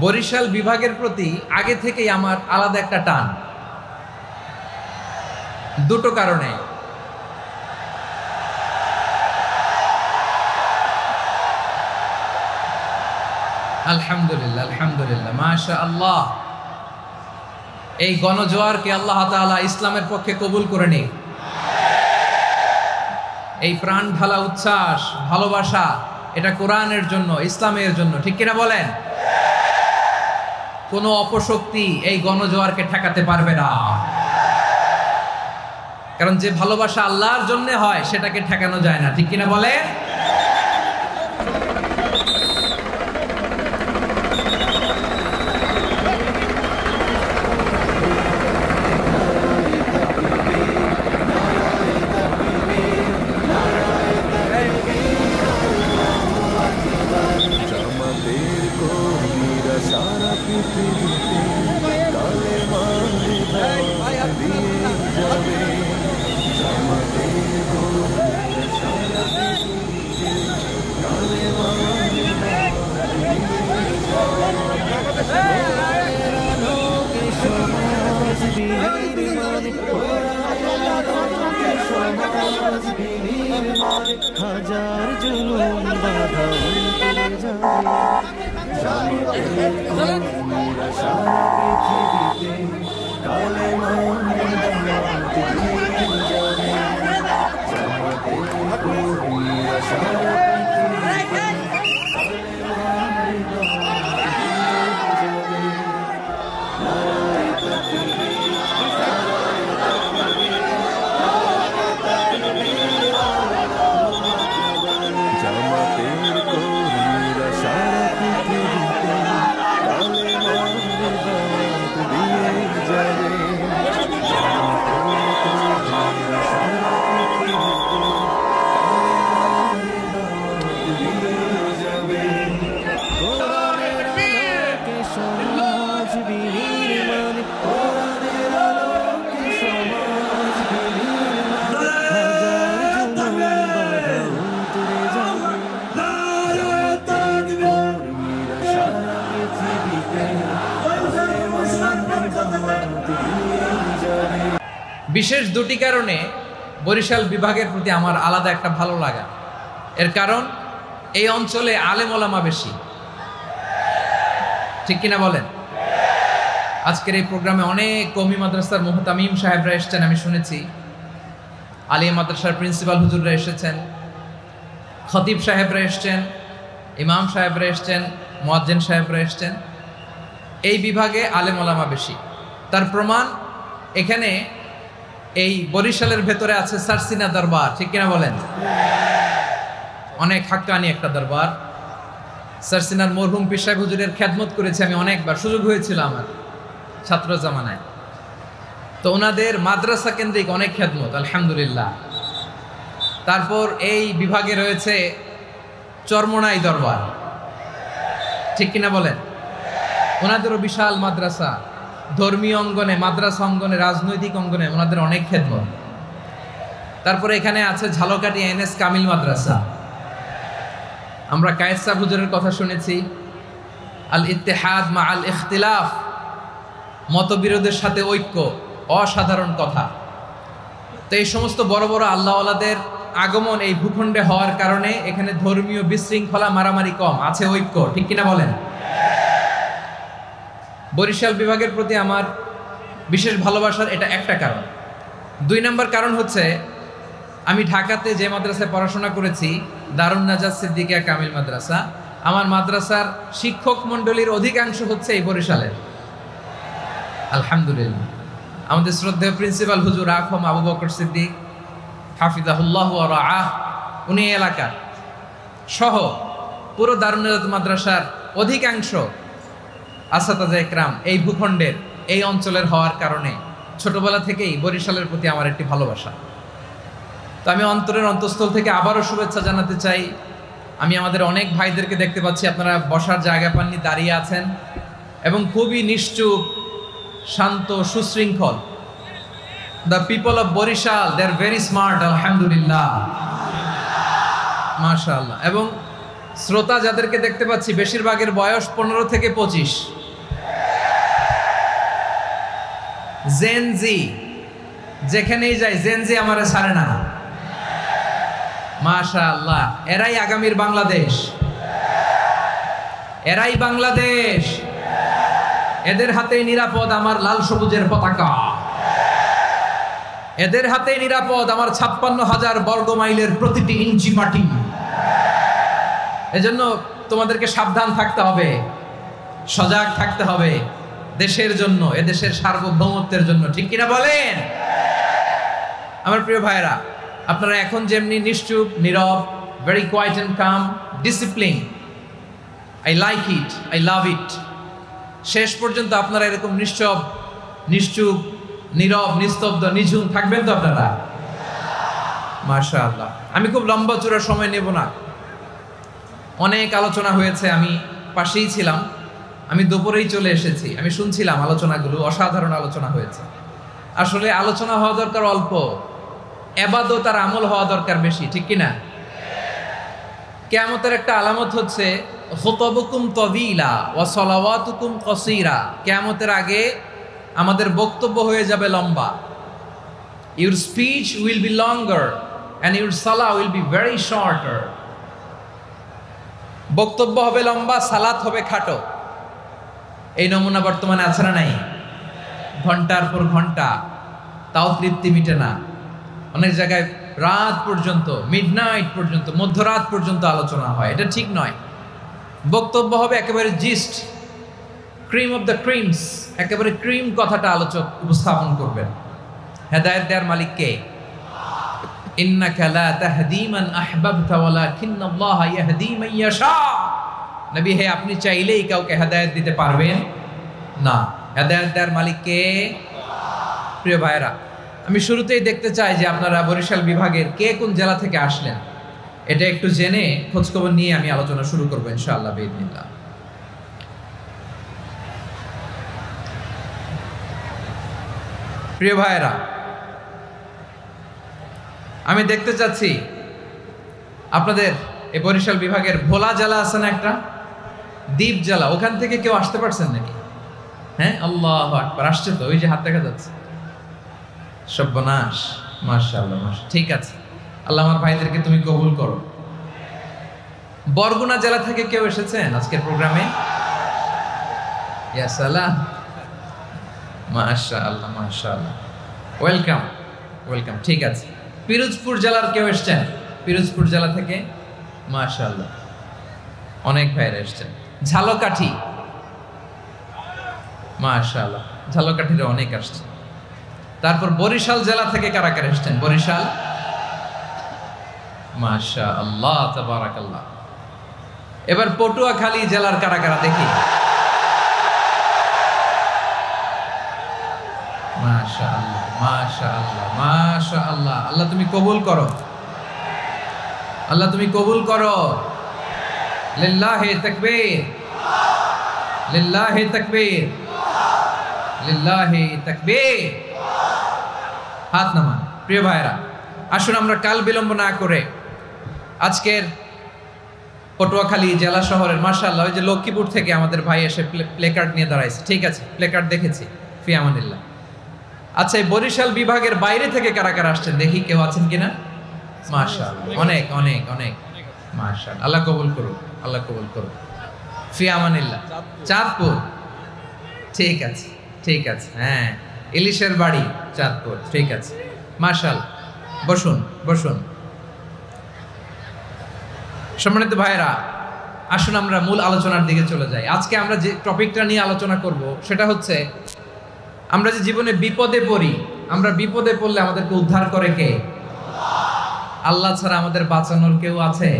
বরিশাল বিভাগের প্রতি আগে থেকেই আমার আলাদা একটা টান, দুটো কারণে। আলহামদুলিল্লাহ, আলহামদুলিল্লাহ, মাশাআল্লাহ। এই গণজোয়ারকে আল্লাহ তাআলা ইসলামের পক্ষে কবুল করে নিক। এই প্রাণ ঢালা উচ্ছ্বাস, ভালোবাসা, এটা কোরআনের জন্য, ইসলামের জন্য, ঠিক কিনা বলেন? কোনো অপশক্তি এই গণজোয়ারকে ঠেকাতে পারবে না, কারণ যে ভালোবাসা আল্লাহর জন্য হয় সেটাকে ঠেকানো যায় না, ঠিক কিনা বলেন? হাজার জুলুম বাধা উল্টে যাবে সারা পৃথিবীতে কালেমা বিশেষ দুটি কারণে বরিশাল বিভাগের প্রতি আমার আলাদা একটা ভালো লাগা। এর কারণ, এই অঞ্চলে আলেম ওলামা বেশি, ঠিক কিনা বলেন? আজকের এই প্রোগ্রামে অনেক কওমি মাদ্রাসার মুহতামিম সাহেবরা এসেছেন, আমি শুনেছি। আলিয়া মাদ্রাসার প্রিন্সিপাল হুজুররা এসেছেন, খতিব সাহেবরা এসেছেন, ইমাম সাহেবরা এসেছেন, মুয়াজ্জিন সাহেবরা এসেছেন। এই বিভাগে আলেম ওলামা বেশি। তার প্রমাণ, এখানে এই বরিশালের ভেতরে আছে সারসিনা দরবার, ঠিক কিনা বলেন? অনেক হাক্কানি একটা দরবার। সারসিনার মরহুম পীর সাহেব হুজুরের খেদমত করেছি আমি অনেকবার, সুযোগ হয়েছিল আমার ছাত্র জামানায়। তো ওনাদের মাদ্রাসা কেন্দ্রিক অনেক খেদমত, আলহামদুলিল্লাহ। তারপর এই বিভাগে রয়েছে চরমোনাই দরবার, ঠিক কিনা বলেন? ওনাদেরও বিশাল মাদ্রাসা, ধর্মীয় অঙ্গনে, মাদ্রাসা অঙ্গনে, রাজনৈতিক অঙ্গনে ওনাদের অনেক খেদমত। তারপরে এখানে আছে ঝালকাঠি এনএস কামিল মাদ্রাসা। আমরা কায়েদ সাহেব হুজুরের কথা শুনেছি, আল ইত্তেহাদ মা আল ইখতিলাফ, মতবিরোধের সাথে ঐক্য, অসাধারণ কথা। তো এই সমস্ত বড় বড় আল্লাহওয়ালাদের আগমন এই ভূখণ্ডে হওয়ার কারণে এখানে ধর্মীয় বিশৃঙ্খলা, মারামারি কম, আছে ঐক্য, ঠিক কিনা বলেন? বরিশাল বিভাগের প্রতি আমার বিশেষ ভালোবাসার এটা একটা কারণ। 2 নম্বর কারণ হচ্ছে, আমি ঢাকাতে যে মাদ্রাসায় পড়াশোনা করেছি, দারুন নাজাত সিদ্দিকিয়া কামিল মাদ্রাসা, আমার মাদ্রাসার শিক্ষক মণ্ডলীর অধিকাংশ হচ্ছে এই বরিশালের, আলহামদুলিল্লাহ। আমাদের শ্রদ্ধেয় প্রিন্সিপাল হুজুর আখম আবু বকর সিদ্দিক হাফিজাহুল্লাহ ওয়া রাআহ, উনি এলাকার সহ পুরো দারুন নাজাত মাদ্রাসার অধিকাংশ আসাতাজা ইকরাম এই ভূখণ্ডের, এই অঞ্চলের হওয়ার কারণে ছোটবেলা থেকেই বরিশালের প্রতি আমার একটি ভালোবাসা। তো আমি অন্তরের অন্তঃস্থল থেকে আবারও শুভেচ্ছা জানাতে চাই। আমি আমাদের অনেক ভাইদেরকে দেখতে পাচ্ছি, আপনারা বসার জায়গা পাননি, দাঁড়িয়ে আছেন এবং খুবই নিশ্চুপ, শান্ত, সুশৃঙ্খল। The people of Barishal, they are very smart, আলহামদুলিল্লাহ, মাশাআল্লাহ। এবং শ্রোতা যাদেরকে দেখতে পাচ্ছি বেশিরভাগের বয়স 15 থেকে 25। জেনজি, যেখানেই যাই জেনজি আমারে ছাড়ে না। মাশাআল্লাহ, এরাই আগামীর বাংলাদেশ, এরাই বাংলাদেশ। এদের হাতেই নিরাপদ আমার লাল সবুজের পতাকা, এদের হাতেই নিরাপদ আমার 56,000 বর্গ মাইলের প্রতিটি ইঞ্চি মাটি। এজন্য তোমাদেরকে সাবধান থাকতে হবে, সজাগ থাকতে হবে দেশের জন্য, এদেশের সার্বভৌমত্বের জন্য, ঠিক কিনা বলেন? আমার প্রিয় ভাইরা, আপনারা এখন যেমনি নিশ্চুপ, নীরব, very quiet and calm, discipline, I like it, I love it. শেষ পর্যন্ত আপনারা এরকম নিশ্চুপ, নীরব, নিস্তব্ধ, নিঝুম থাকবেন তো আপনারা? মাশাআল্লাহ। আমি খুব লম্বা চূড়া সময় নেব না, অনেক আলোচনা হয়েছে, আমি পাশেই ছিলাম, আমি দুপুরেই চলে এসেছি, আমি শুনছিলাম আলোচনাগুলো, অসাধারণ আলোচনা হয়েছে। আসলে আলোচনা হওয়া দরকার অল্প, ইবাদত আর আমল হওয়া দরকার বেশি, ঠিক কিনা? কিয়ামতের একটা আলামত হচ্ছে খুতবুকুম তাওয়িলা ওয়া সালাওয়াতুকুম কাসীরা। কিয়ামতের আগে আমাদের বক্তব্য হয়ে যাবে লম্বা। Your speech will be longer and your salah will be very shorter. বক্তব্য হবে লম্বা, সালাত হবে খাটো। এই নমুনা বর্তমানে আছে না নাই? ঘন্টার পর ঘন্টা, তাও তৃপ্তি মিটে না। অনেক জায়গায় রাত পর্যন্ত, মিডনাইট পর্যন্ত, মধ্যরাত পর্যন্ত আলোচনা হয়, এটা ঠিক নয়। বক্তব্য হবে একেবারে gist, cream of the creams, একেবারে ক্রিম কথাটা আলোচক উপস্থাপন করবেন। হেদায়েত দেওয়ার মালিক কে? ইন্নাকা লা তাহদি মান আহবাবতা ওয়ালাকিন্নাল্লাহা ইয়াহদি মান ইয়াশা। নবী হে, আপনি চাইলেই কাউকে হেদায়েত দিতে পারবেন না। হেদায়েত দেওয়ার মালিক কে? প্রিয় ভাইরা, আমি শুরুতেই দেখতে চাই যে আপনারা বরিশাল বিভাগের কে কোন জেলা থেকে আসলেন, এটা একটু জেনে খোঁজখবর নিয়ে আমি আলোচনা শুরু করবো ইনশাআল্লাহ বিইذنিল্লাহ। প্রিয় ভাইরা, আমি দেখতে চাচ্ছি আপনাদের এই বরিশাল বিভাগের ভোলা জেলা আছে না একটা, দ্বীপ জেলা, ওখান থেকে কেউ আসতে পারছেন নাকি? হ্যাঁ, আল্লাহু আকবার, আসছে তো, ওই যে হাত দেখা যাচ্ছে। সর্বনাশ, মাশাআল্লাহ, মাশাআল্লাহ, ঠিক আছে, আল্লাহ আমার ভাইদেরকে তুমি কবুল করো। বরগুনা জেলা থেকে কেউ এসেছেন আজকের প্রোগ্রামে? ইয়া সালাম, মাশাআল্লাহ, মাশাআল্লাহ, ওয়েলকাম, ওয়েলকাম, ঠিক আছে। পিরোজপুর জেলার কেউ এসেছেন? পিরোজপুর জেলা থেকে মাশাআল্লাহ অনেক ভাইরা এসেছেন। ঝালকাঠি, মাশাআল্লাহ, ঝালকাঠির অনেক আসছে। তারপর বরিশাল জেলা থেকে কারা কারা এসেছেন? বরিশাল, মাশাআল্লাহ, তাবারাকাল্লাহ। এবার পটুয়াখালী জেলার কারা কারা দেখি? মাশাআল্লাহ, মাশাআল্লাহ, মাশাআল্লাহ। আল্লাহ তুমি কবুল করো, আল্লাহ তুমি কবুল করো। লিল্লাহি তাকবীর, লিল্লাহি তাকবীর, লিল্লাহি তাকবীর। হাত নামান। প্রিয় ভাইরা, আসুন আমরা কাল বিলম্ব না করে আজকের পটুয়াখালী জেলা শহরের, মাশাআল্লাহ, ওই যে লক্ষ্মীপুর থেকে আমাদের ভাই এসে প্লেকার্ড নিয়ে দাঁড়াইছে, ঠিক আছে, প্লেকার্ড দেখেছি, ফি আমানিল্লাহ। আচ্ছা, এই বরিশাল বিভাগের বাইরে থেকে কারা কারা আসছেন দেখি, কেউ আছেন কিনা? মাশাআল্লাহ, অনেক অনেক অনেক, মাশাআল্লাহ, আল্লাহ কবুল করুন, আল্লাহ কবুল করুন, ফি আমানিল্লাহ। চাঁদপুর, ঠিক আছে, ঠিক আছে, হ্যাঁ, ইলিশের বাড়ি চাঁদপুর, ঠিক আছে, মাশাআল্লাহ। বসুন, বসুন। সম্মানিত ভাইরা, আসুন আমরা মূল আলোচনার দিকে চলে যাই। আজকে আমরা যে টপিকটা নিয়ে আলোচনা করব সেটা হচ্ছে, আমরা যে জীবনে বিপদে পড়ি, আমরা বিপদে পড়লে আমাদেরকে উদ্ধার করে কে? আল্লাহ ছাড়া আমাদের বাঁচানোর কেউ আছে?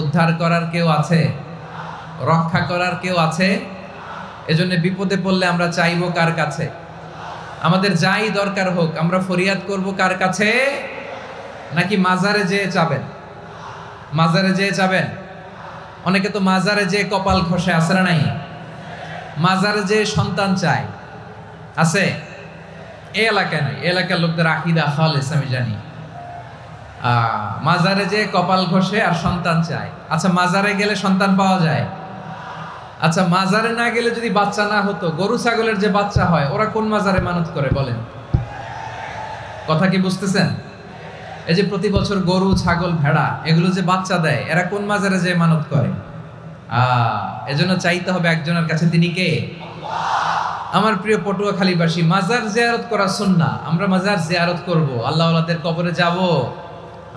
উদ্ধার করার কেউ আছে? রক্ষা করার কেউ আছে? এজন্য বিপদে পড়লে আমরা চাইবো কার কাছে? আমাদের যাই দরকার হোক আমরা ফরিয়াদ করব কার কাছে? নাকি মাজারে যেয়ে চাবেন? মাজারে যেয়ে চাবেন? অনেকে তো মাজারে যেয়ে কপাল ঘষে, আছে না নাই? মাজারে যেয়ে সন্তান চায়, আছে? এই এলাকায় নাই, এলাকার লোকদের আকীদা খালেস আমি জানি। মাজারে যে কপাল ঘষে আর সন্তান চায়। আচ্ছা, মাজারে গেলে সন্তান পাওয়া যায়? আচ্ছা, মাজারে না গেলে যদি বাচ্চা না হতো, গরু ছাগলের যে বাচ্চা হয় ওরা কোন মাজারে মানত করে বলেন? কথা কি বুঝতেছেন? এই যে প্রতি বছর গরু ছাগল ভেড়া এগুলো যে বাচ্চা দেয়, এরা কোন মাজারে যে মানত করে? এজন্য চাইতে হবে একজনের কাছে, তিনি কে? আমার প্রিয় পটুয়াখালীবাসী, মাজার জিয়ারত করা সুন্নাহ। আমরা মাজার জিয়ারত করব, আল্লাহ ওয়ালাদের কবরে যাব,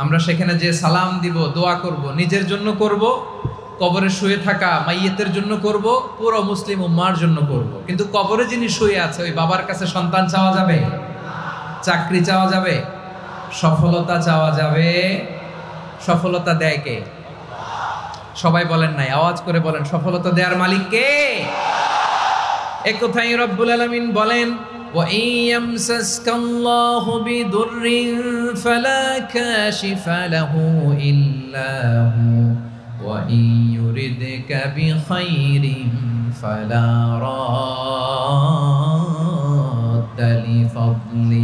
আমরা সেখানে যে সালাম দিব, দোয়া করব, নিজের জন্য করব, কবরে শুয়ে থাকা মাইয়েতের জন্য করব, পুরো মুসলিম উম্মার জন্য করব। কিন্তু কবরে যিনি শুয়ে আছে ওই বাবার কাছে সন্তান চাওয়া যাবে? চাকরি চাওয়া যাবে? সফলতা চাওয়া যাবে? সফলতা দেয় কে? সবাই বলেন নাই, আওয়াজ করে বলেন, সফলতা দেওয়ার মালিক কে? এক কথাই রব্বুল আলামিন বলেন, ওয়া ইয়ামসাসকাল্লাহু বিদুররিন ফালা কাশিফা লাহু ইল্লা হু ওয়া ইয়ুরিদকা বিখাইরিন ফালা রাদ্দা লিফাদলি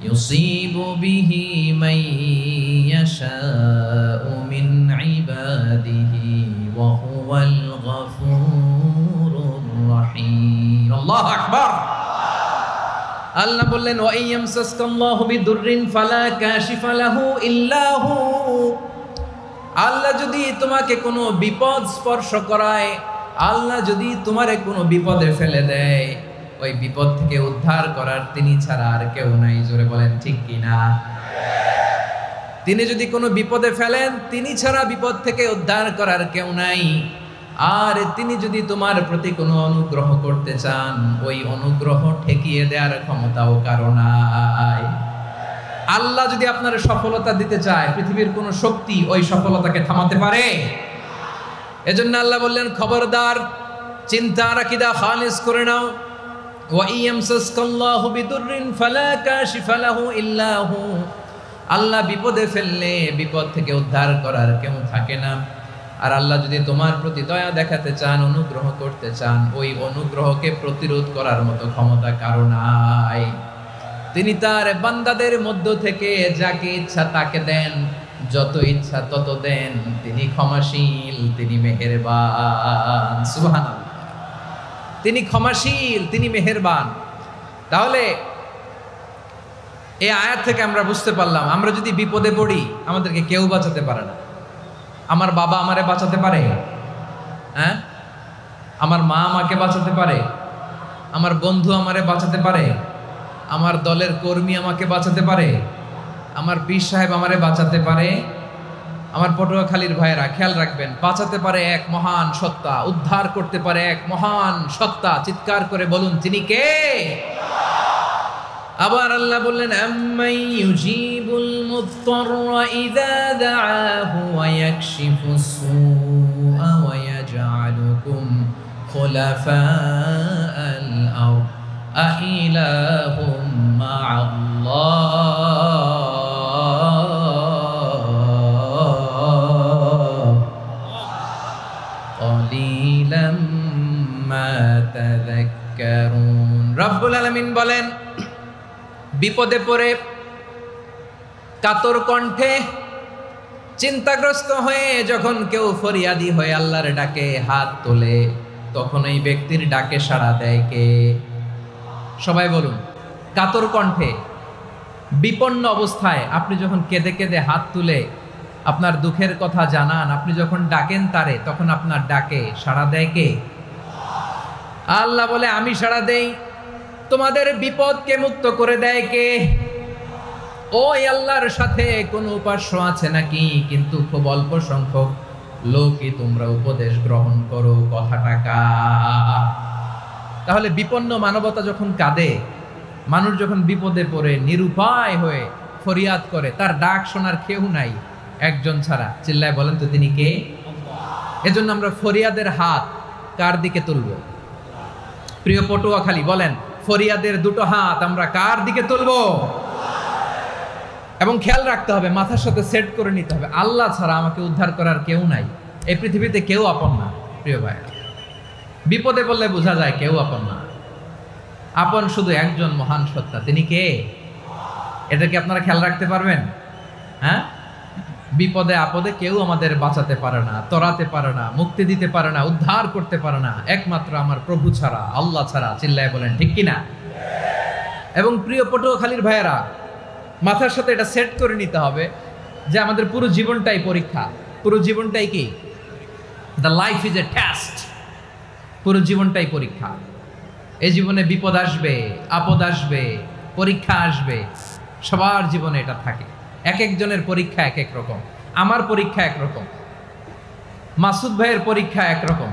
ইউসিবু বিহি মান ইয়াশাউ মিন ইবাদিহি ওয়া হুয়াল গফুরুর রহিম। আল্লাহু আকবার। আল্লাহ বললেন, ওয়া ইয়ামসাসকাল্লাহু বিদুররিন ফালা কাশিফা লাহু ইল্লা হু। আল্লাহ যদি তোমাকে কোনো বিপদ স্পর্শ করায়, আল্লাহ যদি তোমারে কোনো বিপদে ফেলে দেয়, ওই বিপদ থেকে উদ্ধার করার তিনি ছাড়া আর কেউ নাই। জোরে বলেন ঠিক কিনা? তিনি যদি কোনো বিপদে ফেলেন, তিনি ছাড়া বিপদ থেকে উদ্ধার করার কেউ নাই। আর তিনি যদি তোমার প্রতি কোনো অনুগ্রহ করতে চান, ওই অনুগ্রহ ঠেকিয়ে দেওয়ার ক্ষমতাও কারো নাই। আল্লাহ যদি আপনার সফলতা দিতে চায়, পৃথিবীর কোনো শক্তি ওই সফলতাকে থামাতে পারে? এজন্য আল্লাহ বললেন, খবরদার, চিন্তা রাখিদা খালিস করে নাও। ওয়া ইয়ামসাসকাল্লাহু বিদুররিন ফালা কাশিফা লাহু ইল্লা হু। আল্লাহ বিপদে ফেললে বিপদ থেকে উদ্ধার করার কেউ থাকে না। আর আল্লাহ যদি তোমার প্রতি দয়া দেখাতে চান, অনুগ্রহ করতে চান, ওই অনুগ্রহকে প্রতিরোধ করার মতো ক্ষমতা কারো নাই। তিনি তার বান্দাদের মধ্য থেকে যাকে ইচ্ছা তাকে দেন, যত ইচ্ছা তত দেন। তিনি ক্ষমাশীল, তিনি মেহেরবান। সুবহানাল্লাহ। তিনি ক্ষমাশীল, তিনি মেহেরবান। তাহলে এই আয়াত থেকে আমরা বুঝতে পারলাম, আমরা যদি বিপদে পড়ি আমাদেরকে কেউ বাঁচাতে পারে না। আমার বাবা আমারে বাঁচাতে পারে? হ্যাঁ? আমার মা আমাকে বাঁচাতে পারে? আমার বন্ধু আমারে বাঁচাতে পারে? আমার দলের কর্মী আমাকে বাঁচাতে পারে? আমার পীর সাহেব আমারে বাঁচাতে পারে? আমার পটুয়াখালীর ভাইয়েরা খেয়াল রাখবেন, বাঁচাতে পারে এক মহান সত্তা, উদ্ধার করতে পারে এক মহান সত্তা। চিৎকার করে বলুন, তিনি কে? আবার আল্লাহ বললেন, আম্মাই ইউজিবুল মুত্তাররা ইযা দাআহু ওয়া ইয়াকশিফুস সুআ ওয়া ইয়াজআলুকুম খুলাফাআল আরদ আইলাহুম মা'আল্লাহ ক্বালিলাম মা তাযাক্কারুন। রব্বুল আলামিন বলেন, বিপদে পড়ে কাতর কণ্ঠে চিন্তাগ্রস্ত হয়ে যখন কেউ ফরিয়াদি হয়ে আল্লাহর ডাকে হাত তোলে, তখন ওই ব্যক্তির ডাকে সাড়া দেয় কে? সবাই বলুন। কাতর কণ্ঠে বিপন্ন অবস্থায় আপনি যখন কেঁদে কেঁদে হাত তুলে আপনার দুঃখের কথা জানান, আপনি যখন ডাকেন তারে, তখন আপনার ডাকে সাড়া দেয় কে? আল্লাহ বলে, আমি সাড়া দেই। তোমাদের বিপদকে মুক্ত করে দেয় কে? ওই আল্লাহর সাথে কোনো উপাস্য আছে নাকি? কিন্তু খুব অল্প সংখ্যক লোকই তোমরা উপদেশ গ্রহণ করো। কথাটা কার? তাহলে বিপন্ন মানবতা যখন কাঁদে, মানুষ যখন বিপদে পড়ে নিরুপায় হয়ে ফরিয়াদ করে, তার ডাক শোনার কেউ নাই একজন ছাড়া। চিল্লায় বলেন তো, তিনি কে? এজন্য আমরা ফরিয়াদের হাত কার দিকে তুলব? প্রিয় পটুয়াখালী বলেন, ফরিয়াদের দুটো হাত আমরা কার দিকে তুলব? এবং খেয়াল রাখতে হবে, মাথার সাথে সেট করে নিতে হবে, আল্লাহ ছাড়া আমাকে উদ্ধার করার কেউ নাই। এই পৃথিবীতে কেউ আপন না। প্রিয় ভাই, বিপদে পড়লে বোঝা যায় কেউ আপন না। আপন শুধু একজন মহান সত্তা, তিনি কে? এটা কি আপনারা খেয়াল রাখতে পারবেন? হ্যাঁ, বিপদে আপদে কেউ আমাদের বাঁচাতে পারে না, তরাতে পারে না, মুক্তি দিতে পারে না, উদ্ধার করতে পারে না একমাত্র আমার প্রভু ছাড়া, আল্লাহ ছাড়া। চিল্লায় বলেন ঠিক কিনা? এবং প্রিয় পটুয়াখালীর ভাইয়েরা, মাথার সাথে এটা সেট করে নিতে হবে যে আমাদের পুরো জীবনটাই পরীক্ষা। পুরো জীবনটাই কি? The life is a test. পুরো জীবনটাই পরীক্ষা। এই জীবনে বিপদ আসবে, আপদ আসবে, পরীক্ষা আসবে, সবার জীবনে এটা থাকে। এক একজনের পরীক্ষা এক এক রকম। আমার পরীক্ষা একরকম, মাসুদ ভাইয়ের পরীক্ষা একরকম,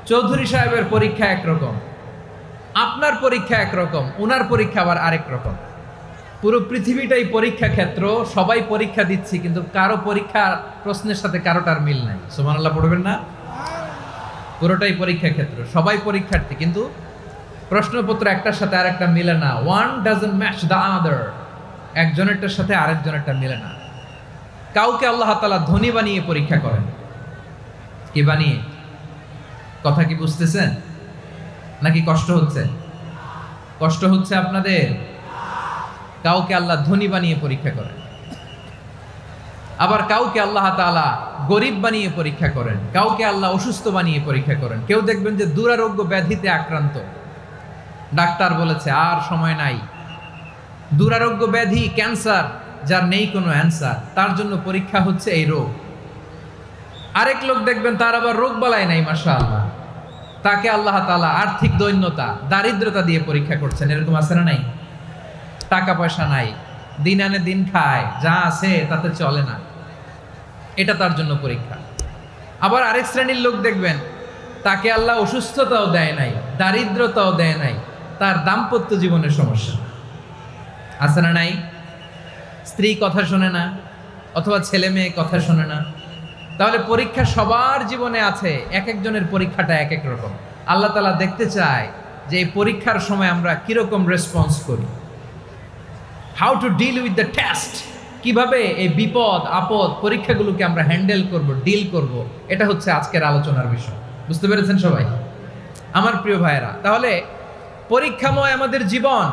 চৌধুরী সাহেবের পরীক্ষা একরকম, আপনার পরীক্ষা একরকম, ওনার পরীক্ষা আবার আরেক রকম। পুরো পৃথিবীটাই পরীক্ষা ক্ষেত্র, সবাই পরীক্ষা দিচ্ছি, কিন্তু কারো পরীক্ষা প্রশ্নের সাথে কারোটার মিল নাই। সুবহানাল্লাহ পড়বেন না? পুরোটাই পরীক্ষা ক্ষেত্র, সবাই পরীক্ষার্থী, কিন্তু প্রশ্নপত্র একটার সাথে আরেকটা মিলে না। One doesn't match the other. একজনেরটার সাথে আরেকজনেরটা মিলে না। কাউকে আল্লাহ তাআলা ধনী বানিয়ে পরীক্ষা করেন। কি বানিয়ে? কথা কি বুঝতেছেন নাকি কষ্ট হচ্ছে? কষ্ট হচ্ছে আপনাদের? কাউকে আল্লাহ ধনী বানিয়ে পরীক্ষা করেন, আবার কাউকে আল্লাহ তাআলা গরিব বানিয়ে পরীক্ষা করেন, কাউকে আল্লাহ অসুস্থ বানিয়ে পরীক্ষা করেন। কেউ দেখবেন যে দুরারোগ্য ব্যাধিতে আক্রান্ত, ডাক্তার বলেছে আর সময় নাই, দুরারোগ্য ব্যাধি, ক্যান্সার, যার নেই কোনো অ্যান্সার, তার জন্য পরীক্ষা হচ্ছে এই রোগ। আরেক লোক দেখবেন তার আবার রোগ বালাই নাই, মাশাআল্লাহ, তাকে আল্লাহ তাআলা আর্থিক দৈন্যতা, দারিদ্রতা দিয়ে পরীক্ষা করছেন। এরকম আছে না নাই? টাকা পয়সা নাই, দিন আনে দিন খায়, যা আছে তাতে চলে না, এটা তার জন্য পরীক্ষা। আবার আরেক শ্রেণীর লোক দেখবেন তাকে আল্লাহ অসুস্থতাও দেয় নাই, দারিদ্রতাও দেয় নাই, তার দাম্পত্য জীবনের সমস্যা আছে না নাই? স্ত্রী কথা শোনে না, অথবা ছেলে মেয়ে কথা শোনে না। তাহলে পরীক্ষা সবার জীবনে আছে, এক একজনের পরীক্ষাটা এক এক রকম। আল্লাহ তাআলা দেখতে চায় যে এই পরীক্ষার সময় আমরা কিরকম রেসপন্স করি, how to deal with the test, কিভাবে এই বিপদ আপদ পরীক্ষাগুলোকে আমরা হ্যান্ডেল করব, ডিল করব। এটা হচ্ছে আজকের আলোচনার বিষয়। বুঝতে পেরেছেন সবাই আমার প্রিয় ভাইয়েরা? তাহলে পরীক্ষাময় আমাদের জীবন,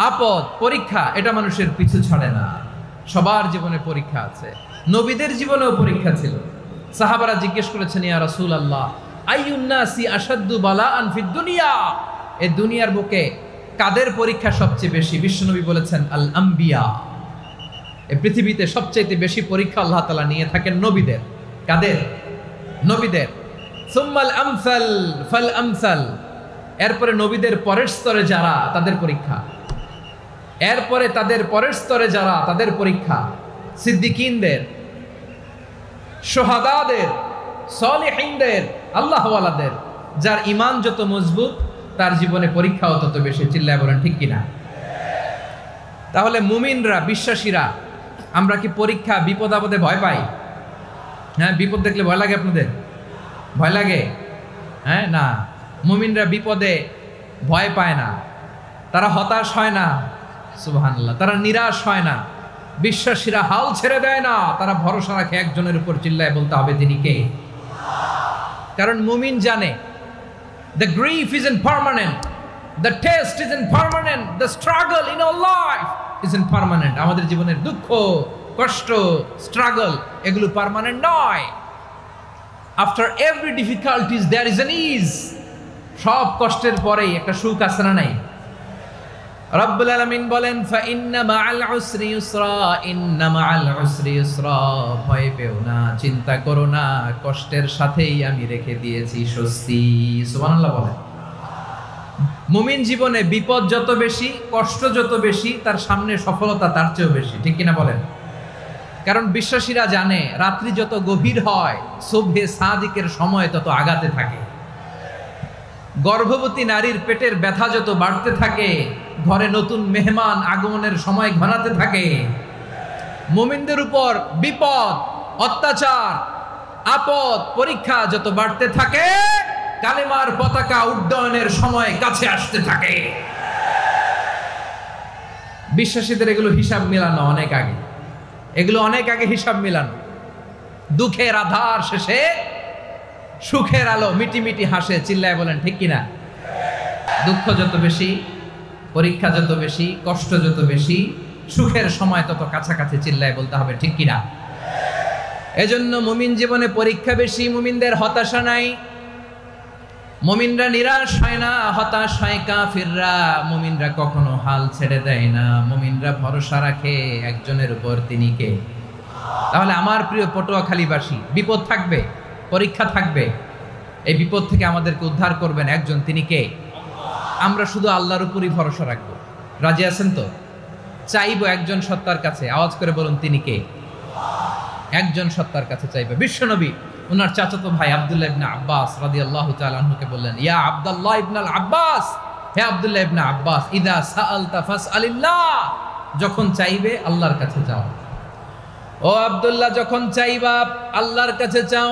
আপদ পরীক্ষা, এটা মানুষের পিছু ছাড়ে না। সবার জীবনে পরীক্ষা আছে। নবীদের জীবনেও পরীক্ষা ছিল। সাহাবারা জিজ্ঞেস করেছেন, ইয়া রাসূলুল্লাহ, আইয়ুন নাসি আশাদ্দু বালাআন ফিদ দুনিয়া, এই দুনিয়ার বুকে কাদের পরীক্ষা সবচেয়ে বেশি? বিশ্বনবী বলেছেন, আল আম্বিয়া। এই পৃথিবীতে সবচেয়ে বেশি পরীক্ষা আল্লাহ তাআলা নিয়ে থাকেন নবীদের। কাদের? নবীদের। সুম্মাল আমসাল ফাল আমসাল, এরপরে নবীদের পরের স্তরে যারা, তাদের পরীক্ষা। এরপরে তাদের পরের স্তরে যারা, তাদের পরীক্ষা। সিদ্দিকিনদের, শুহাদাদের, সলিহিনদের, আল্লাহওয়ালাদের। যার ঈমান যত মজবুত, তার জীবনে পরীক্ষাও তত বেশি। চিল্লায় বলেন ঠিক কিনা? তাহলে মুমিনরা, বিশ্বাসীরা, আমরা কি পরীক্ষা বিপদ আপদে ভয় পাই? হ্যাঁ, বিপদ দেখলে ভয় লাগে আপনাদের? ভয় লাগে? হ্যাঁ, না, মুমিনরা বিপদে ভয় পায় না, তারা হতাশ হয় না, সুবহানাল্লাহ, তারা নিরাশ হয় না। বিশ্বাসীরা হাল ছেড়ে দেয় না, তারা ভরসা রাখে একজনের উপর। চিল্লায় বলতে হবে তিনি কে? কারণ মুমিন জানে the grief isn't permanent, the test isn't permanent, the struggle in our life isn't permanent. আমাদের জীবনের দুঃখ, কষ্ট, স্ট্রাগল, এগুলো পার্মানেন্ট নয়। After every difficulties there is an ease. সব কষ্টের পরেই একটা সুখ আছে না নাই? রব্বুল আলামিন বলেন, ফা ইন্না মাআল উসরি ইউসরা, ইন্না মাআল উসরি ইউসরা, ভয় পেও না, চিন্তা করো না, কষ্টের সাথেই আমি রেখে দিয়েছি স্বস্তি। সুবহানাল্লাহ বলেন। মুমিন জীবনে বিপদ যত বেশি, কষ্ট যত বেশি, তার সামনে সফলতা তার চেয়েও বেশি। ঠিক কিনা বলেন? কারণ বিশ্বাসীরা জানে রাত্রি যত গভীর হয়, সুবহে সাদিকের সময় তত আগাতে থাকে। গর্ভবতী নারীর পেটের ব্যথা যত বাড়তে থাকে, ঘরে নতুন মেহমান আগমনের সময় ঘনাতে থাকে। মুমিনদের উপর বিপদ, অত্যাচার, আপদ, পরীক্ষা যত বাড়তে থাকে, কালেমার পতাকা উড্ডয়নের সময় কাছে আসতে থাকে। বিশ্বাসীদের এগুলো হিসাব মিলানো অনেক আগে, এগুলো অনেক আগে হিসাব মিলানো। দুঃখের আধার শেষে সুখের আলো মিটিমিটি হাসে। চিল্লায় বলেন ঠিক কিনা? দুঃখ যত বেশি, পরীক্ষা যত বেশি, কষ্ট যত বেশি, সুখের সময় তত কাছাকাছি চিল্লায় বলতে হবে, ঠিক কিনা? এজন্য মুমিন জীবনে পরীক্ষা বেশি, মুমিনদের হতাশা নাই, মুমিনরা নিরাশ হয় না, হতাশ হয় কাফিররা। মুমিনরা কখনো হাল ছেড়ে দেয় না, মুমিনরা ভরসা রাখে একজনের উপর, তিনি কে? তাহলে আমার প্রিয় পটুয়াখালীবাসী, বিপদ থাকবে, পরীক্ষা থাকবে, এই বিপদ থেকে আমাদেরকে উদ্ধার করবেন একজন, তিনি কে? আমরা শুধু আল্লাহর উপরই ভরসা রাখবো। রাজি আছেন তো? চাইবো একজন সত্তার কাছে, আওয়াজ করে বলুন, তিনি কে? একজন সত্তার কাছে চাইবে। বিশ্বনবী ওনার চাচাতো ভাই আব্দুল্লাহ ইবনে আব্বাস রাদিয়াল্লাহু তাআলা আনহুকে বললেন, ইয়া আব্দুল্লাহ ইবনে আব্বাস, হে আব্দুল্লাহ ইবনে আব্বাস, ইদা সাআলতা ফাসআলিল্লাহ, যখন চাইবে আল্লাহর কাছে যাও। ও আব্দুল্লাহ, যখন চাইবা আল্লাহর কাছে চাও।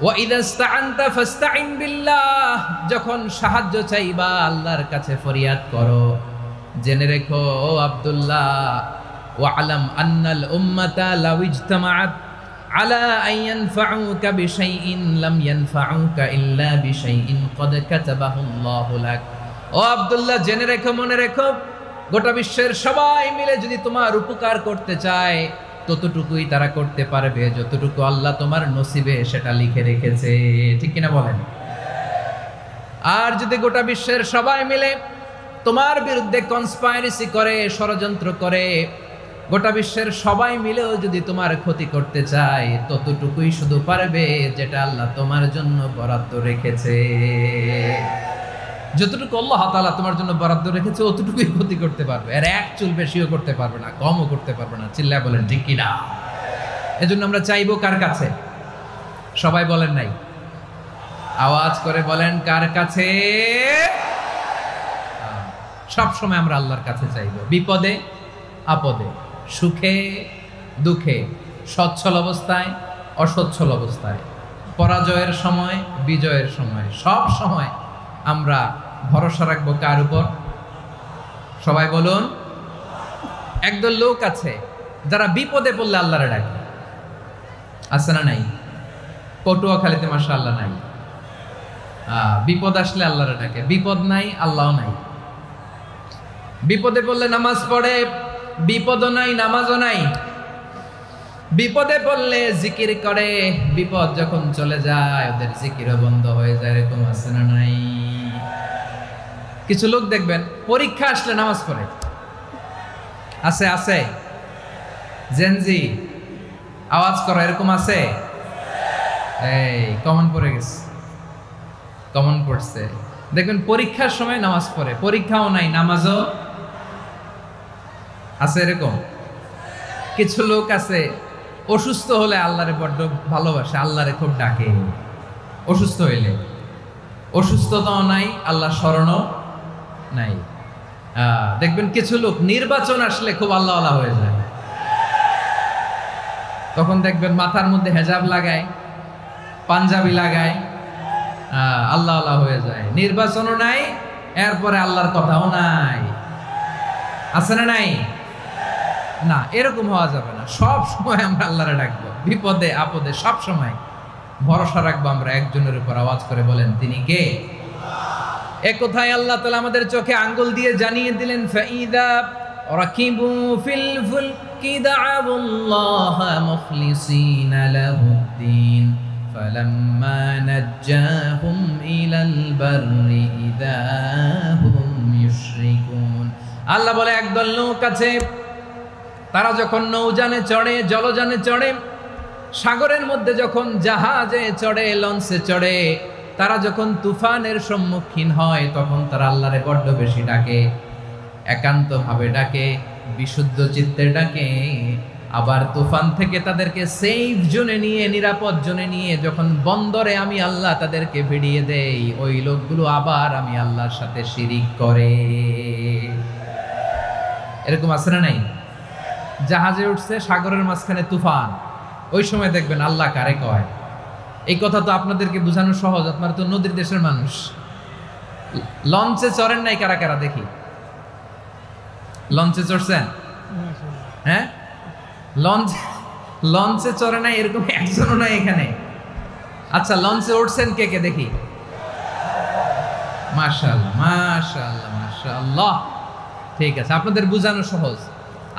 ওয়া ইদা ইসতাআনতা ফাসতাইন বিল্লাহ, যখন সাহায্য চাইবা আল্লাহর কাছে ফরিয়াদ করো। জেনে রেখো ও আব্দুল্লাহ, ওয়া'লাম আন্নাল উম্মাতা লাউ ইজতামাআত আলা আন ইয়ানফাউকা বিশাইইন লাম ইয়ানফাউকা ইল্লা বিশাইইন ক্বাদ কাতাবাহু আল্লাহু লাক। ও আব্দুল্লাহ, জেনে রেখো, মনে রেখো, গোটা বিশ্বের সবাই মিলে যদি তোমার উপকার করতে চায় ততটুকুই তারা করতে পারবে যতটুকু আল্লাহ তোমার নসিবে সেটা লিখে রেখেছে, ঠিক কিনা বলেন? আর যদি গোটা বিশ্বের সবাই মিলে তোমার বিরুদ্ধে কনস্পাইরেসি করে, ষড়যন্ত্র করে, গোটা বিশ্বের সবাই মিলেও যদি তোমার ক্ষতি করতে চায় ততটুকুই শুধু পারবে যেটা আল্লাহ তোমার জন্য বরাদ্দ রেখেছে। যতটুকু আল্লাহ তাআলা তোমার জন্য বরাদ্দ রেখেছে অতটুকুই ক্ষতি করতে পারবে, আর এক চুল বেশিও করতে পারবে না, কমও করতে পারবে না। চিল্লায় বলেন, ঠিক কিনা? এজন্য আমরা চাইবো কার কাছে? সবাই বলেন নাই, আওয়াজ করে বলেন, কার কাছে? সব সময় আমরা আল্লাহর কাছে চাইবো, বিপদে আপদে, সুখে দুঃখে, সচ্ছল অবস্থায় অসচ্ছল অবস্থায়, পরাজয়ের সময় বিজয়ের সময়, সব সময় আমরা ভরসা রাখবো কার উপর? সবাই বলুন। একদল লোক আছে যারা বিপদে পড়লে আল্লাহরে ডাকে, আছে না নাই? পটুয়াখালীতে মাশাআল্লাহ নাই। বিপদ আসলে আল্লাহরে ডাকে, বিপদ নাই আল্লাহও নাই। বিপদে পড়লে নামাজ পড়ে, বিপদও নাই নামাজও নাই। বিপদে পড়লে জিকির করে, বিপদ যখন চলে যায় ওদের জিকিরও বন্ধ হয়ে যায়। এরকম আছে না নাই? কিছু লোক দেখবেন পরীক্ষা আসলে নামাজ পড়ে, আছে আছে? জেনজি আওয়াজ করো, এরকম আছে? এই কমন পড়ে গেছে, কমন পড়ছে। দেখবেন পরীক্ষার সময় নামাজ পড়ে, পরীক্ষাও নাই নামাজও আছে। এরকম কিছু লোক আছে অসুস্থ হলে আল্লাহরে বড্ড ভালোবাসে, আল্লাহরে খুব ডাকে। অসুস্থ হইলে অসুস্থতাও নাই, আল্লাহ স্মরণও নাই। দেখবেন কিছু লোক নির্বাচন আসলে খুব আল্লাহওয়ালা হয়ে যায়, তখন দেখবেন মাথার মধ্যে হেজাব লাগায়, পাঞ্জাবি লাগায়, আল্লাহওয়ালা হয়ে যায়। নির্বাচনও নাই, এরপরে আল্লাহর কথাও নাই। আছে না নাই? না, এরকম হওয়া যাবে না। সব সময় আমরা আল্লাহরে ডাকবো, বিপদে আপদে সব সময় ভরসা রাখবো আমরা একজনের উপর। আওয়াজ করে বলেন, তিনি কে? এ কোথায় আল্লাহ তাআলা আমাদের চোখে আঙ্গুল দিয়ে জানিয়ে দিলেন, ফাইদা রাকিবু ফিল ফুলকি দা'আবুল্লাহ মুখলিসিনা লাহুদ্দিন ফালাম্মা নাজ্জাহুম ইলাল বাররি ইযা হুম ইউশরিকুন। আল্লাহ বলে, একদল লোক আছে তারা যখন নৌযানে চড়ে, জলযানে চড়ে, সাগরের মধ্যে যখন জাহাজে চড়ে, লঞ্চে চড়ে, তারা যখন তুফানের সম্মুখীন হয় তখন তারা আল্লাহরে বড্ড বেশি ডাকে, একান্তভাবে ডাকে, বিশুদ্ধ চিত্তে ডাকে। আবার তুফান থেকে তাদেরকে সেফ জোনে নিয়ে, নিরাপদ জোনে নিয়ে যখন বন্দরে আমি আল্লাহ তাদেরকে ভিড়িয়ে দেই, ওই লোকগুলো আবার আমি আল্লাহর সাথে শিরিক করে। এরকম আছে না নাই? জাহাজে উঠছে, সাগরের মাঝখানে তুফান, ওই সময় দেখবেন আল্লাহ কারে কয়। এই কথা তো আপনাদেরকে বোঝানো সহজ, আপনারা তো নদীর দেশের মানুষ। লঞ্চে চড়েন নাই কারা কারা? দেখি, লঞ্চে চড়ছেন? হ্যাঁ, লঞ্চে চড়ে নাই এরকম একজনও নাই এখানে। আচ্ছা, লঞ্চে উঠছেন কে কে? দেখি। মাশাআল্লাহ মাশাআল্লাহ মাশাআল্লাহ, ঠিক আছে, আপনাদের বোঝানো সহজ।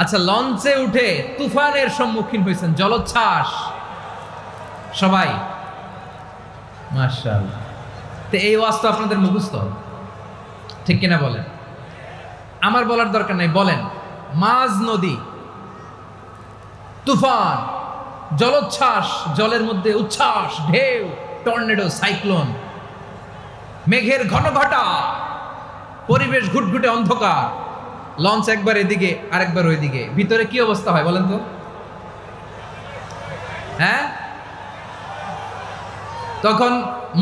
আচ্ছা, লঞ্চে উঠে তুফানের সম্মুখীন হয়েছেন, জলোচ্ছ্বাস সবাই, মাশাআল্লাহ। তো এই ওয়াজ তো আপনাদের মুখস্থ, ঠিক কিনা বলেন? আমার বলার দরকার নাই, বলেন। মাঝ নদী, তুফান, জলোচ্ছ্বাস, জলের মধ্যে উচ্ছ্বাস, ঢেউ, টর্নেডো, সাইক্লোন, মেঘের ঘনঘটা, পরিবেশ ঘুটঘুটে অন্ধকার, লঞ্চ একবার এদিকে আরেকবার ওইদিকে, ভিতরে কি অবস্থা হয় বলেন তো? হ্যাঁ, তখন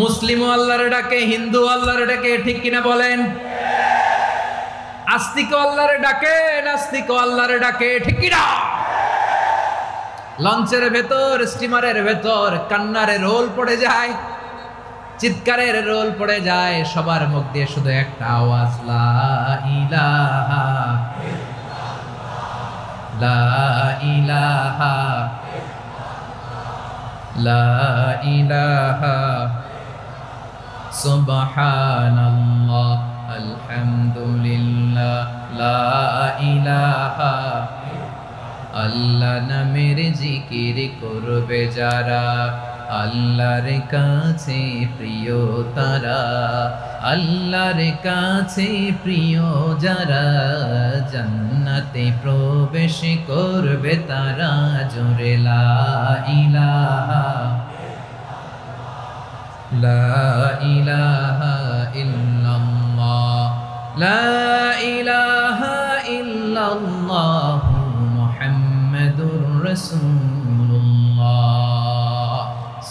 মুসলিমও আল্লাহরে ডাকে, হিন্দু আল্লাহরে ডাকে, ঠিক কিনা বলেন? আস্তিক আল্লাহরে ডাকে, নাস্তিক আল্লাহরে ডাকে, ঠিক কিনা? লঞ্চের ভেতর, স্টিমারের ভেতর কান্নারে রোল পড়ে যায়, চিৎকারের রোল পড়ে যায়, সবার মুখ দিয়ে শুধু একটা আওয়াজ, লা ইলাহা লা ইলাহা লা ইলাহা সুবহানাল্লাহ আলহামদুলিল্লাহ লা ইলাহা। আল্লাহ নামের জিকির করবে যারা, আল্লাহর কাছে প্রিয় তারা, আল্লাহর কাছে প্রিয় যারা, জান্নাতে প্রবেশ করবে তারা, জোরে লা ইলাহা লা ইলাহা ইল্লাল্লাহ লা ইলাহা ইল্লাল্লাহ মুহাম্মাদুর রাসূলুল্লাহ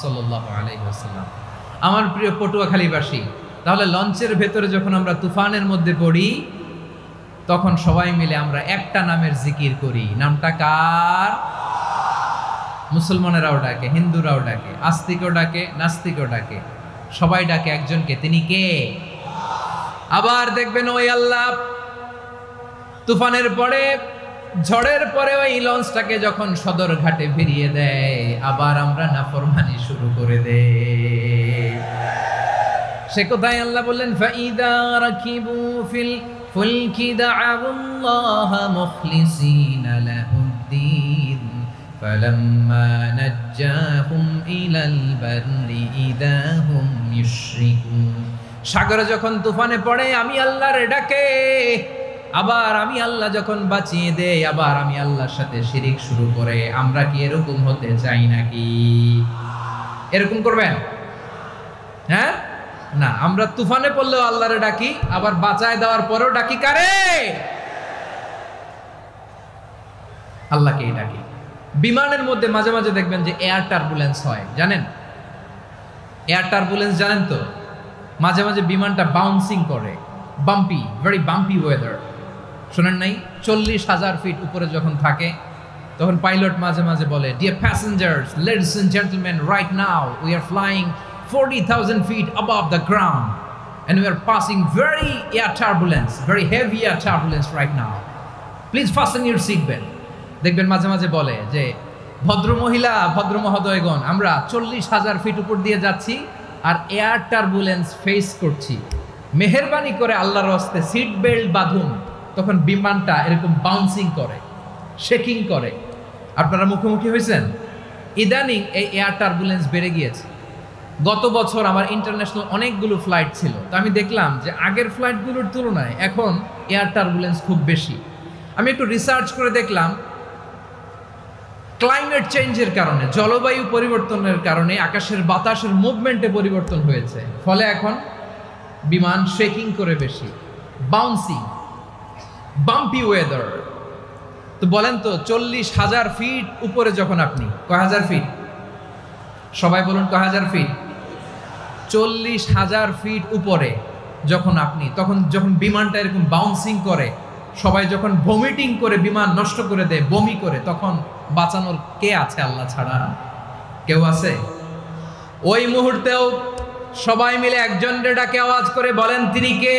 সাল্লাল্লাহু আলাইহি ওয়াসাল্লাম। আমার প্রিয় পটুয়াখালীবাসী, তাহলে লঞ্চের ভেতরে যখন আমরা তুফানের মধ্যে পড়ি, তখন সবাই মিলে আমরা একটা নামের জিকির করি। নামটা কার? মুসলমানেরাও ডাকে, হিন্দুরাও ডাকে, আস্তিকও ডাকে, নাস্তিকও ডাকে, সবাই ডাকে একজনকে। তিনি কে? আবার দেখবেন ওই আল্লাহ তুফানের পরে, ঝড়ের পরে ওই লঞ্চটাকে যখন সদর ঘাটে ফিরিয়ে দেয়, আবার আমরা নাফরমানি শুরু করে দেই। সে কোথায় আল্লাহ বললেন, ফাইদা রাকিবু ফিল ফুলকি দা'আউল্লাহ মুখলিসিনা লাহুদ্দিন ফালাম্মা নাজ্জাহুম ইলাল বাররি ইযা হুম ইউশরিকুন। সাগরে যখন তুফানে পড়ে আমি আল্লাহর ডাকে, আবার আমি আল্লাহ যখন বাঁচিয়ে দেই, আবার আমি আল্লাহর সাথে শিরিক শুরু করে। আমরা কি এরকম হতে চাই নাকি? এরকম করবেন? হ্যাঁ না, আমরা তুফানে পড়লেও আল্লাহরে ডাকি, আবার বাঁচায় দেওয়ার পরেও ডাকি কারে? আল্লাহকেই ডাকি। বিমানের মধ্যে মাঝে মাঝে দেখবেন যে এয়ার টার্বুলেন্স হয়, জানেন? এয়ার টার্বুলেন্স জানেন তো? মাঝে মাঝে বিমানটা বাউন্সিং করে, বাম্পি, ভেরি বাম্পি ওয়েদার। শোনেন নাই? 40,000 ফিট উপরে যখন থাকে, তখন পাইলট মাঝে মাঝে বলে, dear passengers, ladies and gentleman, right now we are flying 40,000 feet above the ground and we are passing very air turbulence, very heavy air turbulence right now. Please fasten your seat belt. দেখবেন মাঝে মাঝে বলে যে, ভদ্র মহিলা, ভদ্র মহোদয়গণ, আমরা 40,000 ফিট উপর দিয়ে যাচ্ছি আর এয়ার টার্বুলেন্স ফেস করছি, মেহেরবানি করে আল্লাহর রাস্তে সিট বেল্ট বাঁধুন। তখন বিমানটা এরকম বাউন্সিং করে, শেকিং করে। আপনারা মুখোমুখি হয়েছেন? ইদানিং এই এয়ার টার্বুলেন্স বেড়ে গিয়েছে। গত বছর আমার ইন্টারন্যাশনাল অনেকগুলো ফ্লাইট ছিল, তো আমি দেখলাম যে আগের ফ্লাইটগুলোর তুলনায় এখন এয়ার টার্বুলেন্স খুব বেশি। আমি একটু রিসার্চ করে দেখলাম, ক্লাইমেট চেঞ্জের কারণে, জলবায়ু পরিবর্তনের কারণে আকাশের বাতাসের মুভমেন্টে পরিবর্তন হয়েছে, ফলে এখন বিমান শেকিং করে বেশি, বাউন্সিং, বাম্পি ওয়েদার। তো বলেন তো, 40,000 ফিট উপরে যখন আপনি, কয় হাজার ফিট? সবাই বলুন, কয় হাজার ফিট? 40,000 ফিট উপরে যখন আপনি, তখন যখন বিমানটা এরকম বাউন্সিং করে, সবাই যখন ভমিটিং করে বিমান নষ্ট করে দেয়, বমি করে, তখন বাঁচানোর কে আছে আল্লাহ ছাড়া? কেউ আছে? ওই মুহূর্তেও সবাই মিলে একজনের ডাকে আওয়াজ করে বলেন, তিনি কে?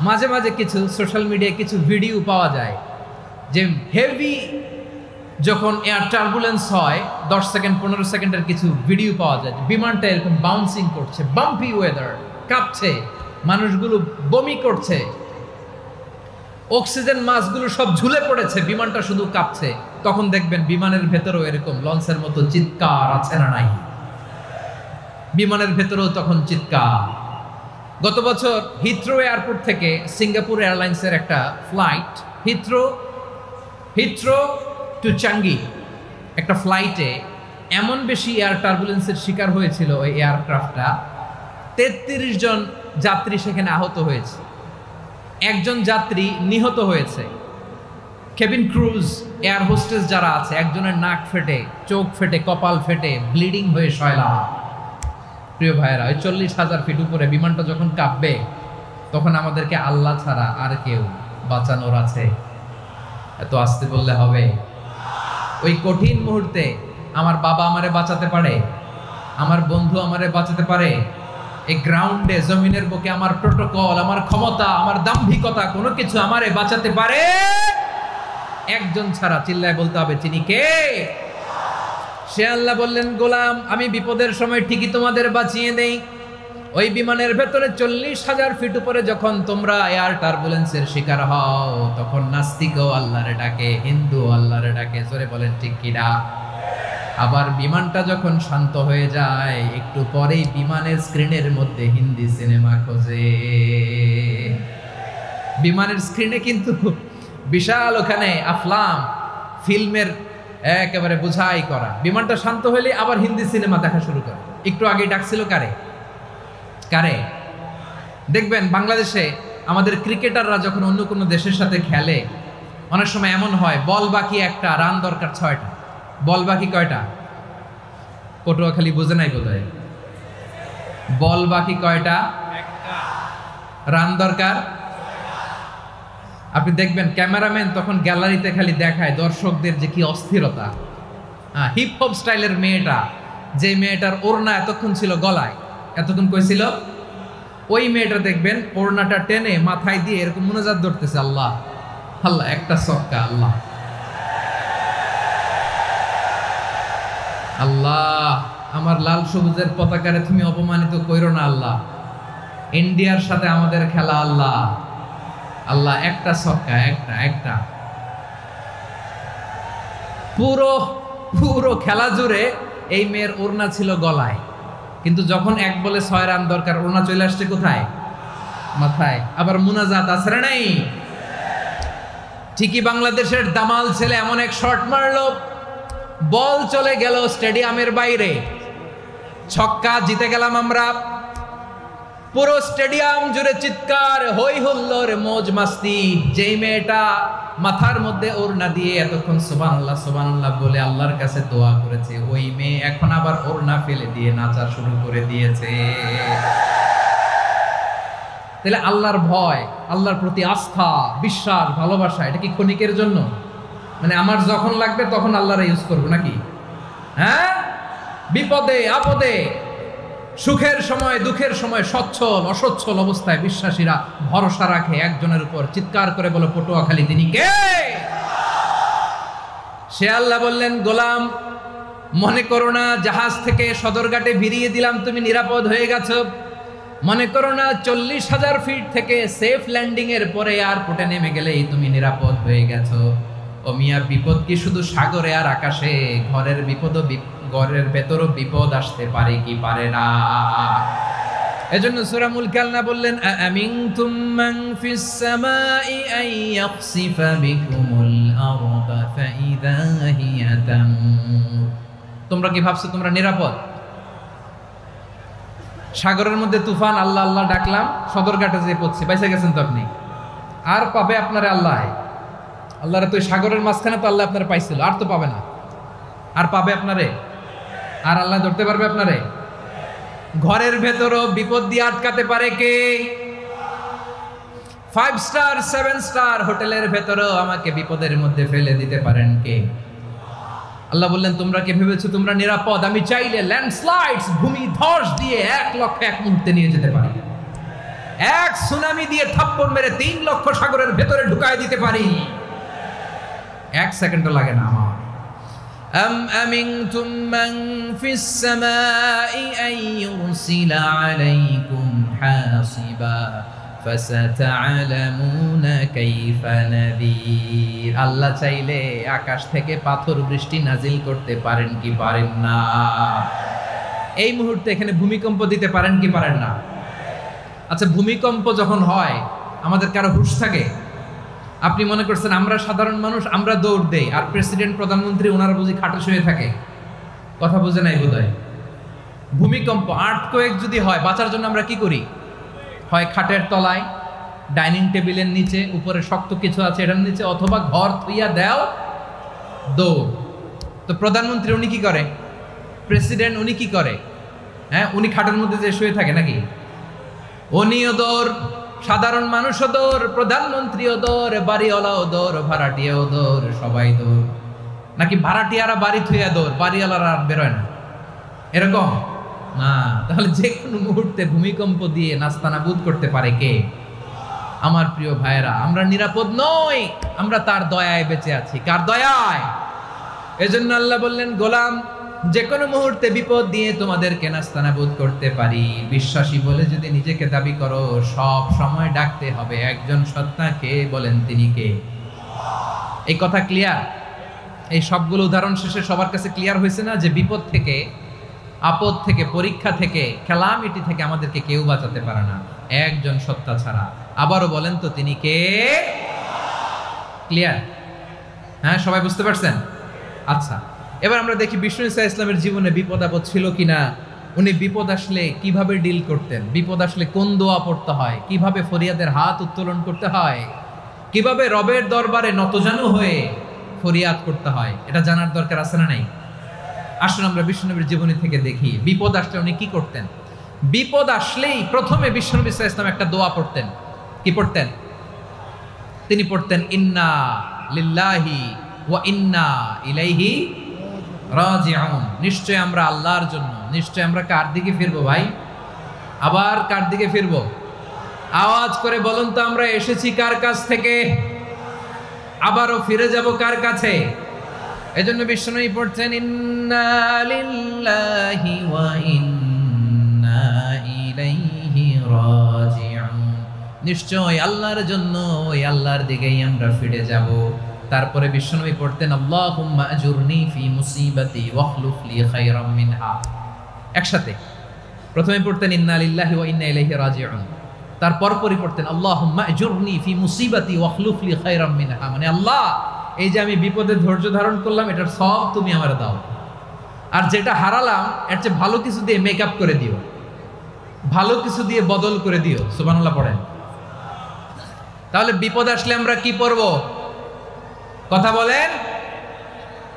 মাঝে মাঝে কিছু সোশ্যাল মিডিয়ায় কিছু ভিডিও পাওয়া যায় যে হেভি যখন এয়ার টার্বুলেন্স হয়, 10 সেকেন্ড 15 সেকেন্ডের কিছু ভিডিও পাওয়া যায়, বিমানটা এরকম বাউন্সিং করছে, বাম্পি ওয়েদার, কাঁপছে, মানুষগুলো বমি করছে। অক্সিজেন মাস্কগুলো সব ঝুলে পড়েছে, বিমানটা শুধু কাঁপছে। তখন দেখবেন বিমানের ভেতরেও এরকম লঞ্চের মতো চিৎকার আছে না নাই? বিমানের ভেতরেও তখন চিৎকার। গত বছর হিথ্রো এয়ারপোর্ট থেকে সিঙ্গাপুর এয়ারলাইন্সের একটা ফ্লাইট হিথ্রো টু চাঙ্গি একটা ফ্লাইটে এমন বেশি এয়ার টার্বুলেন্সের শিকার হয়েছিল ওই এয়ারক্রাফটটা, 33 জন যাত্রী সেখানে আহত হয়েছে, একজন যাত্রী নিহত হয়েছে। কেবিন ক্রুজ, এয়ার হোস্টেস যারা আছে, একজনের নাক ফেটে, চোখ ফেটে, কপাল ফেটে ব্লিডিং হয়ে শয়লা। প্রিয় ভাইয়েরা, ওই 40,000 ফিট উপরে বিমানটা যখন কাঁপবে, তখন আমাদেরকে আল্লাহ ছাড়া আর কেউ বাঁচানোর আছে? এত আস্তে বললে হবে? ওই কঠিন মুহূর্তে আমার বাবা আমারে বাঁচাতে পারে, আমার বন্ধু আমারে বাঁচাতে পারে। এই গ্রাউন্ডে, জমিনের বুকে আমার প্রোটোকল, আমার ক্ষমতা, আমার দাম্ভিকতা কোনো কিছু আমারে বাঁচাতে পারে? একজন ছাড়া। চিল্লায় বলতে হবে, চিনি কে? সে আল্লাহ বললেন, গোলাম আমি বিপদের সময় ঠিকই তোমাদের বাঁচিয়ে দেই। ওই বিমানের ভেতরে 40,000 ফিট উপরে যখন তোমরা এয়ার টার্বুলেন্সের শিকার হও, তখন নাস্তিকও আল্লাহরে ডাকে, হিন্দু আল্লাহরে ডাকে। জোরে বলেন ঠিক কিনা? আবার বিমানটা যখন শান্ত হয়ে যায়, একটু পরেই বিমানের স্ক্রিনের মধ্যে হিন্দি সিনেমা খোঁজে। বিমানের স্ক্রিনে কিন্তু বিশাল ওখানে আফলাম ফিল্মের একেবারে বোঝাই করা। বিমানটা শান্ত হলে আবার হিন্দি সিনেমা দেখা শুরু করে। একটু আগে ডাকছিল কারে? দেখবেন বাংলাদেশে আমাদের ক্রিকেটাররা যখন অন্য কোনো দেশের সাথে খেলে, অনেক সময় এমন হয় বল বাকি একটা, রান দরকার 6টা। বল বাকি কয়টা? পটুয়াখালী বুঝে নাই বোধহয়। বল বাকি কয়টা? রান দরকার। আপনি দেখবেন ক্যামেরাম্যান তখন গ্যালারিতে খালি দেখায় দর্শকদের যে কি অস্থিরতা। হিপ হপ স্টাইলের মেয়েটা, যে মেয়েটার ওড়না এতক্ষণ ছিল গলায়, এতক্ষণ কই ছিল, ওই মেয়েটা দেখবেন ওড়নাটা টেনে মাথায় দিয়ে এরকম মুনাজাত ধরতেছে, আল্লাহ আল্লাহ, একটা সক্কা, আল্লাহ আল্লাহ, আমার লাল সবুজের পতাকারে তুমি অপমানিত কইরো না আল্লাহ। ইন্ডিয়ার সাথে আমাদের খেলা, আল্লাহ আল্লাহ, একটা সক্কা, একটা। পুরো খেলা জুড়ে এই মেয়ের ওড়না ছিল গলায়, কিন্তু যখন 1 বলে 6 রান দরকার, ওড়না চলে আসছে কোথায়? মাথায়। আবার মুনাজাত আছে না নাই? ঠিকই বাংলাদেশের দামাল ছেলে এমন এক শট মারলো, বল চলে গেল স্টেডিয়ামের বাইরে, ছক্কা, জিতে গেলাম আমরা। পুরো স্টেডিয়াম জুড়ে চিৎকার, হই হুল্লোড়, মৌজ মাস্তি। যেই মেয়েটা মাথার মধ্যে ওড়না দিয়ে এতক্ষণ সুবহানাল্লাহ সুবহানাল্লাহ বলে আল্লাহর কাছে দোয়া করেছে, ওই মেয়ে এখন আবার ওড়না ফেলে দিয়ে নাচা শুরু করে দিয়েছে। তাহলে আল্লাহর ভয়, আল্লাহর প্রতি আস্থা, বিশ্বাস, ভালোবাসা, এটা কি ক্ষণিকের জন্য? মানে আমার যখন লাগবে তখন আল্লাহরা ইউজ করবো নাকি? হ্যাঁ, বিপদে আপদে, সুখের সময় দুঃখের সময়, সচ্ছল অসচ্ছল অবস্থায় বিশ্বাসীরা ভরসা রাখে একজনের উপর। চিৎকার করে বলো, পটুয়াখালী তিনি কে? সে আল্লাহ বললেন, গোলাম মনে করো না জাহাজ থেকে সদরঘাটে ভিড়িয়ে দিলাম তুমি নিরাপদ হয়ে গেছো। মনে করো না 40,000 ফিট থেকে সেফ ল্যান্ডিং এর পরে এয়ারপোর্টে নেমে গেলেই তুমি নিরাপদ হয়ে গেছো। ও মিয়া, বিপদ কি শুধু সাগরে আর আকাশে? ঘরের বিপদও, ঘরের ভেতরও বিপদ আসতে পারে কি পারে না? এজন্য সূরা মুলক আল্লাহ বললেন, আমিনতুম মান ফিস সামাই আন ইয়াখসিফা বিকুমুল আরদা ফাইদা হিয়া তামুর। তোমরা কি ভাবছো তোমরা নিরাপদ? সাগরের মধ্যে তুফান, আল্লাহ আল্লাহ ডাকলাম, সদরঘাটে যেয়ে পড়ছি, বাইসে গেছেন তো আপনি। আর পাবে আপনারে আল্লাহ? আল্লাহরে তো সাগরের মাঝখানে তো আল্লাহ আপনারে পাইছিল, আর তো পাবে না। আর পাবে আপনারে? আর আল্লাহ ধরতে পারবে আপনারে? ঘরের ভেতরও বিপদ দিয়ে আটকাতে পারে কে? 5 স্টার 7 স্টার হোটেলের ভেতরও আমাকে বিপদের মধ্যে ফেলে দিতে পারেন কে? আল্লাহ বললেন, তোমরা কি ভেবেছো তোমরা নিরাপদ? আমি চাইলে ল্যান্ডস্লাইডস, ভূমি ধস দিয়ে 1 লক্ষ 1 মুহূর্তে নিয়ে যেতে পারি। 1 সুনামি দিয়ে থাপ্পড় মেরে 3 লক্ষ সাগরের ভেতরে ঢুকায় দিতে পারি। 1 সেকেন্ডও লাগে না আমার। أم أمنتم من في السماء أن يرسل عليكم حاصبا ফাসাতা'লামুনা কাইফা নাযীর। আল্লাহ চাইলে আকাশ থেকে পাথর বৃষ্টি নাজিল করতে পারেন কি পারেন না? এই মুহূর্তে এখানে ভূমিকম্প দিতে পারেন কি পারেন না? আচ্ছা, ভূমিকম্প যখন হয় আমাদের কারো হুঁশ থাকে? আপনি মনে করছেন আমরা সাধারণ মানুষ, আমরা দৌড় দেই, আর প্রেসিডেন্ট প্রধানমন্ত্রী ওনারা বুঝি খাটে শুয়ে থাকে? কথা বুঝে নাই বোধহয়। ভূমিকম্প, আর্থকোয়েক যদি হয়, বাঁচার জন্য আমরা কি করি? হয় খাটের তলায়, ডাইনিং টেবিলের নিচে, উপরে শক্ত কিছু আছে এটার নিচে, অথবা ঘর থুইয়া দেও দৌড়। তো প্রধানমন্ত্রী উনি কি করে? প্রেসিডেন্ট উনি কি করে? হ্যাঁ, উনি খাটের মধ্যে যে শুয়ে থাকে নাকি? উনিও দৌড়, সাধারণ মানুষও দৌড়, প্রধানমন্ত্রীও দৌড়, বাড়িওয়ালাও দৌড়, ভাড়াটিয়াও দৌড়, সবাই দৌড়। নাকি ভাড়াটিয়ারা বাড়ি থুইয়া দৌড়, বাড়িওয়ালারা আর বেরোয় না? এরকম না। তাহলে যে কোনো মুহূর্তে ভূমিকম্প দিয়ে নাস্তানাবুদ করতে পারে কে? আমার প্রিয় ভাইয়েরা, আমরা নিরাপদ নই, আমরা তার দয়ায় বেঁচে আছি। কার দয়ায়? এজন্য আল্লাহ বললেন, গোলাম, যে কোনো মুহূর্তে বিপদ দিয়ে তোমাদেরকে নাস্তানাবুদ করতে পারি। বিশ্বাসী বলে যদি নিজেকে দাবি করো, সব সময় ডাকতে হবে একজন সত্তাকে। বলেন তিনি কে? এই কথা ক্লিয়ার? এই সবগুলো উদাহরণ শেষে সবার কাছে ক্লিয়ার হয়েছে না যে বিপদ থেকে, আপদ থেকে, পরীক্ষা থেকে, ক্যালামিটি থেকে আমাদেরকে কেউ বাঁচাতে পারে না একজন সত্তা ছাড়া। আবারও বলেন তো তিনি কে? ক্লিয়ার? হ্যাঁ, সবাই বুঝতে পারছেন? আচ্ছা, এবার আমরা দেখি বিষ্ণু ঈসা ইসলামের জীবনে বিপদ আপদ ছিল কিনা। উনি বিপদ আসলে কিভাবে ডিল করতেন, বিপদ আসলে কোন দোয়া পড়তে হয়, কিভাবে ফরিয়াদের হাত উত্তোলন করতে হয়, কিভাবে রবের দরবারে নতজানু হয়ে ফরিয়াদ করতে হয়, এটা জানার দরকার আছে না নাই? আসুন আমরা বিষ্ণুনবীর জীবনী থেকে দেখি বিপদ আসলে উনি কি করতেন। বিপদ আসলেই প্রথমে বিষ্ণু ঈসা ইসলাম একটা দোয়া পড়তেন। কি পড়তেন? তিনি পড়তেন, ইন্না লিল্লাহি ওয়া ইন্না ইলাইহি রাজিউন। নিশ্চয় আমরা আল্লাহর জন্য, নিশ্চয় আমরা কার দিকে ফিরবো ভাই? আবার কার দিকে ফিরবো? আওয়াজ করে বলুন তো, আমরা এসেছি কার কাছ থেকে, আবারও ফিরে যাব কার কাছে? এজন্য বিষ্ণুই পড়ছেন, ইন্না লিল্লাহি ওয়া ইন্না ইলাইহি রাজিউন। নিশ্চয় আল্লাহর জন্য, ওই আল্লাহর দিকেই আমরা ফিরে যাব। তারপরে বিষ্ণুই পড়তেন, আল্লাহুম্মা আজুরনি ফি মুসিবাতি ওয়াখলুফ লি খায়রাম মিনহা। একসাথে প্রথমে পড়তেন ইন্না লিল্লাহি ওয়া ইন্না ইলাইহি রাজিউন, তারপর পড়তেন আল্লাহুম্মা আজুরনি ফি মুসিবাতি ওয়াখলুফ লি খায়রাম মিনহা। মানে আল্লাহ, এই যে আমি বিপদে ধৈর্য ধারণ করলাম, এটার সব তুমি আমার দাও, আর যেটা হারালাম এর চেয়ে ভালো কিছু দিয়ে মেকআপ করে দিও, ভালো কিছু দিয়ে বদল করে দিও। সুবহানাল্লাহ পড়েন। তাহলে বিপদ আসলে আমরা কি পড়ব? কথা বলেন।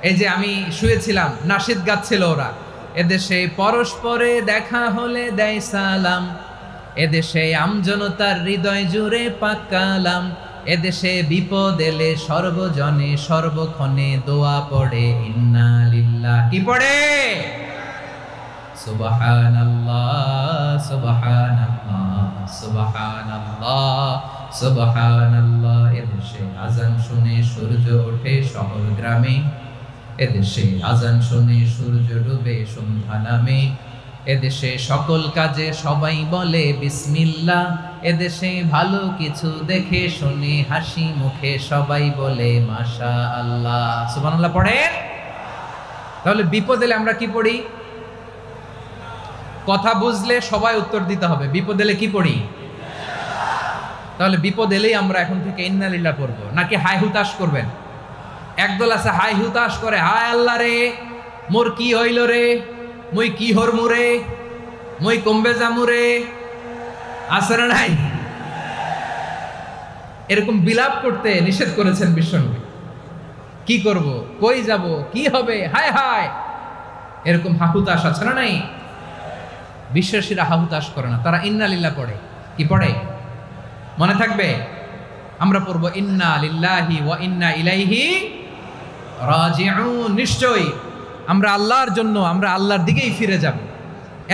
এই যে আমি শুয়েছিলাম, নাশিদ গাচ্ছিল ওরা, এদেশে পরস্পরে দেখা হলে দেয় সালাম, এদেশে আমজনতার হৃদয় জুড়ে পাকালাম, এদেশে বিপদ এলে সর্বজনে সর্বক্ষণে দোয়া পড়ে ইন্না লিল্লাহ। কি পড়ে? সুবহানাল্লাহ সুবহানাল্লাহ সুবহানাল্লাহ সুবহানাল্লাহ। এদেশে আজান শুনে সূর্য ওঠে শহর গ্রামে, এদেশে আজান শুনে সূর্য ডুবে সন্ধ্যা নামে, এদেশে সকল কাজে সবাই বলে বিসমিল্লাহ, এদেশে ভালো কিছু দেখে শুনে হাসি মুখে সবাই বলে মাশাআল্লাহ। সুবহানাল্লাহ পড়ে। তাহলে বিপদ এলে আমরা কি পড়ি? কথা বুঝলে সবাই উত্তর দিতে হবে, বিপদ এলে কি পড়ি? তাহলে বিপদ এলেই আমরা এখন থেকে ইন্না লিল্লাহ পড়বো, নাকি হাই হুতাশ করবেন? একদল আছে হাই হুতাশ করে, হায় আল্লাহ রে, মোর কি হইল রে, মুই কি হরমু রে, মুই কমবে জামু রে, আছে না নাই? এরকম বিলাপ করতে নিষেধ করেছেন বিশ্বনবী। কি করব, কই যাব, কি হবে, হায় হায়, এরকম হাহুতাশ আছে না নাই? বিশ্বাসীরা হাহুতাশ করে না, তারা ইন্না লিল্লাহ পড়ে। কি পড়ে মনে থাকবে? আমরা পড়বো ইন্না লিল্লাহি ওয়া ইন্না ইলাইহি রাজিউন। নিশ্চয়ই আমরা আল্লাহর জন্য, আমরা আল্লাহর দিকেই ফিরে যাব।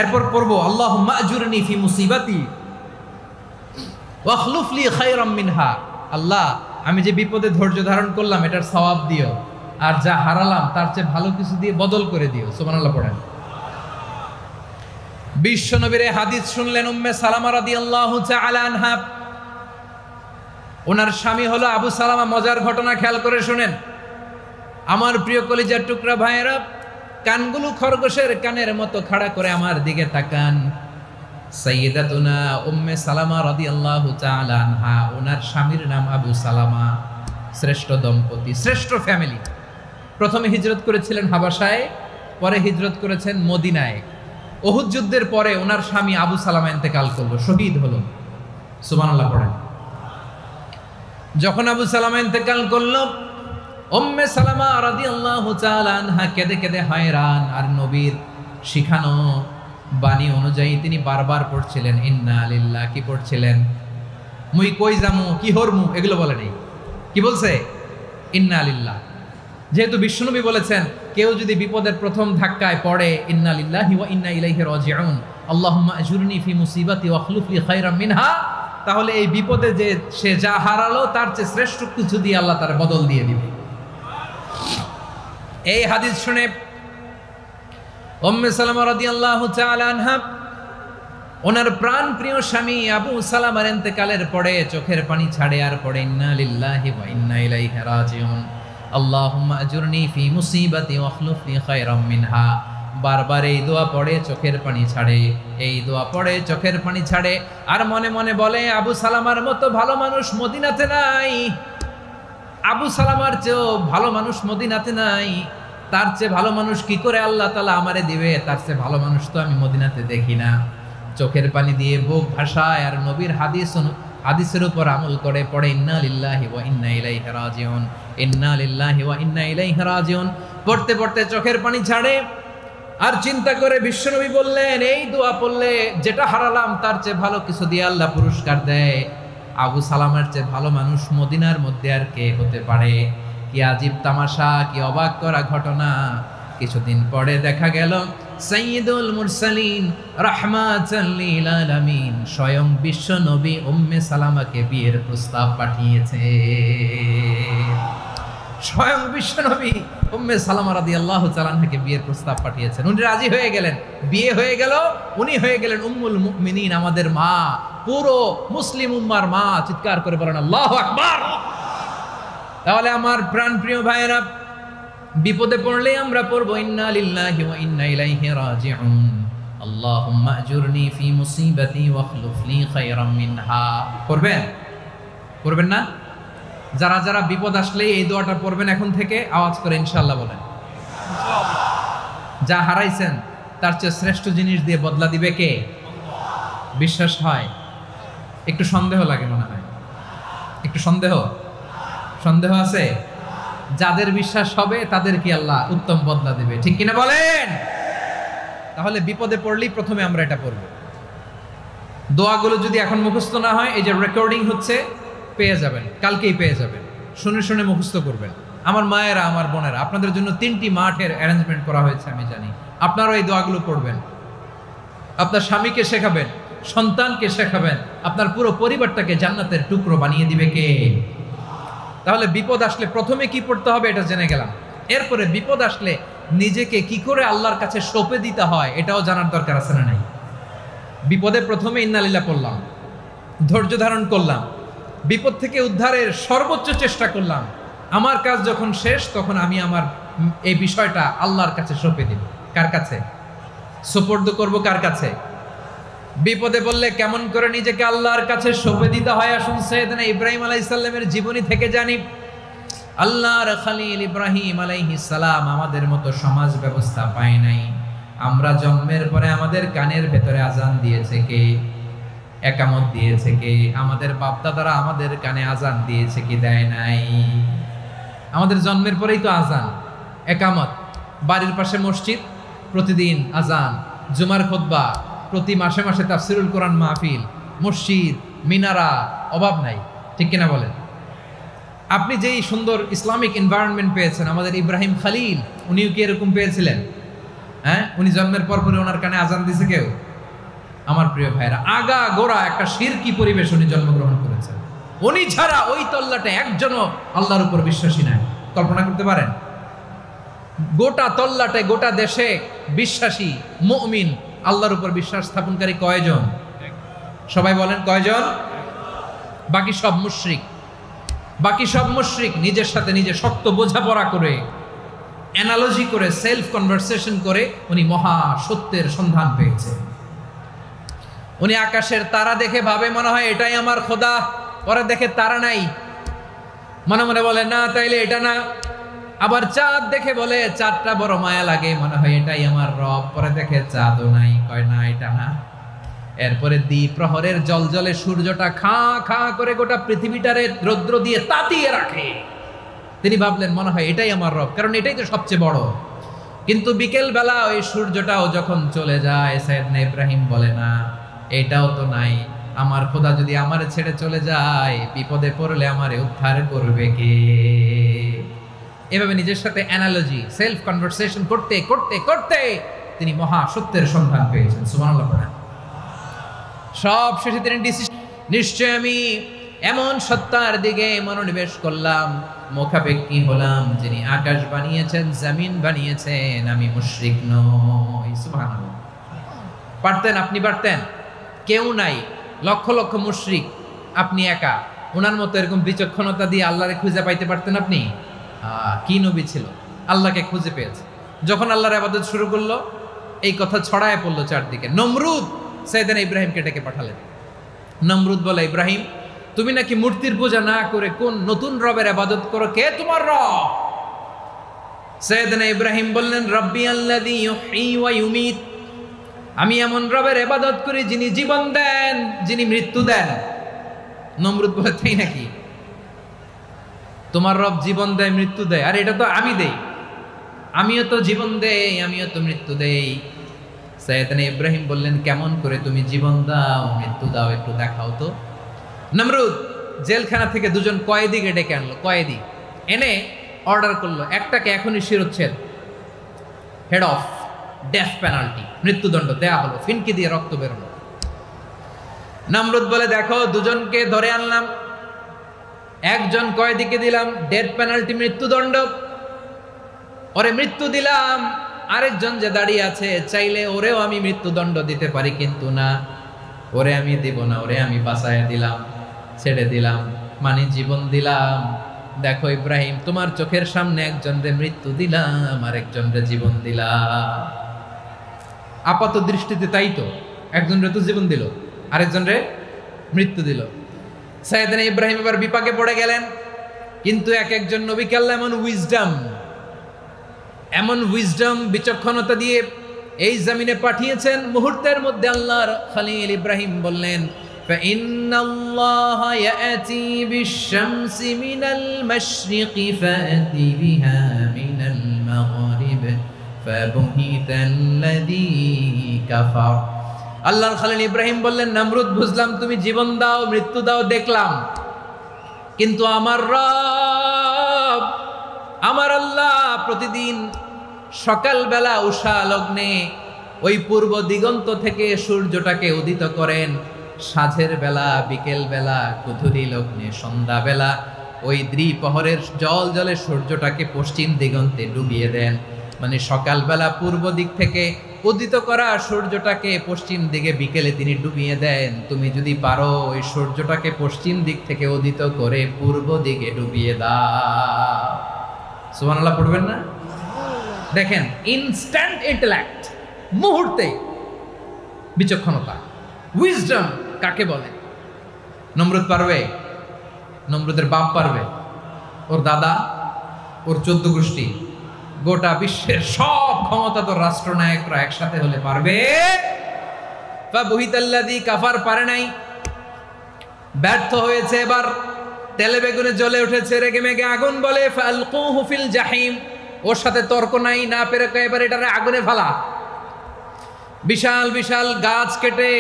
এরপর পড়বো আল্লাহুম্মা আজুরনি ফি মুসিবাতি ওয়াখলুফ লি খায়রাম মিনহা। আল্লাহ, আমি যে বিপদে ধৈর্য ধারণ করলাম এটার সওয়াব দিও, আর যা হারালাম তার চেয়ে ভালো কিছু দিয়ে বদল করে দিও। সুবহানাল্লাহ পড়েন। বিশ্ব নবীর হাদিস শুনলেন উম্মে সালামা রাদিয়াল্লাহু তাআলা আনহা, ওনার স্বামী হলো আবু সালামা। মজার ঘটনা খেয়াল করে শুনেন আমার প্রিয় কলিজার টুকরা ভাইয়েরা, কানগুলো খরগোশের কানের মতো খাড়া করে আমার দিকে তাকান। সাইয়্যিদাতুনা উম্মে সালামা রাদিয়াল্লাহু তাআলা আনহা, ওনার স্বামীর নাম আবু সালামা। শ্রেষ্ঠ দম্পতি, শ্রেষ্ঠ ফ্যামিলি। প্রথমে হিজরত করেছিলেন হাবাসায়, পরে হিজরত করেছেন মদিনায়। উহুদ যুদ্ধের পরে ওনার স্বামী আবু সালামা ইন্তেকাল করলো, শহীদ হলো। সুবহানাল্লাহ পড়েন। যখন আবু সালামা ইন্তেকাল করলো, উম্মে সালামা রাদিয়াল্লাহু তাআলা আনহা কেঁদে কেঁদে হয়রান। আর নবীর শিখানো বাণী অনুযায়ী তিনি বারবার পড়ছিলেন ইন্না লিল্লাহ। কি পড়ছিলেন? মুই কই যামু, কি হরমু, এগুলো বলে নেই। কি বলছে? ইন্না লিল্লাহ। যেহেতু বিশ্বনবী বলেছেন কেউ যদি বিপদের প্রথম ধাক্কায় পড়ে ইন্না লিল্লাহি ওয়া ইন্না ইলাইহি রাজিউন, আল্লাহুম্মা আজুরনি ফি মুসিবাতি ওয়া আখলুফ লি খায়রাম মিনহা, তাহলে এই বিপদে যে সে যা হারালো তার চেয়ে শ্রেষ্ঠ কিছু দিয়ে আল্লাহ তার বদল দিয়ে দিবে। এই হাদিস শুনে উম্মে সালামা রাদিয়াল্লাহু তাআলা আনহা ওনার প্রাণ প্রিয় স্বামী আবু সালামার ইন্তেকালের পরে চোখের পানি ছাড়ে আর পড়ে ইন্না লিল্লাহি ওয়া ইন্না ইলাইহি রাজিউন, আল্লাহুম্মা আজুরনি ফি মুসিবাতি ওয়া আখলুফ লি খায়রাম মিনহা। বারবার এই দোয়া পড়ে চোখের পানি ছাড়ে, এই দোয়া পড়ে চোখের পানি ছাড়ে। আর মনে মনে বলে আবু সালামার মতো ভালো মানুষ মদিনাতে নাই, আবু সালামার চেয়েও ভালো মানুষ মদিনাতে নাই। তার চেয়ে ভালো মানুষ কি করে আল্লাহ তাআলা আমারে দিবে? তার চেয়ে ভালো মানুষ তো আমি মদিনাতে দেখি না। চোখের পানি দিয়ে বুক ভাসায় আর নবীর হাদিসের উপর আমল করে পড়ে ইন্না লিল্লাহি ওয়া ইন্না ইলাইহি রাজিউন, ইন্না লিল্লাহি ওয়া ইন্না ইলাইহি রাজিউন। পড়তে পড়তে চোখের পানি ছাড়ে আর চিন্তা করে বিশ্বনবী বললেন এই দোয়া পড়লে যেটা হারালাম তার চেয়ে ভালো কিছু দিয়ে আল্লাহ পুরস্কার দেয়। আবু সালামার চেয়ে ভালো মানুষ মদিনার মধ্যে আর কে হতে পারে? কি আজীব তামাশা, কি অবাক করা ঘটনা। কিছুদিন পরে দেখা গেল সাইয়্যিদুল মুরসালিন রাহমাতাল লিল আলামিন স্বয়ং বিশ্ব নবী উম্মে সালামাকে বিয়ের প্রস্তাব পাঠিয়েছে। স্বয়ং বিশ্ব নবী উম্মে সালামা রাদিয়াল্লাহু তাআলা আনহাকে বিয়ের প্রস্তাব পাঠিয়েছেন। উনি রাজি হয়ে গেলেন, বিয়ে হয়ে গেল। উনি হয়ে গেলেন উম্মুল মুমিনিন, আমাদের মা, পুরো মুসলিম উম্মার মা। চিৎকার করে বলেন আল্লাহু আকবার। তাহলে আমার প্রাণ প্রিয় ভাইয়েরা, বিপদে পড়লে আমরা পড়বো ইন্না লিল্লাহি ওয়া ইন্না ইলাইহি রাজিউন, আল্লাহুম্মা আজুরনি ফি মুসিবাতি ওয়া আখলুফ লি খায়রাম মিনহা। পড়বেন? পড়বেন না? যারা যারা বিপদ আসলে এই দোয়াটা পড়বেন এখন থেকে আওয়াজ করে ইনশাআল্লাহ বলেন। যা হারাইছেন তার চেয়ে শ্রেষ্ঠ জিনিস দিয়ে বদলা দিবে কে? বিশ্বাস হয়? একটু সন্দেহ লাগে মনে হয়, একটু সন্দেহ আছে? যাদের বিশ্বাস হবে তাদের কি আল্লাহ উত্তম বদলা দেবে, ঠিক কিনা বলেন? তাহলে বিপদে পড়লেই প্রথমে আমরা এটা পড়ব। দোয়াগুলো যদি এখন মুখস্থ না হয়, এই যে রেকর্ডিং হচ্ছে, পেয়ে যাবেন, কালকেই পেয়ে যাবেন। শুনে শুনে মুখস্থ করবেন। আমার মায়েরা, আমার বোনেরা, আপনাদের জন্য 3টি মাঠের অ্যারেঞ্জমেন্ট করা হয়েছে, আমি জানি। আপনারাও এই দোয়াগুলো পড়বেন, আপনার স্বামীকে শেখাবেন, সন্তানকে শেখাবেন, আপনার পুরো পরিবারটাকে জান্নাতের টুকরো বানিয়ে দিবে কে? তাহলে বিপদ আসলে প্রথমে কি পড়তে হবে এটা জেনে গেলাম। এরপরে বিপদ আসলে নিজেকে কি করে আল্লাহর কাছে সঁপে দিতে হয় এটাও জানার দরকার আছে না নাই? বিপদে প্রথমে ইন্না লিল্লাহ পড়লাম, ধৈর্য ধারণ করলাম, বিপদ থেকে উদ্ধারের সর্বোচ্চ চেষ্টা করলাম। আমার কাজ যখন শেষ তখন আমি আমার এই বিষয়টা আল্লাহর কাছে সঁপে দিব। কার কাছে সুপর্দ করব? কার কাছে? বিপদে বললে কেমন করে নিজেকে আল্লাহর কাছে সঁপে দিতে হয় আসুন সাইয়েদনা ইব্রাহিম আলাইহিস সালামের জীবনী থেকে জানি। আল্লাহর খলিল ইব্রাহিম আলাইহিস সালাম আমাদের মতো সমাজ ব্যবস্থা পায় নাই। আমরা জন্মের পরে আমাদের কানের ভেতরে আজান দিয়েছে কে? একামত দিয়েছে কে? আমাদের বাপদাদারা আমাদের কানে আজান দিয়েছে কি? দেয় নাই। আমাদের জন্মের পরেই তো আজান, একামত, বাড়ির পাশে মসজিদ, প্রতিদিন আজান, জুমার খুতবা, প্রতি মাসে মাসে তাফসিরুল কোরআন মাহফিল, মসজিদ, মিনারা, অভাব নাই, ঠিক কিনা বলেন? আপনি যেই সুন্দর ইসলামিক এনভায়রনমেন্ট পেয়েছেন, আমাদের ইব্রাহিম খলিল উনিও কি এরকম পেয়েছিলেন? হ্যাঁ, উনি জন্মের পর পরে ওনার কানে আজান দিয়েছে কেউ? আমার প্রিয় ভাইরা, আগা গোড়া একটা শিরকি পরিবেশ উনি জন্মগ্রহণ করেছেন। উনি ছাড়া ওই তল্লাটে একজনও আল্লাহর উপর বিশ্বাসী নাই। কল্পনা করতে পারেন? গোটা তল্লাটে, গোটা দেশে বিশ্বাসী মুমিন, আল্লাহর উপর বিশ্বাস স্থাপনকারী কয়জন? সবাই বলেন কয়জন? বাকি সব মুশরিক। বাকি সব মুশরিক নিজের সাথে নিজে শক্ত বোঝাপড়া করে, অ্যানালজি করে, সেলফ কনভারসেশন করে উনি মহা সত্যের সন্ধান পেয়েছে। উনি আকাশের তারা দেখে ভাবে মনে হয় এটাই আমার খোদা, পরে দেখে তারা নাই, মনে মনে বলে না তাইলে এটা না। আবার চাঁদ দেখে বলে চাঁদটা বড় মায়া লাগে, মনে হয় এটাই আমার রব, পরে দেখে চাঁদও নাই, কয় না এটা না। এরপরে দ্বিপ্রহরের জলজলে সূর্যটা খা খা করে গোটা পৃথিবীটারে রৌদ্র দিয়ে তাতিয়ে রাখে। তিনি ভাবলেন মনে হয় এটাই আমার রব, কারণ এটাই তো সবচেয়ে বড়। কিন্তু বিকেল বেলা ওই সূর্যটাও যখন চলে যায়, সাইয়েদনা ইব্রাহিম বলে না এটাও তো নাই, আমার খোদা যদি আমার ছেড়ে চলে যায়, বিপদে পড়লে আমারে উদ্ধার করবে কে? এভাবে নিজের সাথে অ্যানালজি, সেলফ কনভারসেশন করতে করতে করতে তিনি মহা সত্যের সন্ধান পেয়েছেন। সুবহানাল্লাহ পড়েন। সব শেষে তিনি ডিসিশন, নিশ্চয় আমি এমন সত্তার দিকে মনোনিবেশ করলাম, মুখাপেক্ষী হলাম, যিনি আকাশ বানিয়েছেন, জমিন বানিয়েছেন, আমি মুশরিক নই। সুবহানাল্লাহ। পারতেন, আপনি পারতেন? কেউ নাই, লক্ষ লক্ষ মুশরিক, আপনি একা। ওনার মতো এরকম বিচক্ষণতা দিয়ে আল্লাহরে খুঁজে পাইতে পারতেন আপনি? কি নবী ছিল, আল্লাহকে খুঁজে পেয়েছে। যখন আল্লাহর ইবাদত শুরু করলো, এই কথা ছড়ায় পড়লো চারদিকে। নমরুদ সাইয়েদনা ইব্রাহিমকে ডেকে পাঠালেন। নমরুদ বলে, ইব্রাহিম তুমি নাকি মূর্তির পূজা না করে কোন নতুন রবের ইবাদত করো, কে তোমার রব? সাইয়েদনা ইব্রাহিম বললেন, রব্বি আল্লাযী ইউহয়ী ওয়া ইউমীত, আমি এমন রবের ইবাদত করি যিনি জীবন দেন, যিনি মৃত্যু দেন। নমরুদ বলে, তাই নাকি? তোমার রব জীবন দেয়, মৃত্যু দেয়, আর এটা তো আমি দেই, আমিও তো জীবন দেই, আমিও তো মৃত্যু দেই। সাইয়েদনা ইব্রাহিম বললেন, কেমন করে তুমি জীবন দাও, মৃত্যু দাও, একটু দেখাও তো। নমরুদ জেলখানা থেকে দুজন কয়েদিকে ডেকে আনলো, কয়েদি এনে অর্ডার করলো, একটাকে এখনই শিরোচ্ছেদ, হেড অফ, ডেথ পেনাল্টি, মৃত্যুদণ্ড দেয়া হলো, ফিনকি দিয়ে রক্ত বেরোলো। নমরুদ বলে, দেখো দুজনকে ধরে আনলাম, একজন কয়েদিকে দিলাম ডেথ পেনাল্টি, মৃত্যুদণ্ড, ওরে মৃত্যু দিলাম। আরেকজন যে দাঁড়িয়ে আছে, চাইলে ওরেও আমি মৃত্যুদণ্ড দিতে পারি, কিন্তু না, ওরে আমি দিব না, ওরে আমি বাঁচায় দিলাম, ছেড়ে দিলাম, মানে জীবন দিলাম। দেখো ইব্রাহিম, তোমার চোখের সামনে একজনরে মৃত্যু দিলাম, আরেকজনরে জীবন দিলাম। আপাত দৃষ্টিতে তাই তো, একজনরে তো জীবন দিল, আরেকজনরে মৃত্যু দিল। সাইয়েদনা ইব্রাহিম এবার বিপাকে পড়ে গেলেন। কিন্তু এক একজন নবীকে আল্লাহ এমন উইজডম বিচক্ষণতা দিয়ে এই জমিনে পাঠিয়েছেন, মুহূর্তের মধ্যে আল্লাহর খলিল ইব্রাহিম বললেন, ফাইন্নাল্লাহা ইয়াতি বিশ-শামসি মিনাল মাশরিকি ফাতি বিহা মিনাল মাগরিব ফাবুহিতাল্লাযী কাফার। আল্লাহর খলিল ইব্রাহিম বললেন, নমরুদ বুঝলাম তুমি জীবন দাও, মৃত্যু দাও, দেখলাম, কিন্তু আমার রব, আমার আল্লাহ প্রতিদিন সকালবেলা উষা লগ্নে ওই পূর্ব দিগন্ত থেকে সূর্যটাকে উদিত করেন, সাঁঝের বেলা, বিকেল বেলা, কুধুরি লগ্নে, সন্ধ্যাবেলা ওই দ্বিপ্রহরের জল জলে সূর্যটাকে পশ্চিম দিগন্তে ডুবিয়ে দেন। মানে সকালবেলা পূর্ব দিক থেকে উদিত করা সূর্যটাকে পশ্চিম দিকে বিকেলে তিনি ডুবিয়ে দেন। তুমি যদি পারো ওই সূর্যটাকে পশ্চিম দিক থেকে উদিত করে পূর্ব দিকে ডুবিয়ে দাও। সুবহানাল্লাহ পড়বেন না? দেখেন, ইনস্ট্যান্ট ইন্টেলেক্ট, মুহূর্তে বিচক্ষণতা, উইজডম কাকে বলে? নমরুদ পারবে? নমরুদের বাপ পারবে? ওর দাদা, ওর 14 গোষ্ঠী, গোটা বিশ্বের সব ক্ষমতাধর রাষ্ট্রনায়করা একসাথে হলে পারবে? ফাবুহিতাল্লাযী কাফার পারে নাই, ব্যর্থ হয়েছে। এবার তেলে বেগুনে জ্বলে উঠেছে, রেগে মেগে আগুন বলে, ফালকুহু ফিল জাহিম। ওর সাথে তর্ক নাই, না পেরে এবার এটারে আগুনে ফেলা। বিশাল বিশাল গাছ কেটে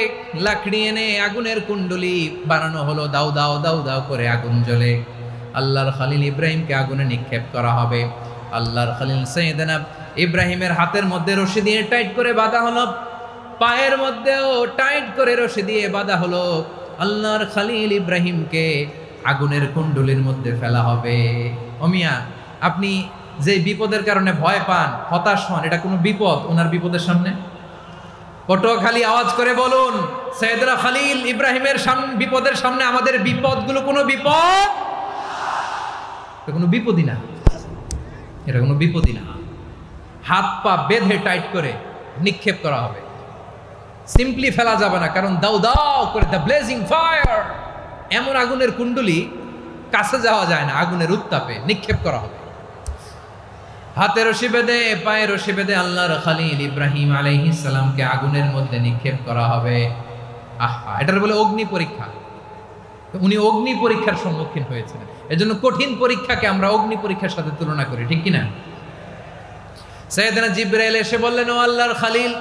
লাকড়ি এনে আগুনের কুণ্ডলি বানানো হলো, দাও দাও দাও দাও করে আগুন জ্বলে। আল্লাহর খলিল ইব্রাহিমকে আগুনে নিক্ষেপ করা হবে। আল্লাহর খলিল সাইয়েদনা ইব্রাহিমের হাতের মধ্যে রশি দিয়ে টাইট করে বাঁধা হলো, পায়ের মধ্যেও টাইট করে রশি দিয়ে বাঁধা হলো। আল্লাহর খলিল ইব্রাহিমকে আগুনের কুণ্ডলির মধ্যে ফেলা হবে। ওমিয়া, আপনি যে বিপদের কারণে ভয় পান, হতাশ হন, এটা কোনো বিপদ ওনার বিপদের সামনে? পটুয়াখালী আওয়াজ করে বলুন, সাইয়েদনা খলিল ইব্রাহিমের বিপদের সামনে আমাদের বিপদগুলো কোনো বিপদ? এটা কোনো বিপদই না, এটা কোনো বিপদই না। হাত পা বেঁধে টাইট করে নিক্ষেপ করা হবে, সিম্পলি ফেলা যাবে না, কারণ দাও দাও করে দ্য ব্লেজিং ফায়ার, এমন আগুনের কুণ্ডলি কাছে যাওয়া যায় না, আগুনের উত্তাপে নিক্ষেপ করা হবে। হাতে রশি বেঁধে পায়ে রশি বেঁধে আল্লাহর খলিল ইব্রাহিম আলাইহিস সালামকে আগুনের মধ্যে নিক্ষেপ করা হবে। আহা, এটার বলে অগ্নি পরীক্ষা। উনি অগ্নি পরীক্ষার সম্মুখীন হয়েছিলেন, এজন্য কঠিন পরীক্ষাকে আমরা অগ্নি পরীক্ষার সাথে তুলনা করি, ঠিক কিনা? সাইয়েদনা জিবরাইল এসে বললেন, ও আল্লাহর খলিল,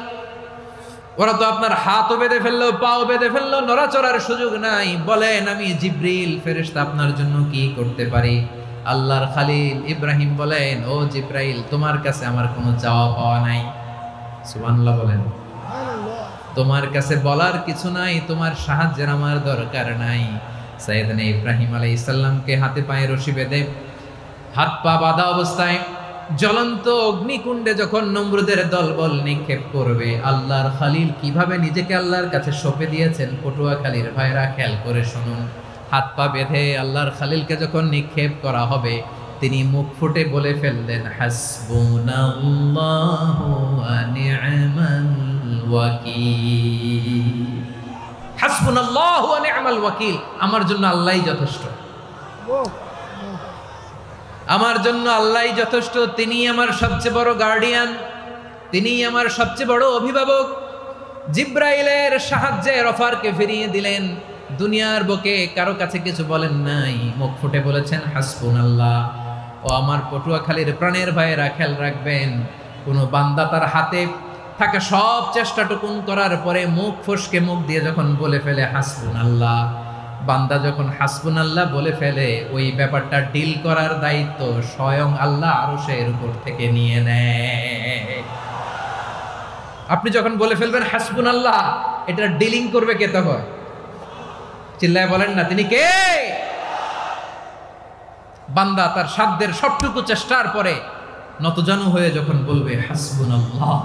ওরা তো আপনার হাতও বেঁধে ফেললো, পাও বেঁধে ফেললো, নড়াচড়ার সুযোগ নাই, বলেন আমি জিবরিল ফেরেশতা আপনার জন্য কি করতে পারি? আল্লাহর খলিল ইব্রাহিম বলেন, ও জিবরাইল, তোমার কাছে আমার কোনো চাওয়া পাওয়া নাই। সুবহানাল্লাহ বলেন। তোমার কাছে বলার কিছু নাই, তোমার সাহায্যের আমার দরকার নাই। সাইয়েদনা ইব্রাহিম আলাইহিস সালামকে হাতে পায়ে রশি বেঁধে হাত পা বাঁধা অবস্থায় জ্বলন্ত অগ্নিকুণ্ডে যখন নমরুদের দলবল নিক্ষেপ করবে, আল্লাহর খলিল কিভাবে নিজেকে আল্লাহর কাছে সঁপে দিয়েছেন, পটুয়াখালীর ভাইরা খেয়াল করে শুনুন। হাত পা বেঁধে আল্লাহর খলিলকে যখন নিক্ষেপ করা হবে, তিনি মুখ ফুটে বলে ফেললেন, হাসবুনাল্লাহু ওয়া নি'মাল ওয়াকিল। হাসবুনাল্লাহু ওয়া নি'মাল ওয়াকিল, আমার জন্য আল্লাহই যথেষ্ট, আমার জন্য আল্লাহই যথেষ্ট। তিনি আমার সবচেয়ে বড় গার্ডিয়ান, তিনি আমার সবচেয়ে বড় অভিভাবক। জিব্রাইলের সাহায্যে অফারকে ফিরিয়ে দিলেন, দুনিয়ার বুকে কারো কাছে কিছু বলেন নাই, মুখ ফুটে বলেছেন হাসবুনাল্লাহ। ও আমার পটুয়াখালীর প্রাণের ভাইয়েরা খেয়াল রাখবেন, কোনো বান্দা তার হাতে থাকা সব চেষ্টাটুকুন করার পরে মুখ ফসকে মুখ দিয়ে যখন বলে ফেলে হাসবুনাল্লাহ, বান্দা যখন হাসবুনাল্লাহ বলে ফেলে, ওই ব্যাপারটা ডিল করার দায়িত্ব স্বয়ং আল্লাহ আরশের উপর থেকে নিয়ে নেয়। আপনি যখন বলে ফেলবেন হাসবুনাল্লাহ, এটা ডিলিং করবে কে তখন? চিল্লায় বলেন না, তিনি কে? বান্দা তার সাধ্যের সবটুকু চেষ্টার পরে নতজানু হয়ে যখন বলবে হাসবুনাল্লাহ,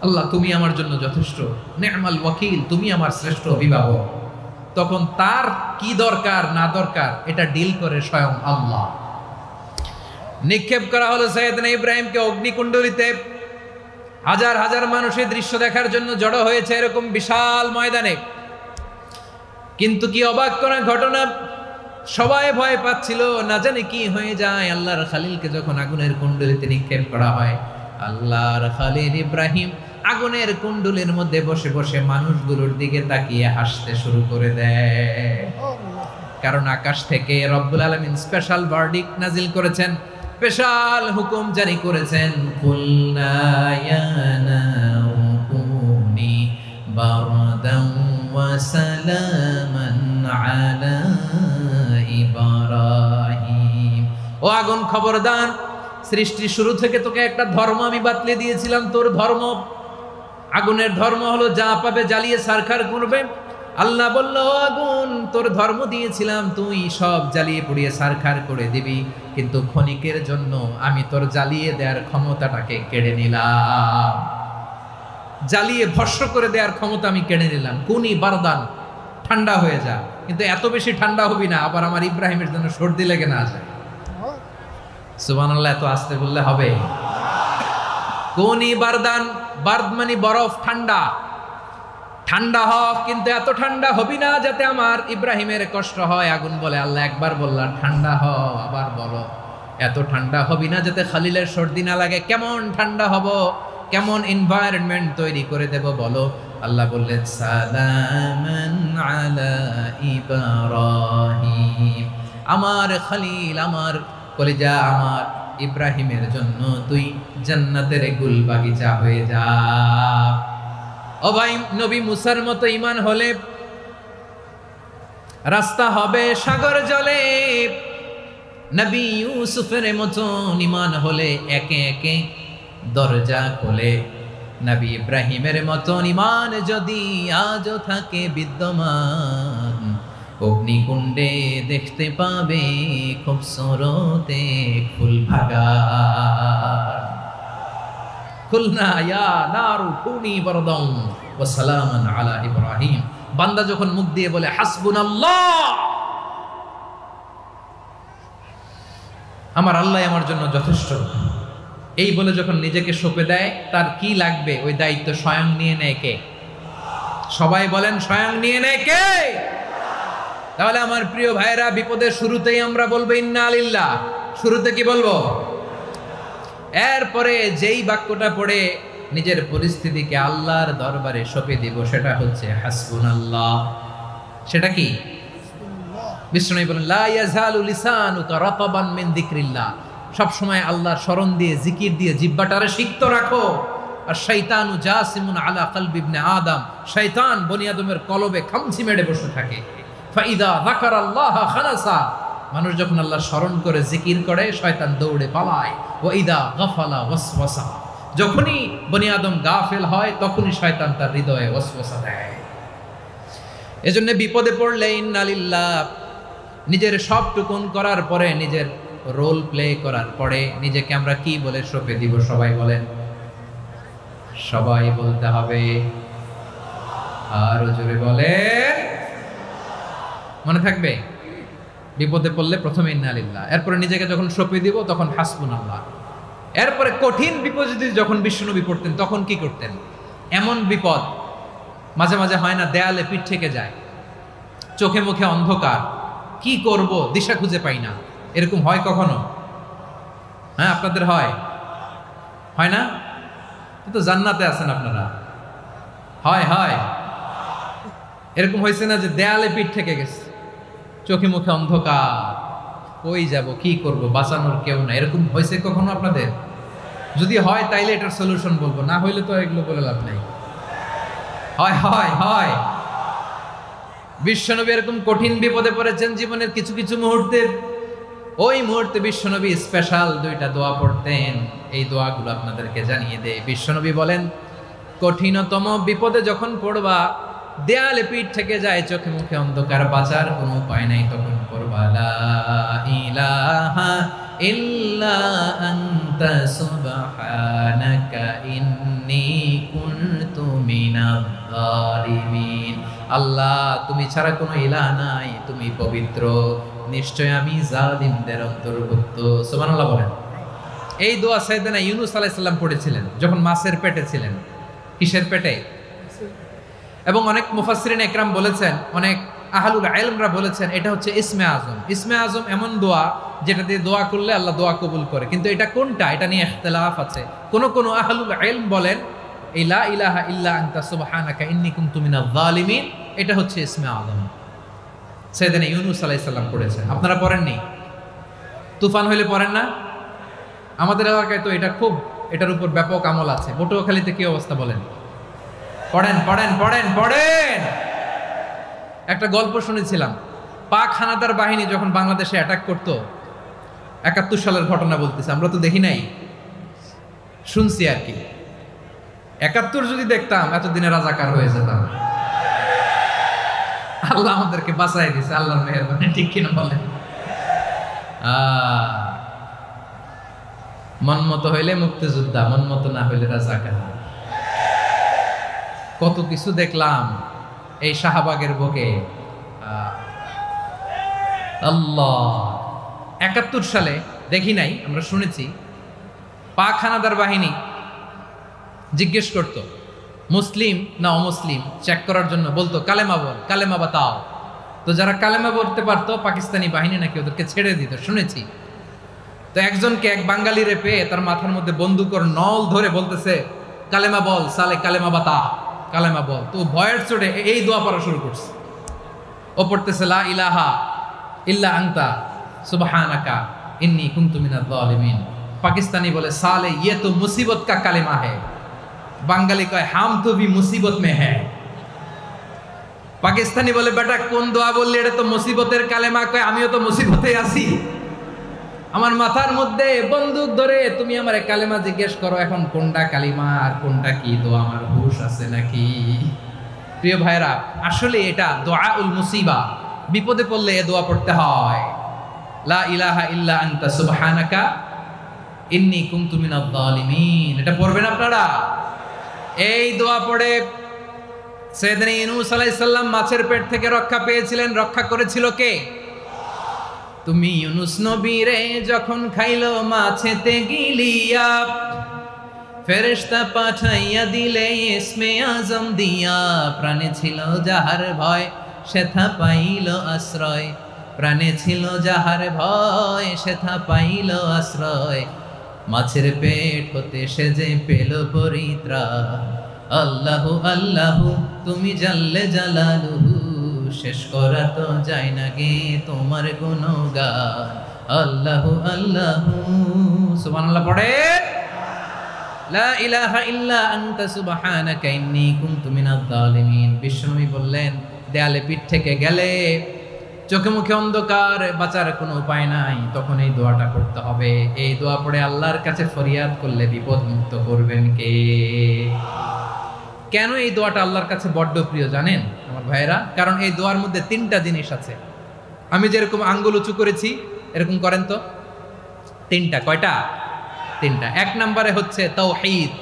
আল্লাহ তুমি আমার জন্য যথেষ্ট, নি'মাল ওয়াকিল, তুমি আমার শ্রেষ্ঠ অভিভাবক, তখন তার কি দরকার না দরকার এটা ডিল করে স্বয়ং আল্লাহ। নিক্ষেপ করা হলো সাইয়েদনা ইব্রাহিমকে অগ্নিকুণ্ডলিতে। হাজার হাজার মানুষের দৃশ্য দেখার জন্য জড়ো হয়েছে এরকম বিশাল ময়দানে। কিন্তু কি অবাক করা ঘটনা, সবাই ভয় পাচ্ছিল, না জানে কি হয়ে যায়। আল্লাহর খলিলকে যখন আগুনের কুণ্ডলিতে নিক্ষেপ করা হয়, আল্লাহর খলিল ইব্রাহিম আগুনের কুণ্ডলীর মধ্যে বসে বসে মানুষগুলোর দিকে তাকিয়ে হাসতে শুরু করে দেয়। কারণ আকাশ থেকে রব্বুল আলামিন স্পেশাল ভার্ডিক্ট নাজিল করেছেন, স্পেশাল হুকুম জারি করেছেন, কুলনা ইয়া নারু কুনি বারদান ওয়া সালামান আলা ইব্রাহিম। ও আগুন, খবরদার, সৃষ্টির শুরু থেকে তোকে একটা ধর্ম আমি বাতলে দিয়েছিলাম, তোর ধর্ম, আগুনের ধর্ম হলো যা পাবে জ্বালিয়ে সারখার করবে। আল্লাহ বলল, ও আগুন, তোর ধর্ম দিয়েছিলাম, তুই সব জ্বালিয়ে পুড়িয়ে সারখার করে দিবি, কিন্তু ক্ষণিকের জন্য আমি তোর জ্বালিয়ে দেওয়ার ক্ষমতাটাকে কেড়ে নিলাম, জ্বালিয়ে ভস্ম করে দেওয়ার ক্ষমতা আমি কেড়ে নিলাম। কুনি বারদান, ঠান্ডা হয়ে যা, কিন্তু এত বেশি ঠান্ডা হবি না আবার আমার ইব্রাহিমের জন্য সর্দি লেগে না যায়। সুবহানাল্লাহ, এত আস্তে বললে হবে? কুনি বারদান, বার্দ মানে বরফ, ঠান্ডা, ঠান্ডা হ, কিন্তু এত ঠান্ডা হবি না যাতে আমার ইব্রাহিমের কষ্ট হয়। আগুন বলে, আল্লাহ একবার বললাম ঠান্ডা হ, আবার বলো এত ঠান্ডা হবি না যাতে খলিলের সর্দি না লাগে। কেমন ঠান্ডা হব, কেমন এনভায়রনমেন্ট তৈরি করে দেব বলো? আল্লাহ বললেন, সালামান আলা ইব্রাহিম, আমার খলিল, আমার কলিজা, আমার ইব্রাহিমের জন্য তুই জান্নাতের গুল বাগিচা হয়ে যা। ও ভাই, নবী মুসার মতো ঈমান হলে রাস্তা হবে সাগর জলে, নবী ইউসুফের মতো ঈমান হলে একে একে দরজা খোলে। নবী ইব্রাহিমের মতো ঈমান যদি আজও থাকে বিদ্যমান, অগ্নিকুণ্ডে দেখতে পাবে খুবসুরতে ফুল ভাগার। কুলনা ইয়া নারু কুনি বারদান ওয়া সালামান আলা ইব্রাহিম। বান্দা যখন মুখ দিয়ে বলে হাসবুনাল্লাহ, আমার আল্লাহ আমার জন্য যথেষ্ট। এই বলে যখন নিজেকে সঁপে দেয়, তার কি লাগবে ওই দায়িত্ব স্বয়ং নিয়ে নেয় কে? সবাই বলেন, স্বয়ং নিয়ে নেয় কে? তাহলে আমার প্রিয় ভাইরা, বিপদের শুরুতেই আমরা বলবো ইন্না লিল্লাহ। শুরুতে কি বলবো? এরপরে যেই বাক্যটা পড়ে নিজের পরিস্থিতিকে আল্লাহর দরবারে সঁপে দিব, সেটা হচ্ছে হাসবুনাল্লাহ। সেটা কি? বিষ্ণু বলেন, লা ইয়াজালু লিসানুকা রাতাবান মিন যিকরিল্লাহ। সব সময় আল্লাহর স্মরণ দিয়ে, জিকির দিয়ে জিহ্বাটারে সিক্ত রাখো। আর শয়তানু জাসিমুন আলা কলবি ইবনে আদম, শয়তান বনি আদমের কলবে খামচি মেরে বসে থাকে। ফাইদা যাকারাল্লাহ খানাসা, মানুষ যখন আল্লাহর স্মরণ করে জিকির করে, শয়তান দৌড়ে পালায়। ওয়া ইদা গাফালা ওয়াসওয়াসা, যখনই বনি আদম গাফেল হয়, তখনই শয়তান তার হৃদয়ে ওয়াসওয়াসা দেয়। এজন্য বিপদে পড়লে ইন্না লিল্লাহ, নিজের সবটুকুন করার পরে, নিজের রোল প্লে করার পরে নিজেকে আমরা কি বলে সঁপে দিব? সবাই বলেন, সবাই বলতে হবে। আরো জোরে বলেন, মনে থাকবে? বিপদে পড়লে প্রথমে ইন্না লিল্লাহ, এরপরে নিজেকে যখন সঁপে দিব তখন হাসবুনাল্লাহ। এরপরে কঠিন বিপদ যদি যখন বিশ্বনবী পড়তেন, তখন কি করতেন? এমন বিপদ মাঝে মাঝে হয় না, দেয়ালে পিঠ থেকে যায়, চোখে মুখে অন্ধকার, কি করব দিশা খুঁজে পাই না, এরকম হয় কখনো? হ্যাঁ, আপনাদের হয়? হয় না? তো জান্নাতে আছেন আপনারা। হয় হয়, এরকম হয়েছে না যে দেয়ালে পিঠ থেকে গেছে, চোখে মুখে অন্ধকার, কই যাব, কি করব, বাঁচানোর কেউ না, এরকম হয়েছে কখনো আপনাদের? যদি হয় তাইলে এটার সলিউশন বলবো, না হইলে তো এগুলো বলে লাভ নাই। হয় হয় হয়, বিশ্বনবী এরকম কঠিন বিপদে পড়েছেন জীবনের কিছু কিছু মুহূর্তে। ওই মুহূর্তে বিশ্বনবী স্পেশাল দুইটা দোয়া পড়তেন। এই দোয়াগুলো আপনাদেরকে জানিয়ে দেয়। বিশ্বনবী বলেন, কঠিনতম বিপদে যখন পড়বা, দেয়ালে পিঠ থেকে যায়, চোখে মুখে অন্ধকার, বাঁচার কোনো উপায় নাই, তখন পড়বা লা ইলাহা ইল্লা আনতা সুবহানাকা ইন্নী কুনতু মিনাজ জালিমিন। আল্লাহ, তুমি ছাড়া কোনো ইলাহ নাই, তুমি পবিত্র, নিশ্চয় আমি জালিমদের অন্তর্ভুক্ত। সুবহানাল্লাহ বলেন। এই দোয়া সাইয়েদনা ইউনূস আলাইহিস সালাম পড়েছিলেন যখন মাছের পেটে ছিলেন। কিসের পেটে? এবং অনেক মুফাসসিরিন একরাম বলেছেন, অনেক আহলুল ইলমরা বলেছেন, এটা হচ্ছে ইসমে আজম। ইসমে আজম এমন দোয়া যেটা দিয়ে দোয়া করলে আল্লাহ দোয়া কবুল করে, কিন্তু এটা কোনটা, এটা নিয়ে ইখতিলাফ আছে। কোন আহলুল ইলম বলেন এই লা ইলাহা ইল্লা আনতা সুবহানাকা ইন্নী কুনতু মিনাজ জালিমিন, এটা হচ্ছে ইসমে আজম। সাইয়েদনা ইউনূস আলাইহিস সালাম পড়েছেন। আপনারা পড়েননি? তুফান হইলে পড়েন না? আমাদের এলাকায় তো এটা খুব, এটার উপর ব্যাপক আমল আছে। পটুয়াখালীতে কি অবস্থা বলেন? পড়েন পড়েন পড়েন পড়েন। একটা গল্প শুনেছিলাম, পাক হানাদার বাহিনী যখন বাংলাদেশে অ্যাটাক করত, ৭১ সালের ঘটনা বলতেছে, আমরা তো দেখি নাই, শুনছি আর কি। ৭১ যদি দেখতাম, এতদিনে রাজাকার হয়ে যেতাম। আল্লাহ আমাদেরকে বাঁচাই দিছে, আল্লাহর মেহেরবানি, ঠিক কিনা বলেন? মন মতো হইলে মুক্তিযোদ্ধা, মন মতো না হইলে রাজাকার। কত কিছু দেখলাম এই শাহবাগের বুকে। আল্লাহ, ৭১ সালে দেখি নাই, আমরা শুনেছি পাক হানাদার বাহিনী জিজ্ঞেস করত মুসলিম না অমুসলিম চেক করার জন্য, বলতো কালেমা বল, কালেমা বাতাও। তো যারা কালেমা বলতে পারতো, পাকিস্তানি বাহিনী নাকি ওদেরকে ছেড়ে দিত, শুনেছি। তো একজনকে, এক বাঙালিরে পেয়ে তার মাথার মধ্যে বন্দুকর নল ধরে বলতেছে, কালেমা বল সালে, কালেমা বাতা, কালেমা বল। তো ভয়ের চোটে এই দোয়া পড়া শুরু করছে। ও পড়তেছে লা ইলাহা ইল্লা আনতা সুবহানাকা ইন্নী কুনতু মিনাজ জালিমিন। পাকিস্তানি বলে সালে ইয়ে তো মুসিবত কা কালেমা है। বাঙালি কয় হাম তো ভি মুসিবত মে হ্যায়। পাকিস্তানি বলে বেটা কোন দোয়া বললি, এটা তো মুসিবতের কালেমা। কয় আমিও তো মুসিবতে আছি, আমার মাথার মধ্যে বন্দুক ধরে তুমি আমার কালেমা জিজ্ঞেস করো, এখন কোনটা কালিমা আর কোনটা কি দোয়া, আমার হুশ আছে নাকি? প্রিয় ভাইরা, আসলে এটা দুআউল মুসিবা, বিপদে পড়লে এ দোয়া পড়তে হয়। লা ইলাহা ইল্লা আনতা সুবহানাকা ইন্নী কুনতু মিনাজ জালিমিন, এটা পড়বেন আপনারা। এই দোয়া পড়ে সাইয়েদনা ইউনূস আলাইহিস সালাম মাছের পেট থেকে রক্ষা পেয়েছিলেন। রক্ষা করেছিল কে? তুমি ইউনুস নবীরে যখন খাইলো মাছেতে গিলিয়া, ফেরেশতা পাঠাইয়া দিলে ইসমে আজম দিয়া, প্রাণে ছিল যাহার ভয় সেথা পাইল আশ্রয়, প্রাণে ছিল যাহার ভয় সেথা পাইল আশ্রয়, মাছের পেট হতে সে যে পেল পরিত্রাণ। আল্লাহু আল্লাহু তুমি জাল্লে জালালুহু, শেষ করা তো যায় না গে তোমার গুণগান। আল্লাহু আল্লাহু সুবহানাল্লাহ পড়ে, লা ইলাহা ইল্লা আনতা সুবহানাকা ইন্নী কুনতু মিনাজ জালিমিন। বিশ্বনবী বললেন, দেয়ালে পিঠ থেকে গেলে, চোখে মুখে অন্ধকার, বাঁচার কোনো উপায় নাই, তখন এই দোয়াটা করতে হবে। এই দোয়া পড়ে আল্লাহর কাছে ফরিয়াদ করলে বিপদ মুক্ত করবেন কে? কেন এই দোয়াটা আল্লাহর কাছে বড্ড প্রিয় জানেন আমার ভাইয়েরা? কারণ এই দোয়ার মধ্যে 3টা জিনিস আছে। আমি যেরকম আঙ্গুল উঁচু করেছি এরকম করেন তো। 3টা। কয়টা? 3টা। 1 নম্বরে হচ্ছে তাওহীদ,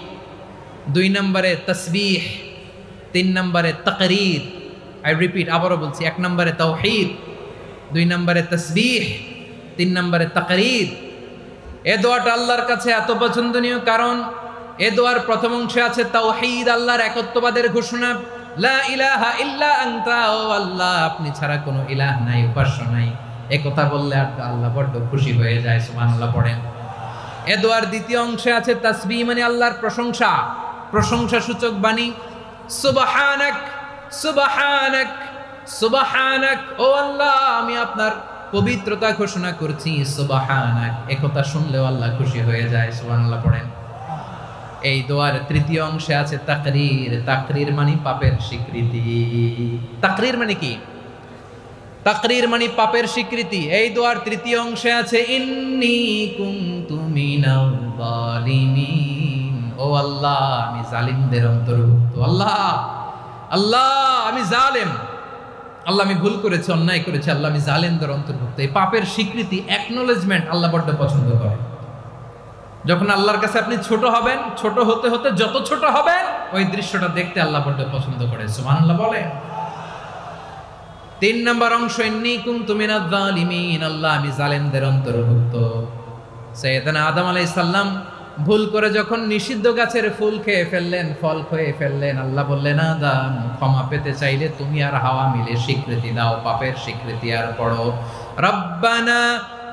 2 নম্বরে তাসবিহ, 3 নম্বরে তাকরীর। আই রিপিট, আবারও বলছি, 1 নম্বরে তাওহীদ, 2 নম্বরে তাসবিহ, 3 নম্বরে তাকরীর। এই দোয়াটা আল্লাহর কাছে এত পছন্দনীয় কারণ এ দোয়ার প্রথম অংশে আছে তাওহীদ, আল্লাহর একত্ববাদের ঘোষণা। লা ইলাহা ইল্লা আনতা, ও আল্লাহ আপনি ছাড়া কোনো ইলাহ নাই, উপাস্য নাই। এই কথা বললে আর আল্লাহ বড় খুশি হয়ে যায়। সুবহানাল্লাহ পড়েন। এ দোয়ার দ্বিতীয় অংশে আছে তাসবিহ, মানে আল্লাহর প্রশংসা, প্রশংসা সূচক বাণী। সুবহানাক সুবহানাক সুবহানাক, ও আল্লাহ আমি আপনার পবিত্রতা ঘোষণা করছি। সুবহানাক, এই কথা শুনলেও আল্লাহ খুশি হয়ে যায়। সুবহানাল্লাহ পড়েন। এই দোয়ার তৃতীয় অংশে আছে তাকরীর, তাকরীর মানে পাপের স্বীকৃতি। তাকরীর মানে কি? তাকরীর মানে পাপের স্বীকৃতি। এই দোয়ার তৃতীয় অংশে আছে ইন্নী কুনতু মিনাল জালিমিন, ও আল্লাহ আমি জালিমদের অন্তর্ভুক্ত। আল্লাহ আল্লাহ আমি জালেম, আল্লাহ আমি ভুল করেছি, অন্যায় করেছি, আল্লাহ আমি জালেমদের অন্তর্ভুক্ত। এই পাপের স্বীকৃতি, অ্যাকনোলেজমেন্ট আল্লাহ বড্ড পছন্দ করে। যখন আল্লাহর কাছে আপনি ছোট হবেন, ছোট হতে হতে যত ছোট হবেন, ওই দৃশ্যটা দেখতে আল্লাহ বড্ড পছন্দ করে। সুবহানাল্লাহ বলে। 3 নম্বর অংশ ইন্নী কুনতু মিনাজ জালিমিন, আল্লাহ আমি জালেমদের অন্তর্ভুক্ত। সাইয়েদনা আদম আলাইহিস সালাম ভুল করে যখন নিষিদ্ধ গাছের ফুল খেয়ে ফেললেন, ফল খেয়ে ফেললেন, আল্লাহ বললেন আদম ক্ষমা পেতে চাইলে তুমি আর হাওয়া মিলে স্বীকৃতি দাও, পাপের স্বীকৃতি। আর পড়ো রব্বানা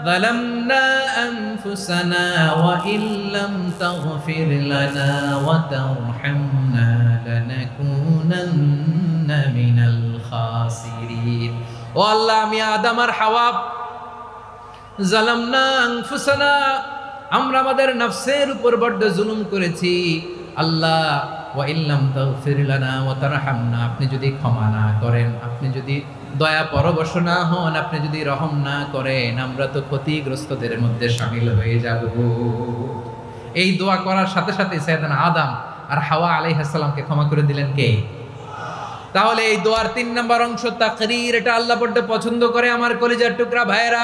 ظلمنا أنفسنا وإن لم تغفر لنا وترحمنا لنكونن من الخاسرين। ও আল্লাহ আমি আদম আর হাওয়া জালামনা আনফুসানা, আমরা আমাদের নফসের উপর বড্ড জুলুম করেছি। আল্লাহ ওয়া ইল্লাম তাগফির লানা ওয়া তারহামনা, আপনি যদি ক্ষমা না করেন, আপনি যদি দয়া পরবশ না হন, আপনি যদি রহম না করেন, আমরা তো ক্ষতিগ্রস্তদের মধ্যে শামিল হয়ে যাব। এই দোয়া করার সাথে সাথে সাইয়েদনা আদম আর হাওয়া আলাইহিস সালামকে ক্ষমা করে দিলেন কে? তাহলে এই দোয়ার 3 নম্বর অংশ তাকরীর, এটা আল্লাহ বড্ড পছন্দ করে। আমার কলিজার টুকরা ভাইয়েরা,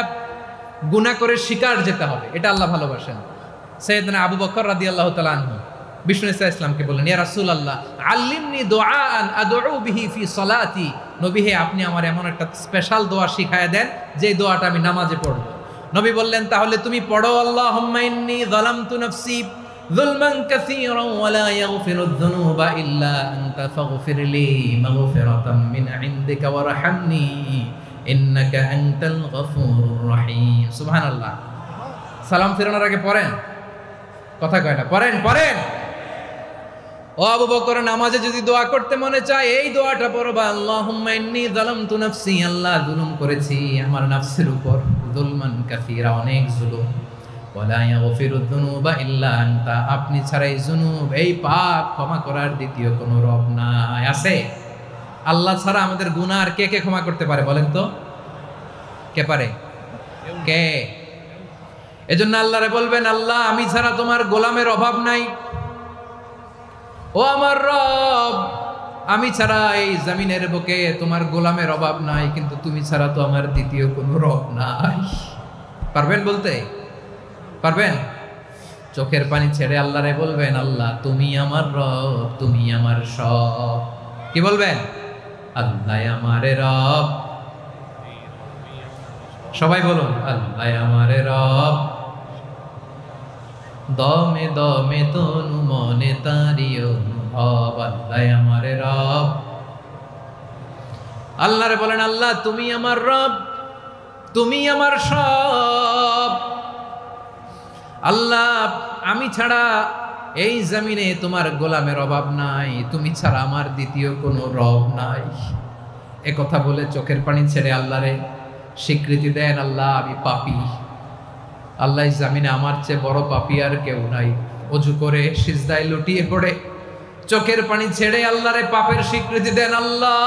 গুনাহ করে শিকার যেতে হবে, এটা আল্লাহ ভালোবাসেন। সাইয়েদনা আবু বকর রাদিয়াল্লাহু তাআলা আনহু বিষ্ণু ইসলামকে বললেন, ইয়া রাসূলুল্লাহ আল্লিমনি দুআআন আদউ বিহি ফি সালাতি, নবী হে আপনি আমার এমন একটা স্পেশাল দোয়া শিখায় দেন যে দোয়াটা আমি নামাজে পড়ব। নবী বললেন, তাহলে তুমি পড়ো আল্লাহুম্মা ইন্নী যালামতু নাফসি যুলমান কাসীরান ওয়া লা ইয়াগফিরুয যুনুবা ইল্লা আনতা ফাগফিরলি মাগফিরাতাম মিন ইনদিকা ওয়ারহামনি ইন্নাকা আনতাল গফুরুর রহিম। সুবহানাল্লাহ। সালাম ফিরানোর আগে পড়েন, কথা কয় না, পড়েন পড়েন। ও আবু বকর, নামাজে যদি দোয়া করতে মনে চায় এই দোয়াটা পড়বা, আল্লাহুম্মা ইন্নী যালামতু নাফসি, আল্লাহ জুলুম করেছি আমার নফসের উপর, যুলমান কাসীরা অনেক জুলুম, ওয়া লা ইয়াগফিরুয যুনুবা ইল্লা আনতা, আপনি ছাড়া এই জুনুব, এই পাপ ক্ষমা করার দ্বিতীয় কোনো রব নাই। আছে? আল্লাহ ছাড়া আমাদের গুনাহ আর কে কে ক্ষমা করতে পারে বলেন তো? কে পারে? কে? এজন্য আল্লাহরে বলবেন, আল্লাহ আমি ছাড়া তোমার গোলামের অভাব নাই, ও আমার রব আমি ছাড়া এই জমিনের বুকে তোমার গোলামের অভাব নাই, কিন্তু তুমি ছাড়া তো আমার দ্বিতীয় কোনো রব নাই। পারবেন বলতে? পারবেন? চোখের পানি ছেড়ে আল্লাহরে বলবেন, আল্লাহ তুমি আমার রব, তুমি আমার সব। কি বলবেন? আল্লাহ আমারে রব, সবাই বলুন, আল্লাহ আমার রব, দমে দমে তনু মনে তারি অনুভব। আল্লাহ আমার রব। আল্লাহরে বলেন, আল্লাহ তুমি আমার রব, তুমি আমার সব। আল্লাহ আমি ছাড়া এই জমিনে তোমার গোলামের অভাব নাই, তুমি ছাড়া আমার দ্বিতীয় কোনো রব নাই। এ কথা বলে চোখের পানি ছেড়ে আল্লাহরে স্বীকৃতি দেন, আল্লাহ আমি পাপী। আল্লাহ জামিনে আমার চেয়ে বড় পাপী আর কেউ নাই। অজু করে সিজদায় লুটিয়ে পড়ে চোখের পানি ছেড়ে আল্লাহরে পাপের স্বীকৃতি দেন, আল্লাহ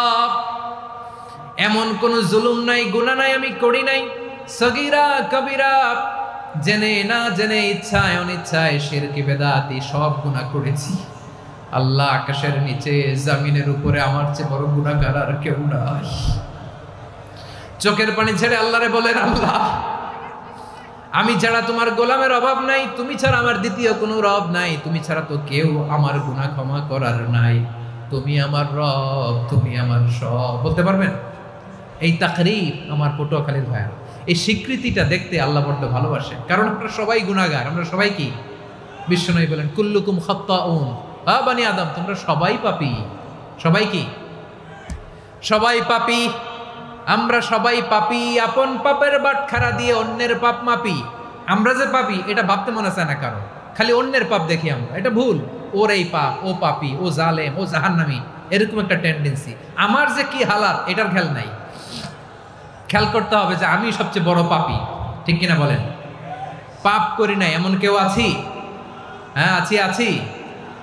এমন কোন জুলুম নাই, গুনাহ নাই আমি করি নাই, সগীরা কবিরা, জেনে না জেনে, ইচ্ছায় অনিচ্ছায়, শিরকি বেদাতি সব গুনাহ করেছি। আল্লাহ আকাশের নিচে জমিনের উপরে আমার চেয়ে বড় গুনাহগার আর কেউ নাই। চোখের পানি ছেড়ে আল্লাহরে বলেন, আল্লাহ আমি ছাড়া তোমার গোলামের অভাব নাই, তুমি ছাড়া আমার দ্বিতীয় কোনো রব নাই, তুমি ছাড়া তো কেউ আমার গুনাহ ক্ষমা করার নাই, তুমি আমার রব, তুমি আমার সব। বলতে পারবেন? এই তাকরীর আমার পটুয়াখালীর ভাইয়া, এই স্বীকৃতিটা দেখতে আল্লাহ বড্ড ভালোবাসে, কারণ আমরা সবাই গুনাহগার। আমরা সবাই কি? বিশ্বনবী বলেন, কুল্লুকুম খাত্তাউন, বানি আদম তোমরা সবাই পাপী। সবাই কি? সবাই পাপী। আমরা সবাই পাপী, আপন পাপের বাটখারা দিয়ে অন্যের পাপ মাপি। আমরা যে পাপী এটা ভাবতে মনে চায় না কারণ, খালি অন্যের পাপ দেখি আমরা, এটা ভুল। ওর এই পাপ, ও পাপী, ও জালেম, ও জাহান্নামী, এরকম একটা টেন্ডেন্সি। আমার যে কি হালাত এটার খেয়াল নাই। খেয়াল করতে হবে যে আমি সবচেয়ে বড় পাপী, ঠিক কিনা বলেন? পাপ করি নাই এমন কেউ আছি? হ্যাঁ আছি।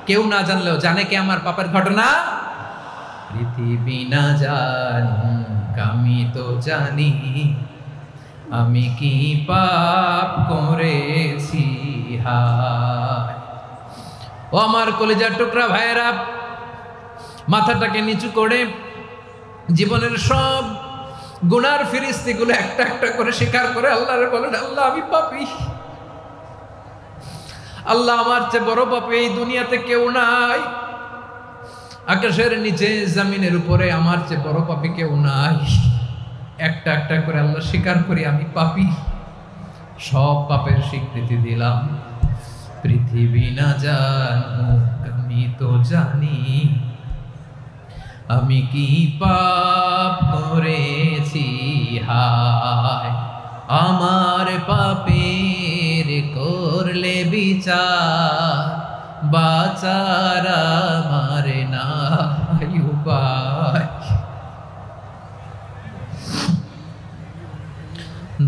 কেউ না জানলেও জানে কে আমার পাপের ঘটনা? পৃথিবী না জানুক আমি তো জানি, আমি কি পাপ করেছি হায়। ও আমার কলিজার টুকরা ভাইয়েরা, মাথাটাকে নিচু করে জীবনের সব গুনার ফিরিস্তিগুলো একটা একটা করে স্বীকার করে আল্লাহরে বলেন, আল্লাহ আমি পাপী। আল্লাহ আমার চেয়ে বড় পাপী এই দুনিয়াতে কেউ নাই। আকাশের নিচে জমিনের উপরে আমার চেয়ে বড় পাপী কেউ নাই। একটা একটা করে আল্লাহ স্বীকার করি আমি পাপী, সব পাপের স্বীকৃতি দিলাম। পৃথিবী না জানুক আমি তো জানি, আমি কি পাপ করেছি হায়। আমার পাপের করলে বিচার, বাঁচার আমার নাই উপায়।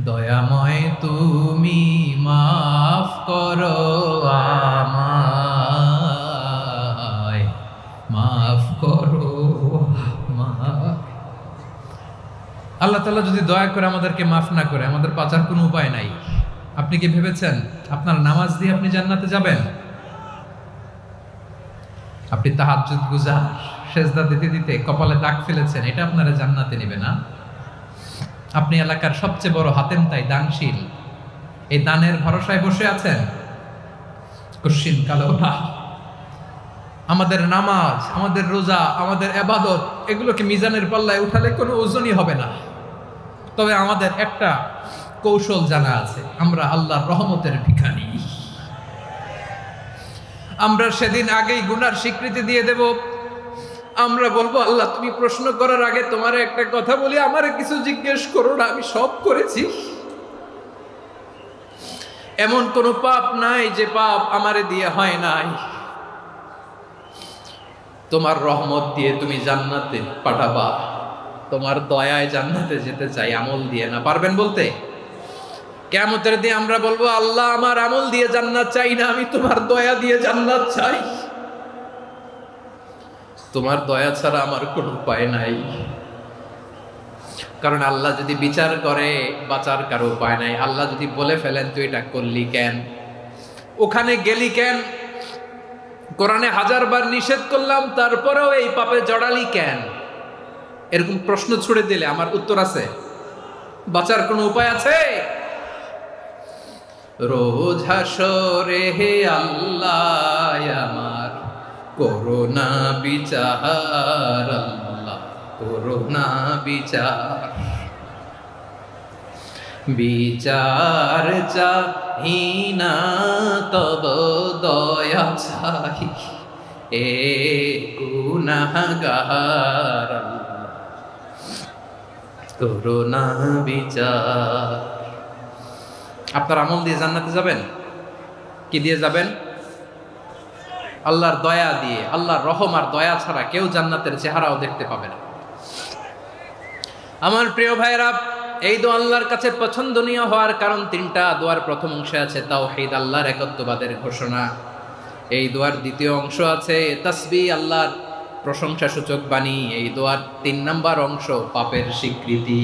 দয়াময় তুমি মাফ করো আমায়, মাফ করো আমায়। আল্লাহ তাআলা যদি দয়া করে আমাদেরকে মাফ না করে, আমাদের বাঁচার কোনো উপায় নাই। আপনি কি ভেবেছেন আপনার নামাজ দিয়ে আপনি জান্নাতে যাবেন? আপনি তাহাজ্জুদ গুজার, সেজদা দিতে দিতে কপালে দাগ ফেলেছেন, এটা আপনারা জান্নাতে নেবে না। আপনি এলাকার সবচেয়ে বড় হাতেম তাই দানশীল, এই দানের ভরসায় বসে আছেন, কশিন কালো না। আমাদের নামাজ, আমাদের রোজা, আমাদের ইবাদত, এগুলোকে মিজানের পাল্লায় উঠালে কোনো ওজনই হবে না। তবে আমাদের একটা কৌশল জানা আছে, আমরা আল্লাহর রহমতের ভিখারি। আমরা সেদিন আগেই গুনার স্বীকৃতি দিয়ে দেব। আমরা বলবো, আল্লাহ তুমি প্রশ্ন করার আগে তোমার একটা কথা বলি, আমারে কিছু জিজ্ঞেস করো না, আমি সব করেছি। এমন কোনো পাপ নাই যে পাপ আমারে দিয়ে হয় নাই। তোমার রহমত দিয়ে তুমি জান্নাতে পাঠাবা, তোমার দয়ায় জান্নাতে যেতে চাই, আমল দিয়ে না। পারবেন বলতে? কিয়ামতের দিন আমরা বলবো, আল্লাহ আমার আমল দিয়ে জান্নাত চাই না, আমি তোমার দয়া দিয়ে জান্নাত চাই। তোমার দয়া ছাড়া আমার কোনো উপায় নাই। কারণ আল্লাহ যদি বিচার করে, বাঁচার কারো উপায় নাই। আল্লাহ যদি বলে ফেলেন তুই এটা করলি কেন, ওখানে গেলি কেন, কোরআনে 1000 বার নিষেধ করলাম তারপরেও এই পাপে জড়ালি কেন, এরকম প্রশ্ন ছুড়ে দিলে আমার উত্তর আছে? বাঁচার কোনো উপায় আছে? রোজ হাসরে হে আল্লাহ আমার করোনা বিচার, আল্লাহ করোনা বিচার। বিচার চাহি না তব দয়া চাহি এ গুনাহগার করুণা বিচার। আপনার আমল দিয়ে জান্নাতে যাবেন? কি দিয়ে যাবেন? আল্লাহর দয়া দিয়ে। আল্লাহর রহম আর দয়া ছাড়া কেউ জান্নাতের চেহারাও দেখতে পাবে না। আমার প্রিয় ভাইরা, এই দোয়া আল্লাহর কাছে পছন্দনীয় হওয়ার কারণ তিনটা। দোয়ার প্রথম অংশে আছে তাওহীদ, আল্লাহর একত্ববাদের ঘোষণা। এই দোয়ার দ্বিতীয় অংশ আছে তাসবিহ, আল্লাহর প্রশংসা সূচক বাণী। এই দোয়ার 3 নাম্বার অংশ পাপের স্বীকৃতি।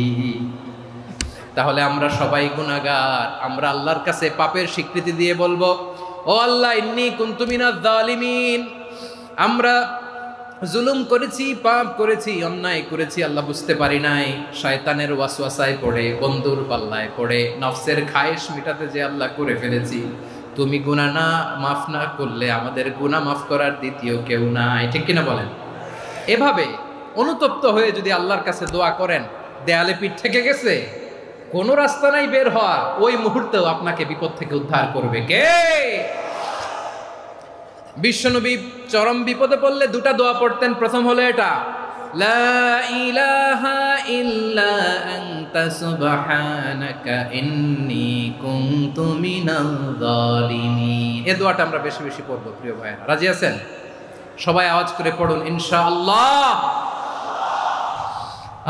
তাহলে আমরা সবাই গুনাহগার। আমরা আল্লাহর কাছে পাপের স্বীকৃতি দিয়ে বলবো, ও আল্লাহ, ইন্নী কুনতু মিনাজ জালিমিন, আমরা জুলুম করেছি, পাপ করেছি, অন্যায় করেছি, আল্লাহ বুঝতে পারি নাই। শয়তানের ওয়াসওয়াসায় পড়ে, বন্ধুর পাল্লায় পড়ে, নফসের খায়েশ মিটাতে যে আল্লাহ করে ফেলেছি। তুমি গুনাহ না মাফ না করলে আমাদের গুনাহ মাফ করার দ্বিতীয় কেউ নাই। ঠিক কিনা বলেন? এভাবে অনুতপ্ত হয়ে যদি আল্লাহর কাছে দোয়া করেন, দেয়ালে পিঠ থেকে গেছে, কোনো রাস্তা নাই বের হওয়ার, ওই মুহূর্তেও আপনাকে বিপদ থেকে উদ্ধার করবে কে? বিশ্বনবী চরম বিপদে পড়লে 2টা দোয়া পড়তেন। প্রথম হলো এটা, লা ইলাহা ইল্লা আনতা সুবহানাকা ইন্নী কুনতু মিনাল জালিমিন। এই দোয়াটা আমরা বেশি বেশি পড়ব প্রিয় ভাইরা। রাজি আছেন? সবাই আওয়াজ করে পড়ুন ইনশাআল্লাহ।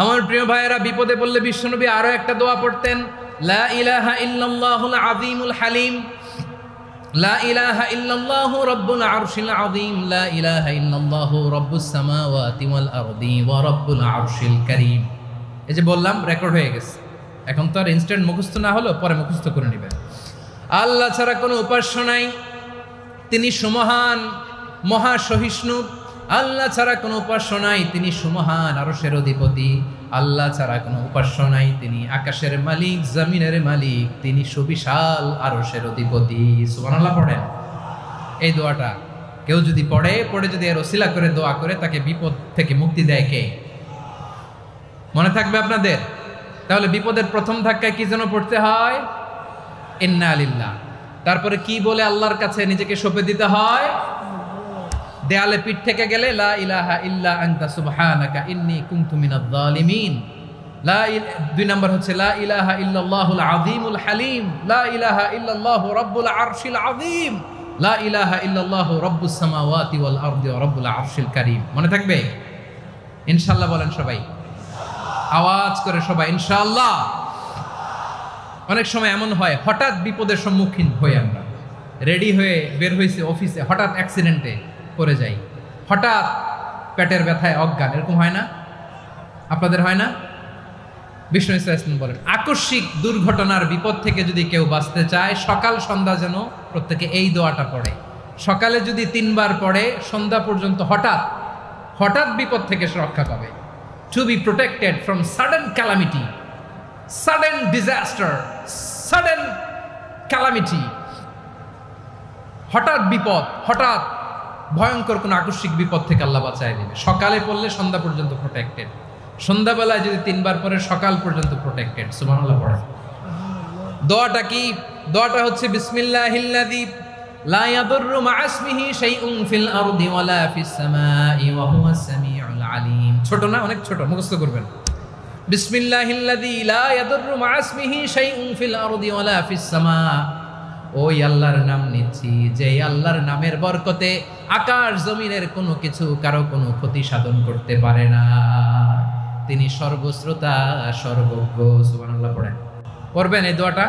আমার প্রিয় ভাইয়েরা, বিপদে পড়লে বিশ্বনবী আরো একটা দোয়া পড়তেন, লা ইলাহা ইল্লাল্লাহুল আযীমুল হালিম, লা ইলাহা ইল্লাল্লাহু রাব্বুল আরশিল আযীম, লা ইলাহা ইল্লাল্লাহু রাব্বুস সামাওয়াতি ওয়াল আরদি ওয়া রাব্বুল আরশিল কারীম। এই যে বললাম, রেকর্ড হয়ে গেছে। এখন তো আর ইনস্ট্যান্ট মুখস্থ না হলো, পরে মুখস্থ করে নেবেন। আল্লাহ ছাড়া কোনো উপাস্য নাই, তিনি সুমহান, মহা সহিষ্ণু। আল্লাহ ছাড়া কোনো উপাস্য নাই, তিনি সুমহান, আরশের অধিপতি। আল্লাহ ছাড়া কোনো উপাস্য নাই, তিনি আকাশের মালিক, জমিনের মালিক, তিনি সুবিশাল আরশের অধিপতি। সুবহানাল্লাহ পড়েন। এই দোয়াটা কেউ যদি পড়ে যদি এর ওসিলা করে দোয়া করে, তাকে বিপদ থেকে মুক্তি দেয় কে? মনে থাকবে আপনাদের? তাহলে বিপদের প্রথম ধাক্কায় কি যেন পড়তে হয়? ইন্না লিল্লাহ। তারপরে কি বলে আল্লাহর কাছে নিজেকে সঁপে দিতে হয়? দেয়ালে পিঠ থেকে গেলে লা ইলাহা ইল্লা আনতা সুবহানাকা ইন্নী কুনতু মিনাজ জালিমিন। 2 নম্বর হচ্ছে লা ইলাহা ইল্লাল্লাহুল আযীমুল হালিম, লা ইলাহা ইল্লাল্লাহু রাব্বুল আরশিল আযীম, লা ইলাহা ইল্লাল্লাহু রাব্বুস সামাওয়াতি ওয়াল আরদি ওয়া রাব্বুল আরশিল কারীম। মনে থাকবে? ইনশাআল্লাহ বলেন সবাই, আওয়াজ করে সবাই ইনশাআল্লাহ। অনেক সময় এমন হয়, হঠাৎ বিপদের সম্মুখীন হই আমরা, রেডি হয়ে বের হয়েছে অফিসে, হঠাৎ অ্যাক্সিডেন্টে পড়ে যাই, হঠাৎ পেটের ব্যথায় অজ্ঞান। এরকম হয় না? আপনাদের হয় না? বিষ্ণু ইসলাম বলেন, আকস্মিক দুর্ঘটনার বিপদ থেকে যদি কেউ বাঁচতে চায়, সকাল সন্ধ্যা যেন প্রত্যেকে এই দোয়াটা পড়ে। সকালে যদি 3 বার পড়ে, সন্ধ্যা পর্যন্ত হঠাৎ বিপদ থেকে সে রক্ষা পাবে। To be protected from sudden calamity, sudden disaster, sudden calamity. হঠাৎ বিপদ, হঠাৎ ভয়ঙ্কর কোন আকস্মিক বিপদ থেকে আল্লাহ বাঁচায় দিবে। সকালে পড়লে সন্ধ্যা পর্যন্ত প্রোটেক্টেড, সন্ধ্যাবেলায় যদি 3 বার পরে সকাল পর্যন্ত প্রোটেক্টেড। সুবহানাল্লাহ পড়ে। দোয়াটা কি? দোয়াটা হচ্ছে বিসমিল্লাহিল্লাযী লা ইয়াদুররু মা ইসমিহি শাইউন ফিল আরদি ওয়ালা ফিস সামাই ওয়া হুয়াস সামিউল আলিম। ছোট না? অনেক ছোট, মুখস্থ করবেন। বিসমিল্লাহিল্লাযী লা ইয়াদুররু মা ইসমিহি শাইউন ফিল আরদি ওয়ালা ফিস সামা। ওই আল্লাহর নাম নিচ্ছি, যে আল্লাহর নামের বরকতে আকাশ জমিনের কোনো কিছু কারো কোনো ক্ষতি সাধন করতে পারে না। তিনি সর্বশ্রোতা, সর্বজ্ঞ। সুবহানাল্লাহ পড়েন। পড়বেন এই দোয়াটা,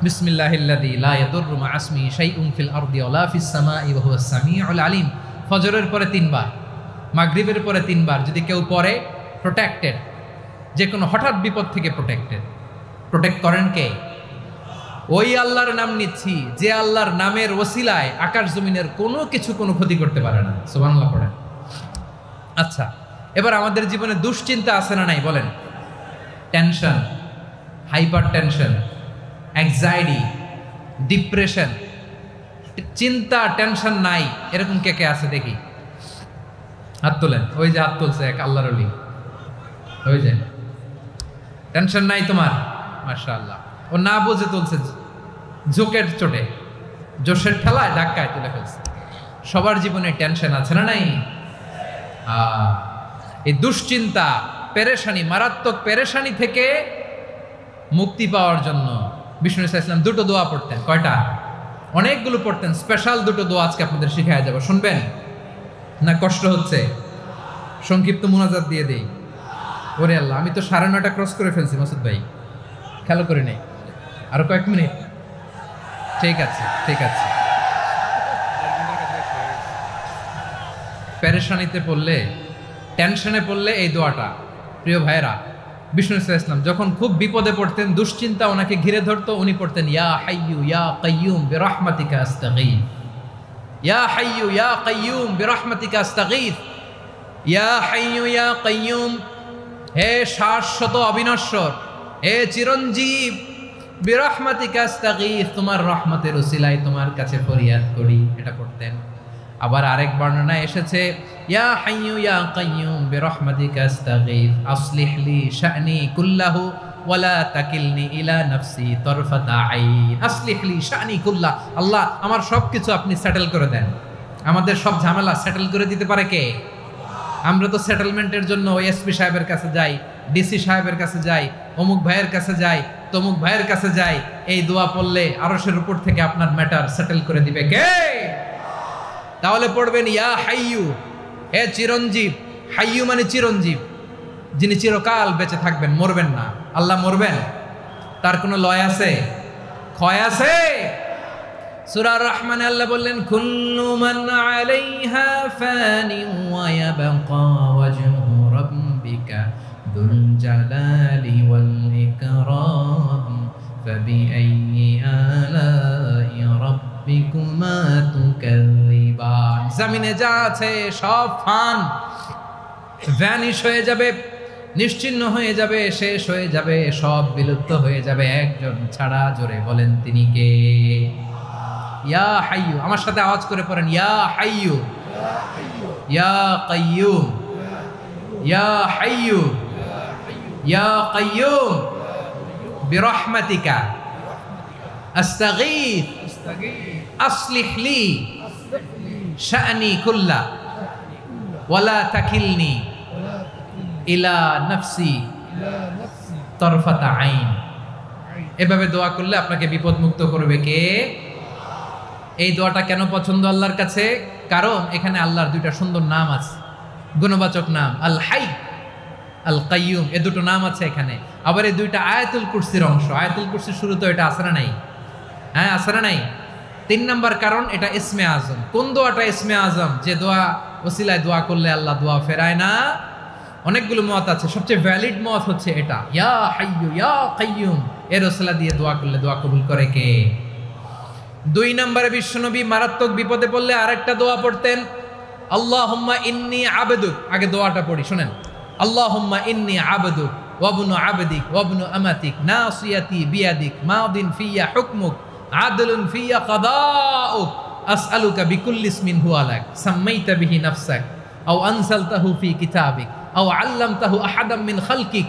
বিসমিল্লাহিল্লাযী লা ইয়াদুররু মা ইসমিহি শাইউন ফিল আরদি ওয়ালা ফিস সামাই ওয়া হুয়াস সামিউল আলিম। ফজরের পরে 3 বার, মাগরিবের পরে 3 বার যদি কেউ পড়ে, প্রোটেক্টেড। যে কোনো হঠাৎ বিপদ থেকে প্রোটেক্ট করেন কে? ওই আল্লাহর নাম নিচ্ছি, যে আল্লাহর নামের ওসিলায় আকাশ জমিনের কোনো কিছু কোনো ক্ষতি করতে পারে না। সুবহানাল্লাহ পড়েন। আচ্ছা, এবার আমাদের জীবনে দুশ্চিন্তা আছে না নাই বলেন? Tension, hyper tension, anxiety, depression, চিন্তা, টেনশন নাই, এরকম কে কে আছে দেখি? হাত তোলেন। ওই যে হাত তুলছে এক আল্লাহর ওলি, ওই যে টেনশন নাই তোমার, মাশাআল্লাহ। ও না বুঝে তুলছে, ঝোঁকের চোটে, জোশের ঠেলায় ধাক্কায় তুলে ফেলছে। সবার জীবনে টেনশন আছে না নাই? এই দুশ্চিন্তা, পেরেশানি, মারাত্মক পেরেশানি থেকে মুক্তি পাওয়ার জন্য বিষ্ণু ইসলাম দুটো দোয়া পড়তেন। কয়টা? অনেকগুলো পড়তেন। স্পেশাল দুটো দোয়া আজকে আপনাদের শিখায় যাব, শুনবেন না? কষ্ট হচ্ছে? সংক্ষিপ্ত মুনাজাত দিয়ে দেই। ওরে আল্লাহ, আমি তো 9:30 ক্রস করে ফেলছি মাসুদ ভাই, খেয়াল করে নেই। আরো কয়েক মিনিট? ঠিক আছে, ঠিক আছে। পেরেশানিতে পড়লে, টেনশনে পড়লে এই দোয়াটা, প্রিয় ভাইরা, বিষ্ণু ইসলাম যখন খুব বিপদে পড়তেন, দুশ্চিন্তা ওনাকে ঘিরে ধরতো, উনি পড়তেন ইয়া হাইয়ু ইয়া কাইয়ুম বিরহমাতিকা আস্তাগীথ, ইয়া হাইয়ু ইয়া কাইয়ুম বিরহমাতিকা আস্তাগীথ, ইয়া হাইয়ু ইয়া কাইয়ুম, হে শাশ্বত অবিনশ্বর, হে চিরঞ্জীব, বিরহমাতিকা আস্তাগীথ, তোমার রহমতের উসিলায় তোমার কাছে ফরিয়াদ করি। এটা পড়তেন। আবার আরেক বর্ণনায় এসেছে ইয়া হাইয়ু ইয়া কাইয়ুম বিরহমাতিকা আস্তাগীথ আসলিহ লি শা'নি কুল্লাহু ওয়ালা তাকিলনি ইলা নাফসি তরফাতা আইন। আসলিহ লি শা'নি কুল্লাহ, আল্লাহ আমার সবকিছু আপনি সেটেল করে দেন। আমাদের সব ঝামেলা সেটেল করে দিতে পারে কে? আমরা তো সেটেলমেন্টের জন্য এসপি সাহেবের কাছে যাই, ডিসি সাহেবের কাছে যাই, অমুক ভাইয়ের কাছে যাই, তমুক ভাইয়ের কাছে যাই। এই দোয়া পড়লে আরশের উপর থেকে আপনার ম্যাটার সেটেল করে দিবে কে? তাহলে পড়বেন ইয়া হাইয়ু, হে চিরঞ্জীব। হাইয়ু মানে চিরঞ্জীব, যিনি চিরকাল বেঁচে থাকবেন, মরবেন না। আল্লাহ মরবেন? তার কোনো লয় আছে? ক্ষয় আছে? সূরা রহমানে আল্লাহ বললেন কুল্লু মান আলাইহা ফানি ওয়া ইয়াবকা ওয়াজহু রাব্বিকা যুল জালালি ওয়াল ইকরাম ফাবিআইয়ি আলাই রাব্বিকুমা তুকাযযিবান। জমিনে যা আছে সব ফান, ভ্যানিশ হয়ে যাবে, নিশ্চিহ্ন হয়ে যাবে, শেষ হয়ে যাবে, সব বিলুপ্ত হয়ে যাবে, একজন ছাড়া। জোরে বলেন তিনি কে? ইয়া হাইয়ু। আমার সাথে আওয়াজ করে পড়েন ইয়া হাইয়ু ইয়া কাইয়ুম ইয়া হাইয়ু ইয়া কাইয়ুম বিরহমাতিকা আস্তাগীথ আসলিহ লি শা'নি কুল্লা ওয়ালা তাকিলনি ইলা নাফসি তরফাতা আইন। এভাবে দোয়া করলে আপনাকে বিপদ মুক্ত করবে কে? এই দোয়াটা কেন পছন্দ আল্লাহর কাছে? কারণ এখানে আল্লাহর দুইটা সুন্দর নাম আছে, গুণবাচক নাম, আল হাই, আল কাইয়ুম। এই দুটো নাম আছে এখানে। আবার এই দুইটা আয়াতুল কুরসির অংশ। আয়াতুল কুরসির শুরু তো এটা আছে না নাই? হ্যাঁ, আছে না নাই? 3 নাম্বার কারণ, এটা ইসমে আজম। কোন দোয়াটা ইসমে আজম? যে দোয়া ওসিলায় দোয়া করলে আল্লাহ দোয়া ফেরায় না। অনেকগুলো মত আছে, সবচেয়ে ভ্যালিড মত হচ্ছে এটা, ইয়া হাইয়ু ইয়া কাইয়ুম। এর ওসিলা দিয়ে দোয়া করলে দোয়া কবুল করে কে? 2 নম্বরে বিশ্বনবী মারাত্মক বিপদে পড়লে আরেকটা দোয়া পড়তেন, আল্লাহুম্মা ইন্নী আবদুক। আগে দোয়াটা পড়ি, শুনেন। আল্লাহুম্মা ইন্নী আবদুক ওয়া ইবনু আবদিক ওয়া ইবনু আমাতিক নাসিয়াতি বিয়াদিক মাদিন ফিয়া হুকমুক আদলুন ফিয়া কাদাউক আসআলুকা বিকুল্লি ইসমিন হুয়া লাক সাম্মাইতা বিহি নাফসাক আও আনজালতাহু ফি কিতাবিক আও আল্লামতাহু আহাদাম মিন খালকিক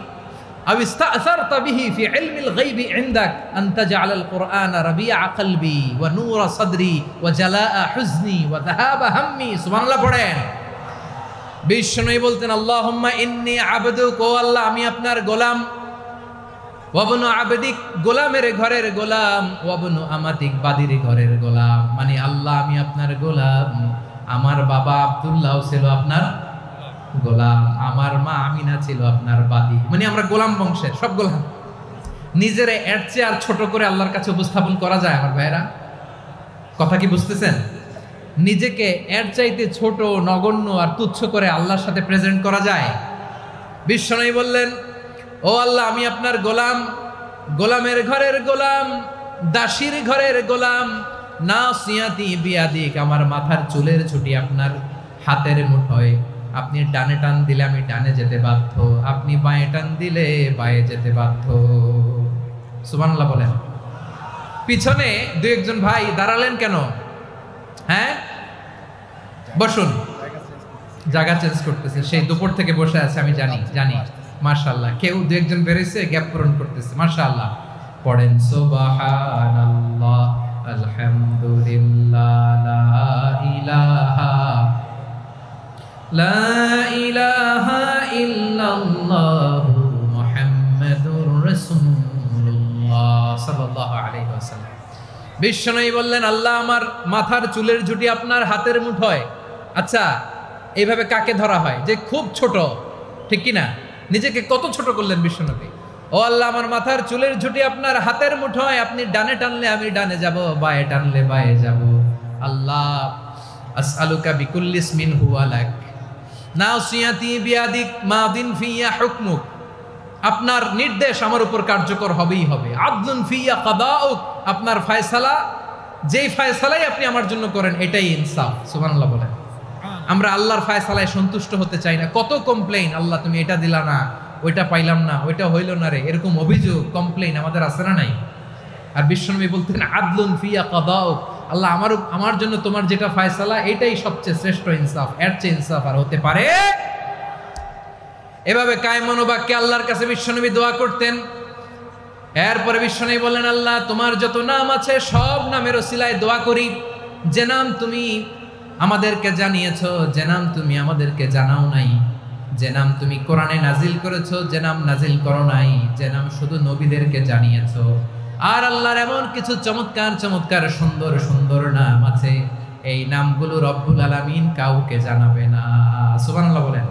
আও ইস্তা'সারতা বিহি ফি ইলমিল গায়বি ইনদাক আন তাজআলাল কুরআনা রাবিআ কলবি ওয়া নূরা সাদরি ওয়া জালাআ হুজনি ওয়া যাহাবা হাম্মি। সুবহানাল্লাহ পড়েন। বিষ্ণুই বলতেন আল্লাহুম্মা ইন্নী আবদুক, ও আল্লাহ আমি আপনার গোলাম, ওয়া ইবনু আবদিক, গোলামের ঘরের গোলাম, ওয়া ইবনু আমাতিক, বাদীর ঘরের গোলাম। মানে আল্লাহ আমি আপনার গোলাম। আমার বাবা আব্দুল্লাহ ছিল আপনার গোলাম, আমার মা আমিনা ছিল আপনার বাদী। মানে আমরা গোলাম বংশের, সব গোলাম। নিজের এর চেয়ে আর ছোট করে আল্লাহর কাছে উপস্থাপন করা যায় আমার ভাইরা? কথা কি বুঝতেছেন? নিজেকে এর চাইতে ছোট, নগণ্য আর তুচ্ছ করে আল্লাহর সাথে প্রেজেন্ট করা যায়? বিশ্বনবী বললেন, ও আল্লাহ আমি আপনার গোলাম, গোলামের ঘরের গোলাম, দাসীর ঘরের গোলাম, নাসিয়াতি বিয়াদিক, আমার মাথার চুলের ছুটি আপনার হাতের মুঠোয়। আপনি ডানে টান দিলে আমি ডানে যেতে বাধ্য, আপনি বাঁয়ে টান দিলে বাঁয়ে যেতে বাধ্য। সুবহানাল্লাহ বলেন। পিছনে 2-1 ভাই দাঁড়ালেন কেন? হ্যাঁ, বসুন। জায়গা চেঞ্জ করতেছে, সেই দুপুর থেকে বসে আছে, আমি জানি। মাশাআল্লাহ। কেউ 2-1 বেরোইছে, গ্যাপ পূরণ করতেছে। মাশাআল্লাহ। পড়েন সুবহানাল্লাহ, আলহামদুলিল্লাহ, লা ইলাহা ইল্লাল্লাহ মুহাম্মাদুর রাসূলুল্লাহ সাল্লাল্লাহু আলাইহি ওয়াসাল্লাম। বিশ্বনবী বললেন, আল্লাহ আমার মাথার চুলের ঝুঁটি আপনার হাতের মুঠোয়। আচ্ছা, এইভাবে কাকে ধরা হয়? যে খুব ছোট, ঠিক কি না? নিজেকে কত ছোট করলেন বিশ্বনবী। ও আল্লাহ, আমার মাথার চুলের ঝুঁটি আপনার হাতের মুঠোয়, আপনি ডানে টানলে আমি ডানে যাব, বায়ে টানলে বায়ে যাব। আল্লাহ, আসআলুকা বিকুল্লি ইসমিন হুয়া লাক নাসিয়াতি বিয়াদিক মাদিন ফিয়া হুকমুক। আপনার নির্দেশ আমার উপর কার্যকর হবেই হবে। আদলুন ফিয়া কাদাউক, আপনার ফয়সালা, যেই ফয়সালাই আপনি আমার জন্য করেন এটাই ইনসাফ। সুবহানাল্লাহ বলেন। আমরা আল্লাহর ফয়সালায় সন্তুষ্ট হতে চাই না। কত কমপ্লেইন, আল্লাহ তুমি এটা দিলা না, ওইটা পাইলাম না, ওইটা হইল না রে, এরকম অভিযোগ কমপ্লেইন আমাদের আছে না নাই? আর বিশ্বনবী বলতেন আদলুন ফিয়া কাদাউক, আল্লাহ আমার জন্য তোমার যেটা ফয়সালা এটাই সবচেয়ে শ্রেষ্ঠ ইনসাফ, এর চেয়ে ইনসাফ আর হতে পারে? এভাবে কায়মান বাক্যে আল্লাহর কাছে বিশ্বনবী দোয়া করতেন। এরপরে বিশ্বনবী বললেন, আল্লাহ তোমার যত নাম আছে সব নামের ওসিলায় দোয়া করি, যে নাম তুমি আমাদেরকে জানিয়েছো, যে নাম তুমি আমাদেরকে জানাও নাই, যে নাম তুমি কোরআনে নাজিল করেছো, যে নাম নাজিল করো নাই, যে নাম শুধু নবীদেরকে জানিয়েছো। আর আল্লাহর এমন কিছু চমৎকার চমৎকার সুন্দর সুন্দর নাম আছে, এই নামগুলো রব্বুল আলামিন কাউকে জানাবে না। সুবহানাল্লাহ বলেন।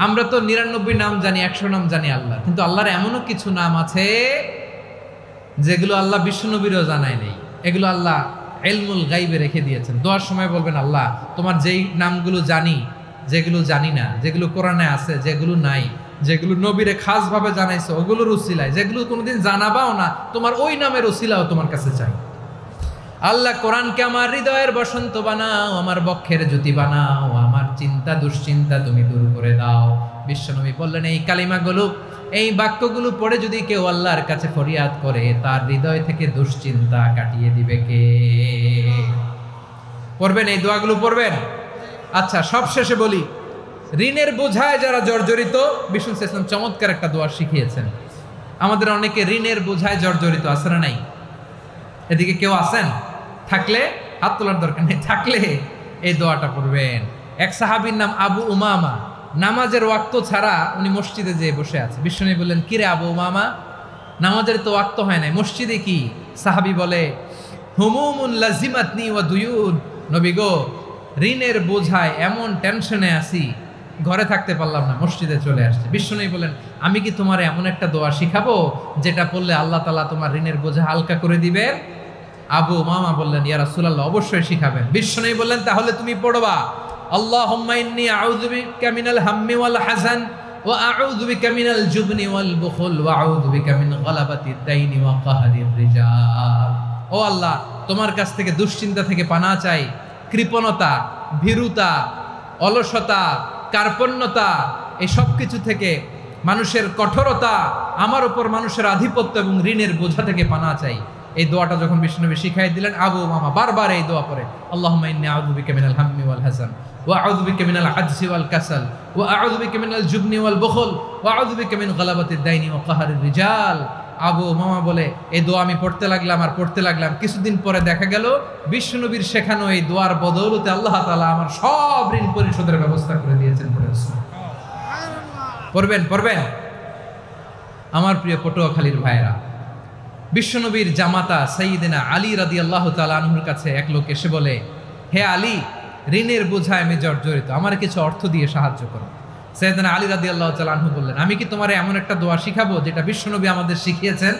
আমরা তো 99 নাম জানি, 100 নাম জানি আল্লাহ, কিন্তু আল্লাহর এমনও কিছু নাম আছে যেগুলো আল্লাহ বিশ্বনবীরও জানায় নেই। এগুলো আল্লাহ ইলমুল গায়বে রেখে দিয়েছেন। দোয়ার সময় বলবেন, আল্লাহ তোমার যেই নামগুলো জানি, যেগুলো জানি না, যেগুলো কোরআনে আছে, যেগুলো নাই, যেগুলো নবীরে খাস ভাবে জানাইছো ওগুলোর উসিলায়, যেগুলো কোনোদিন জানাবাও না তোমার ওই নামের উসিলাও তোমার কাছে চাই। আল্লাহ কোরআনকে আমার হৃদয়ের বসন্ত বানাও, আমার বক্ষের জ্যোতি বানাও, আমার চিন্তা দুশ্চিন্তা তুমি দূর করে দাও। বিশ্বনবী বললেন, এই কালিমাগুলো, এই বাক্যগুলো পড়ে যদি কেউ আল্লাহর কাছে ফরিয়াদ করে, তার হৃদয় থেকে দুশ্চিন্তা কাটিয়ে দিবে কে? পড়বেন, এই দোয়াগুলো পড়বেন। আচ্ছা, সব শেষে বলি, ঋণের বোঝায় যারা জর্জরিত, বিষ্ণু ইসলাম চমৎকার একটা দোয়া শিখিয়েছেন। আমাদের অনেকে ঋণের বোঝায় জর্জরিত, আছে না নাই? এদিকে কেউ আছেন? থাকলে হাত তোলার দরকার নেই, থাকলে এই দোয়াটা পড়বেন। এক সাহাবীর নাম আবু উমামা, নামাজের ওয়াক্ত ছাড়া উনি মসজিদে যেয়ে বসে আছে। বিশ্বনবী বললেন, কিরে আবু উমামা, নামাজের তো ওয়াক্ত হয় নাই, মসজিদে কি? সাহাবী বলে, হুমুমুন লাজিমাতনি ওয়া দুয়ুন, নবী গো, ঋণের বোঝায় এমন টেনশনে আছি, ঘরে থাকতে পারলাম না, মসজিদে চলে আসছে। বিশ্বনবী বলেন, আমি কি তোমার এমন একটা দোয়া শিখাবো যেটা পড়লে আল্লাহ তাআলা তোমার ঋণের বোঝা হালকা করে দিবেন? আবু উমামা বললেন, ইয়া রাসূলুল্লাহ, অবশ্যই শিখাবেন। বিশ্বনবী বললেন, তাহলে তুমি পড়বা, আল্লাহুম্মা ইন্নী আউযু বিকা মিনাল হাম্মি ওয়াল হাযান ওয়া আউযু বিকা মিনাল জুবনি ওয়াল বুখল ওয়া আউযু বিকা মিন গালাবাতিদ দাইনি ওয়া কাহরির রিজাল। ও আল্লাহ, তোমার কাছ থেকে দুশ্চিন্তা থেকে পানা চাই, কৃপণতা, ভীরুতা, অলসতা, কার্পণ্যতা, এই সব কিছু থেকে, মানুষের কঠোরতা, আমার উপর মানুষের আধিপত্য এবং ঋণের বোঝা থেকে পানা চাই। এই দোয়াটা যখন বিশ্বনবী শিখাই দিলেন, আবু উমামা বারবার এই দোয়া পড়ে, আল্লাহুম্মা ইন্নী আউযু বিকা মিনাল হাম্মি ওয়াল হাযান ওয়া আউযু বিকা মিনাল আজজি ওয়াল কাসাল ওয়া আউযু বিকা মিনাল জুবনি ওয়াল বুখল ওয়া আউযু বিকা মিন গালাবাতিদ দাইনি ওয়া কাহরির রিজাল। আবু উমামা বলে, এই দোয়া আমি পড়তে লাগলাম আর পড়তে লাগলাম, কিছুদিন পরে দেখা গেল বিশ্বনবীর শেখানো এই দোয়ার বদৌলতে আল্লাহ তাআলা আমার সব ঋণ পরিশোধের ব্যবস্থা করে দিয়েছেন। পড়বেন, পড়বেন। আমার প্রিয় পটুয়াখালীর ভাইরা, বিশ্বনবীর জামাতা সাইয়্যিদিনা আলী রাদিয়াল্লাহু তাআলা আনহুর কাছে এক লোক এসে বলে, হে আলী, ঋণের বোঝায় আমি জর্জরিত, আমার কিছু অর্থ দিয়ে সাহায্য করো। সাইয়্যিদিনা আলী রাদিয়াল্লাহু তাআলা আনহু বললেন, আমি কি তোমারে এমন একটা দোয়া শিখাবো যেটা বিশ্বনবী আমাদের শিখিয়েছেন?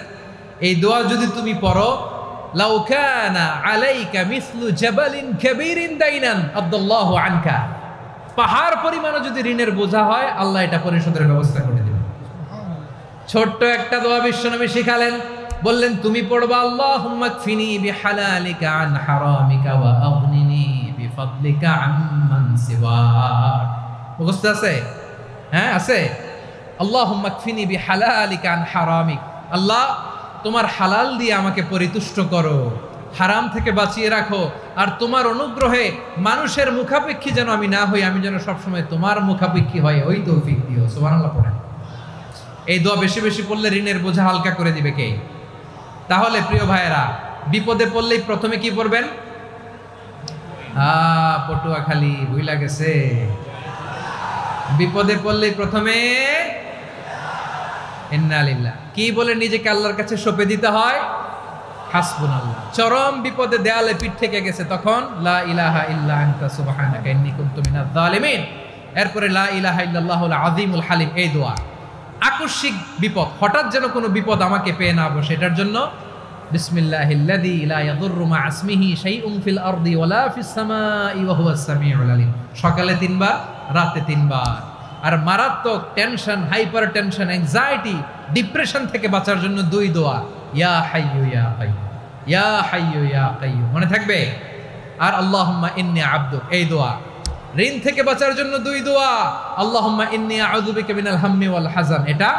এই দোয়া যদি তুমি পড়ো, লাউ কানা আলাইকা মিসলু জাবালিন কাবীরিন দাইনান আদাল্লাহু আনকা, পাহাড় পরিমাণও যদি ঋণের বোঝা হয়, আল্লাহ এটা পরিশোধের ব্যবস্থা করে দিবেন। ছোট্ট একটা দোয়া বিশ্বনবী শিখালেন, বললেন, তুমি পড়বা, আল্লাহুম্মা কফিনি বিহালালিকা আন হারামিকা ওয়া আগনিনি বিফাদলিকা আম্মান সিওয়াক। মুখস্থ আছে? হ্যাঁ, আছে। আল্লাহুম্মা কফিনি বিহালালিকা আন হারামিক, আল্লাহ তোমার হালাল দিয়ে আমাকে পরিতুষ্ট করো, হারাম থেকে বাঁচিয়ে রাখো, আর তোমার অনুগ্রহে মানুষের মুখাপেক্ষী যেন আমি না হই, আমি যেন সবসময় তোমার মুখাপেক্ষী হয়, ওই তৌফিক দিও। সুবহানাল্লাহ পড়েন। এই দোয়া বেশি বেশি পড়লে ঋণের বোঝা হালকা করে দিবে কে? তাহলে প্রিয় ভাইয়েরা, বিপদে পড়লেই প্রথমে কি পড়বেন? পটুয়াখালী ভুইলা গেছে। বিপদে পড়লেই প্রথমে ইন্না লিল্লাহ কি বলে নিজেকে আল্লাহর কাছে সঁপে দিতে হয়? হাসবুনাল্লাহ। চরম বিপদে দেয়ালে পিঠ থেকে গেছে, তখন লা ইলাহা ইল্লা আনতা সুবহানাকা ইন্নী কুনতু মিনাজ জালিমিন। এরপরে লা ইলাহা ইল্লাল্লাহুল আযীমুল হালিম, এই দোয়া। আকস্মিক বিপদ, হঠাৎ যেন কোনো বিপদ আমাকে পেয়ে না বসে, এটার জন্য বিসমিল্লাহিল্লাযী লা ইয়াদুররু মা ইসমিহি শাইউন ফিল আরদি ওয়ালা ফিস সামাই ওয়া হুয়াস সামিউল আলিম। সকালে 3 বার, রাতে 3 বার। আর মারাত্মক tension, hyper tension, anxiety, depression থেকে বাঁচার জন্য 2 দোয়া, ইয়া হাইয়্যু ইয়া কাইয়্যুম, ইয়া হাইয়্যু ইয়া কাইয়্যুম, মনে থাকবে? আর আল্লাহুম্মা ইন্নী আবদুক, এই দোয়া। ঋণ থেকে বাঁচার জন্য 2 দোয়া, আল্লাহুম্মা ইন্নী আউযু বিকা মিনাল হাম্মি ওয়াল হাযান, এটা।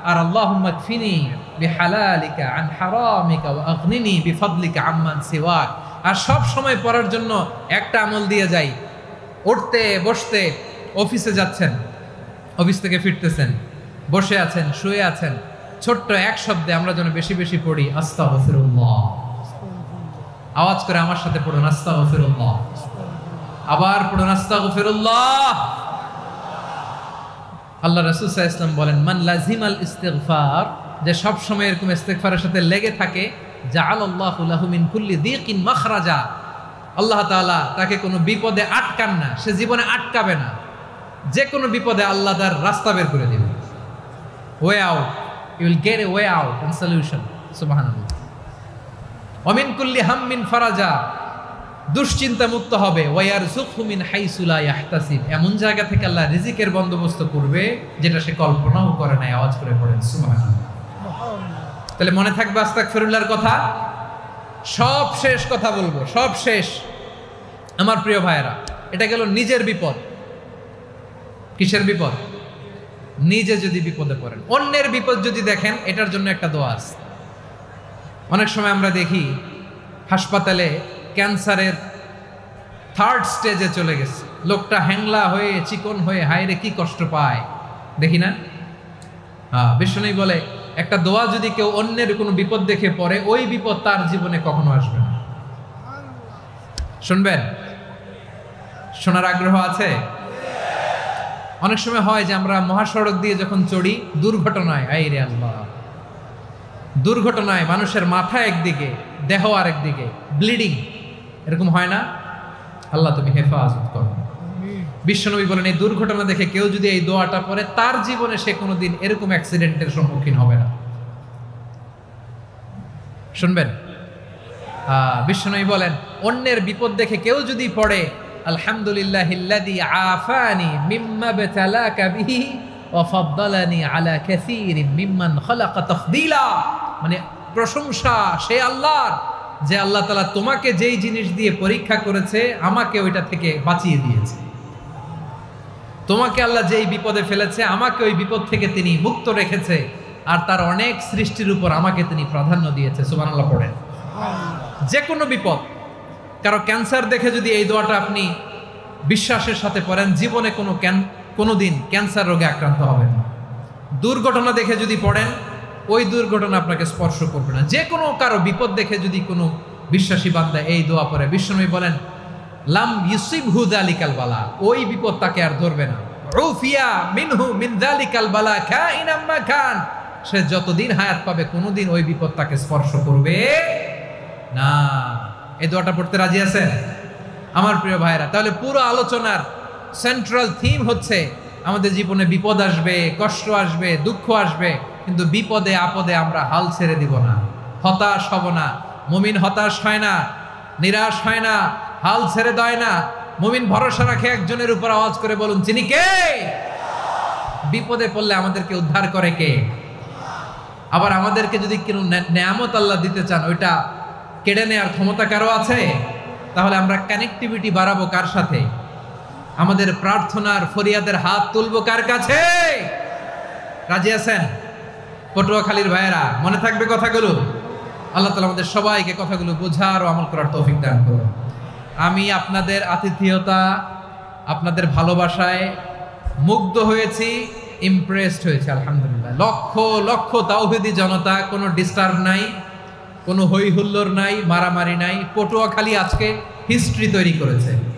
আর আল্লাহুম্মা কফিনি বিহালালিকা আন হারামিকা ওয়া আগনিনি বিফাদলিকা আম্মান সিওয়াক। আর সব সময় পড়ার জন্য একটা আমল দিয়ে যাই, উঠতে বসতে, অফিসে যাচ্ছেন, অফিস থেকে ফিরতেছেন, বসে আছেন, শুয়ে আছেন, ছোট্ট এক শব্দে আমরা যেন বেশি বেশি পড়ি আস্তাগফিরুল্লাহ। আওয়াজ করে আমার সাথে পড়ুন আস্তাগফিরুল্লাহ। আবার পড়ুন আস্তাগফিরুল্লাহ। আল্লাহ রাসূল সাল্লাল্লাহু আলাইহি ওয়াসাল্লাম বলেন, মান লাজিমাল ইস্তিগফার, যে সব সময় এরকম ইস্তিগফারের সাথে লেগে থাকে, জাআলাল্লাহু লাহু মিন কুল্লি দিকিন মাখরাজা, আল্লাহ তাআলা তাকে কোনো বিপদে আটকান না, সে জীবনে আটকাবে না। যে কোনো বিপদে আল্লাহ তার রাস্তা বের করে দিবে, way out, you will get a way out and solution. সুবহানাল্লাহ। ওয়া মিন কুল্লি হাম্মিন ফারাজা, দুশ্চিন্তা মুক্ত হবে। ওয়ায়ারযুকহু মিন হাইসু লা ইয়াহতাসিব, এমন জায়গা থেকে আল্লাহ রিজিকের বন্দোবস্ত করবে যেটা সে কল্পনাও করে নাই। আওয়াজ করে পড়েন সুবহানাল্লাহ। তাহলে মনে থাকবে আস্তাগফিরুল্লাহর কথা। সব শেষ কথা বলবো, সব শেষ আমার প্রিয় ভাইয়েরা। এটা গেল নিজের বিপদ। কিসের বিপদ? নিজে যদি বিপদে পড়েন। অন্যের বিপদ যদি দেখেন, এটার জন্য একটা দোয়া আছে। অনেক সময় আমরা দেখি হাসপাতালে ক্যান্সারের 3rd স্টেজে চলে গেছে, লোকটা হ্যাংলা হয়ে, চিকন হয়ে, হায়রে কি কষ্ট পায়, দেখি না? বিষ্ণু বলে, একটা দোয়া যদি কেউ অন্যের কোনো বিপদ দেখে পড়ে, ওই বিপদ তার জীবনে কখনো আসবে না। শুনবেন? শোনার আগ্রহ আছে? অনেক সময় হয় যে আমরা মহাসড়ক দিয়ে যখন চড়ি, দুর্ঘটনায়, আইরে আল্লাহ, দুর্ঘটনায় মানুষের মাথা একদিকে, দেহ আরেকদিকে, ব্লিডিং, এরকম হয় না? আল্লাহ তুমি হেফাজত করো। বিশ্বনবী বলেন, এই দুর্ঘটনা দেখে কেউ যদি এই দোয়াটা পড়ে, তার জীবনে সে কোনোদিন এরকম অ্যাক্সিডেন্টের সম্মুখীন হবে না। শুনবেন? বিশ্বনবী বলেন, অন্যের বিপদ দেখে কেউ যদি পড়ে, আলহামদুলিল্লাহিল্লাযী আফানি মিম্মা বতালাকা বিহি ওয়া ফাদ্দালানি আলা কাসীরিন মিম্মান খালাকা তাফদীলা, মানে প্রশংসা সে আল্লাহর, যে আল্লাহ তাআলা তোমাকে যেই জিনিস দিয়ে পরীক্ষা করেছে, আমাকে ওইটা থেকে বাঁচিয়ে দিয়েছে। তোমাকে আল্লাহ যেই বিপদে ফেলেছে, আমাকে ওই বিপদ থেকে তিনি মুক্ত রেখেছে, আর তার অনেক সৃষ্টির উপর আমাকে তিনি প্রাধান্য দিয়েছে। সুবহানাল্লাহ পড়েন। যে কোনো বিপদ, কারো ক্যান্সার দেখে যদি এই দোয়াটা আপনি বিশ্বাসের সাথে পড়েন, জীবনে কোনোদিন ক্যান্সার রোগে আক্রান্ত হবেন না। দুর্ঘটনা দেখে যদি পড়েন, ওই দুর্ঘটনা আপনাকে স্পর্শ করবে না। যে কোনো কারো বিপদ দেখে যদি কোনো বিশ্বাসী বান্দা এই দোয়া পড়ে, বিশ্বনবী বলেন, লাম ইউসিবহু যালিকাল বালা, ওই বিপদ তাকে আর ধরবে না। উফিয়া মিনহু মিন যালিকাল বালা কাইনাম মা কান, সে যতদিন হায়াত পাবে কোনোদিন ওই বিপদ তাকে স্পর্শ করবে না। এই দোয়াটা পড়তে রাজি আছেন আমার প্রিয় ভাইরা? তাহলে পুরো আলোচনার সেন্ট্রাল থিম হচ্ছে, আমাদের জীবনে বিপদ আসবে, কষ্ট আসবে, দুঃখ আসবে, কিন্তু বিপদে আপদে আমরা হাল ছেড়ে দিব না, হতাশ হব না। মুমিন হতাশ হয় না, নিরাশ হয় না, হাল ছেড়ে দেয় না। মুমিন ভরসা রাখে একজনের উপর। আওয়াজ করে বলুন, যিনি কে? বিপদে পড়লে আমাদেরকে উদ্ধার করে কে? আবার আমাদেরকে যদি কোনো নেয়ামত আল্লাহ দিতে চান, ওইটা কেড়ে নেওয়ার ক্ষমতা কারো আছে? তাহলে আমরা কানেক্টিভিটি বাড়াবো কার সাথে? আমাদের প্রার্থনার ফরিয়াদের হাত তুলবো কার কাছে? রাজি আছেন পটুয়াখালীর ভাইয়েরা? মনে থাকবে কথাগুলো? আল্লাহ তাআলা আমাদের সবাইকে কথাগুলো বোঝার ও আমল করার তৌফিক দান করুন। আমি আপনাদের আতিথেয়তা, আপনাদের ভালোবাসায় মুগ্ধ হয়েছি, ইমপ্রেসড হয়েছে। আলহামদুলিল্লাহ। লক্ষ লক্ষ তাওহীদি জনতা, কোনো ডিস্টার্ব নাই, কোনো হই হুল্লোড় নাই, মারামারি নাই। পটুয়াখালী আজকে হিস্ট্রি তৈরি করেছে।